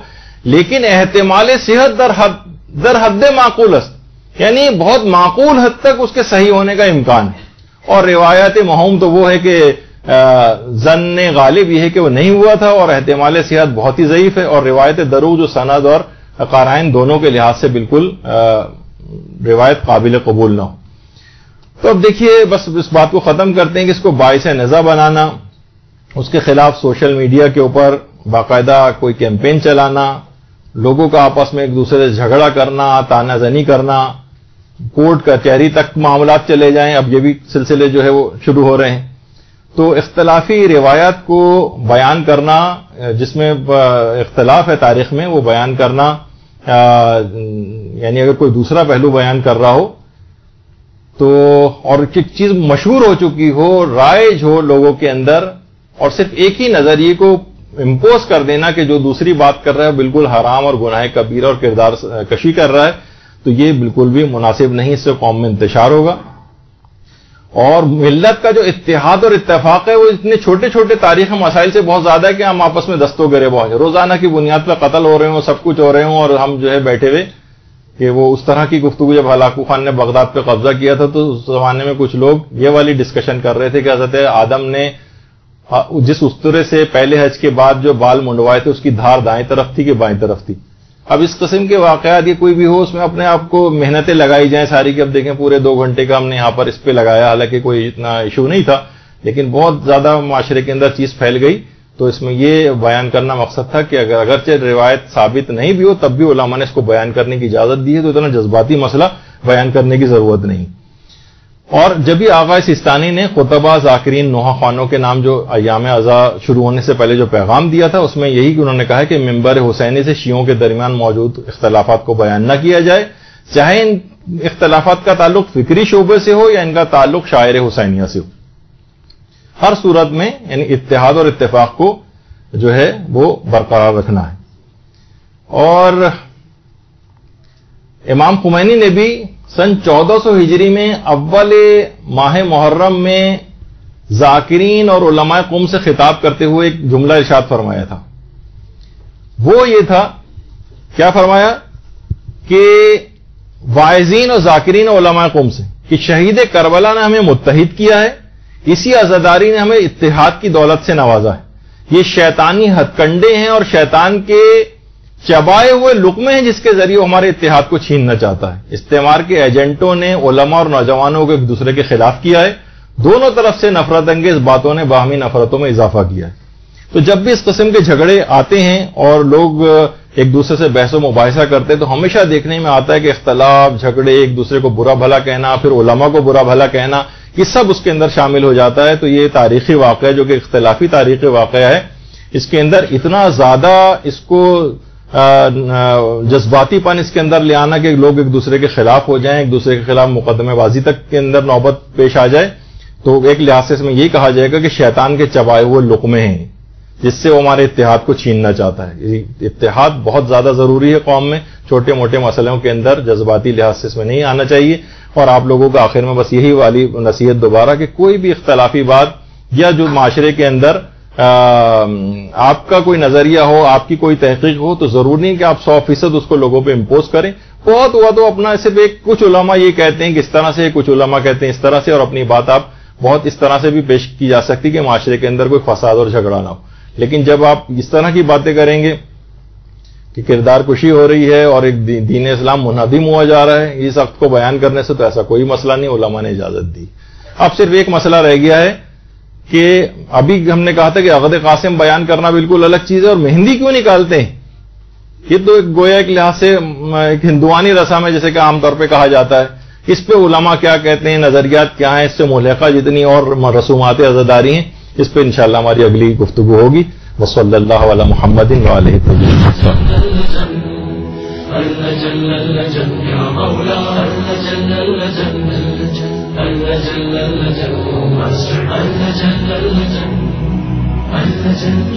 [SPEAKER 3] لیکن احتمال صحت در حد معقول است، یعنی بہت معقول حد تک اس کے صحیح ہونے کا امکان ہے. اور روایات موہوم تو وہ ہے کہ ظن غالب یہ ہے کہ وہ نہیں ہوا تھا، اور احتمال صحت بہت ہی ضعیف ہے، اور روایت دروغ جو سند اور قرائن دونوں کے لحاظ سے بالکل روایت قابل قبول نہ ہو. تو اب دیکھیے بس اس بات کو ختم کرتے ہیں کہ اس کو باعث نزا بنانا، اس کے خلاف سوشل میڈیا کے اوپر باقاعدہ کوئی کیمپین چلانا، لوگوں کا آپس میں ایک دوسرے سے جھگڑا کرنا، تانا زنی کرنا، کورٹ کچہری تک معاملات چلے جائیں، اب یہ بھی سلسلے جو ہے وہ شروع ہو رہے ہیں. تو اختلافی روایات کو بیان کرنا، جس میں اختلاف ہے تاریخ میں، وہ بیان کرنا، یعنی اگر کوئی دوسرا پہلو بیان کر رہا ہو تو، اور ایک چیز مشہور ہو چکی ہو، رائج ہو لوگوں کے اندر، اور صرف ایک ہی نظریے کو امپوز کر دینا کہ جو دوسری بات کر رہا ہے بالکل حرام اور گناہ کبیرہ اور کردار کشی کر رہا ہے، تو یہ بالکل بھی مناسب نہیں، اس سے قوم میں انتشار ہوگا. اور ملت کا جو اتحاد اور اتفاق ہے وہ اتنے چھوٹے چھوٹے تاریخی مسائل سے بہت زیادہ ہے کہ ہم آپس میں دست و گریباں ہو جائیں، روزانہ کی بنیاد پر قتل ہو رہے ہوں، سب کچھ ہو رہے ہوں، اور ہم جو ہے بیٹھے ہوئے کہ وہ اس طرح کی گفتگو. جب ہلاکو خان نے بغداد پہ قبضہ کیا تھا تو اس زمانے میں کچھ لوگ یہ والی ڈسکشن کر رہے تھے کہ حضرت آدم نے جس استرے سے پہلے حج کے بعد جو بال منڈوائے تھے اس کی دھار دائیں طرف تھی کہ بائیں طرف تھی. اب اس قسم کے واقعات یہ کوئی بھی ہو، اس میں اپنے آپ کو محنتیں لگائی جائیں ساری، کہ اب دیکھیں پورے 2 گھنٹے کا ہم نے یہاں پر اس پہ لگایا، حالانکہ کوئی اتنا ایشو نہیں تھا، لیکن بہت زیادہ معاشرے کے اندر چیز پھیل گئی. تو اس میں یہ بیان کرنا مقصد تھا کہ اگرچہ روایت ثابت نہیں بھی ہو تب بھی علماء نے اس کو بیان کرنے کی اجازت دی ہے، تو اتنا جذباتی مسئلہ بیان کرنے کی ضرورت نہیں. اور جب بھی آغا سیستانی نے خطبہ ذاکرین نوحہ خوانوں کے نام جو ایام عزا شروع ہونے سے پہلے جو پیغام دیا تھا، اس میں یہی کہ انہوں نے کہا کہ ممبر حسینی سے شیعوں کے درمیان موجود اختلافات کو بیان نہ کیا جائے، چاہے ان اختلافات کا تعلق فکری شعبے سے ہو یا ان کا تعلق شاعر حسینیہ سے ہو. ہر صورت میں یعنی اتحاد اور اتفاق کو جو ہے وہ برقرار رکھنا ہے. اور امام خمینی نے بھی سن 1400 ہجری میں اول ماہ محرم میں ذاکرین اور علماء قوم سے خطاب کرتے ہوئے ایک جملہ ارشاد فرمایا تھا. وہ یہ تھا، کیا فرمایا کہ واعظین اور ذاکرین اور علماء قوم سے کہ شہید کربلا نے ہمیں متحد کیا ہے، اسی عزاداری نے ہمیں اتحاد کی دولت سے نوازا ہے. یہ شیطانی ہتھ کنڈے ہیں اور شیطان کے چبائے ہوئے لقمے ہیں جس کے ذریعے وہ ہمارے اتحاد کو چھیننا چاہتا ہے. استعمار کے ایجنٹوں نے علماء اور نوجوانوں کو ایک دوسرے کے خلاف کیا ہے، دونوں طرف سے نفرت انگیز باتوں نے باہمی نفرتوں میں اضافہ کیا ہے. تو جب بھی اس قسم کے جھگڑے آتے ہیں اور لوگ ایک دوسرے سے بحث و مباحثہ کرتے ہیں تو ہمیشہ دیکھنے میں آتا ہے کہ اختلاف، جھگڑے، ایک دوسرے کو برا بھلا کہنا، پھر علماء کو برا بھلا کہنا، یہ سب اس کے اندر شامل ہو جاتا ہے. تو یہ تاریخی واقعہ جو کہ اختلافی تاریخی واقعہ ہے، اس کے اندر اتنا زیادہ اس کو جذباتی پن اس کے اندر لے آنا کہ لوگ ایک دوسرے کے خلاف ہو جائیں، ایک دوسرے کے خلاف مقدمے بازی تک کے اندر نوبت پیش آ جائے، تو ایک لحاظ سے اس میں یہ کہا جائے گا کہ شیطان کے چبائے ہوئے لقمے ہیں جس سے وہ ہمارے اتحاد کو چھیننا چاہتا ہے. اتحاد بہت زیادہ ضروری ہے قوم میں، چھوٹے موٹے مسئلوں کے اندر جذباتی لحاظ سے اس میں نہیں آنا چاہیے. اور آپ لوگوں کا آخر میں بس یہی والی نصیحت دوبارہ کہ کوئی بھی اختلافی بات یا جو معاشرے کے اندر آپ کا کوئی نظریہ ہو، آپ کی کوئی تحقیق ہو، تو ضروری نہیں کہ آپ 100% اس کو لوگوں پہ امپوز کریں. بہت ہوا تو اپنا صرف کچھ علماء یہ کہتے ہیں کہ اس طرح سے، کچھ علماء کہتے ہیں اس طرح سے، اور اپنی بات آپ بہت اس طرح سے بھی پیش کی جا سکتی کہ معاشرے کے اندر کوئی فساد اور جھگڑا نہ ہو. لیکن جب آپ اس طرح کی باتیں کریں گے کہ کردار کشی ہو رہی ہے اور ایک دین اسلام منہدم ہوا جا رہا ہے، اس وقت کو بیان کرنے سے تو ایسا کوئی مسئلہ نہیں، علماء نے اجازت دی. اب صرف ایک مسئلہ رہ گیا ہے کہ ابھی ہم نے کہا تھا کہ عقد قاسم بیان کرنا بالکل الگ چیز ہے، اور مہندی کیوں نکالتے ہیں؟ یہ تو ایک گویا ایک لحاظ سے ایک ہندوانی رسم ہے جیسے کہ عام طور پہ کہا جاتا ہے. اس پہ علماء کیا کہتے ہیں، نظریات کیا ہیں، اس سے ملحقہ جتنی اور رسومات عزاداری ہیں، اس پہ انشاءاللہ ہماری اگلی گفتگو ہوگی. وصلی اللہ علی محمد وآلہ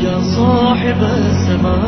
[SPEAKER 2] يا صاحب السماء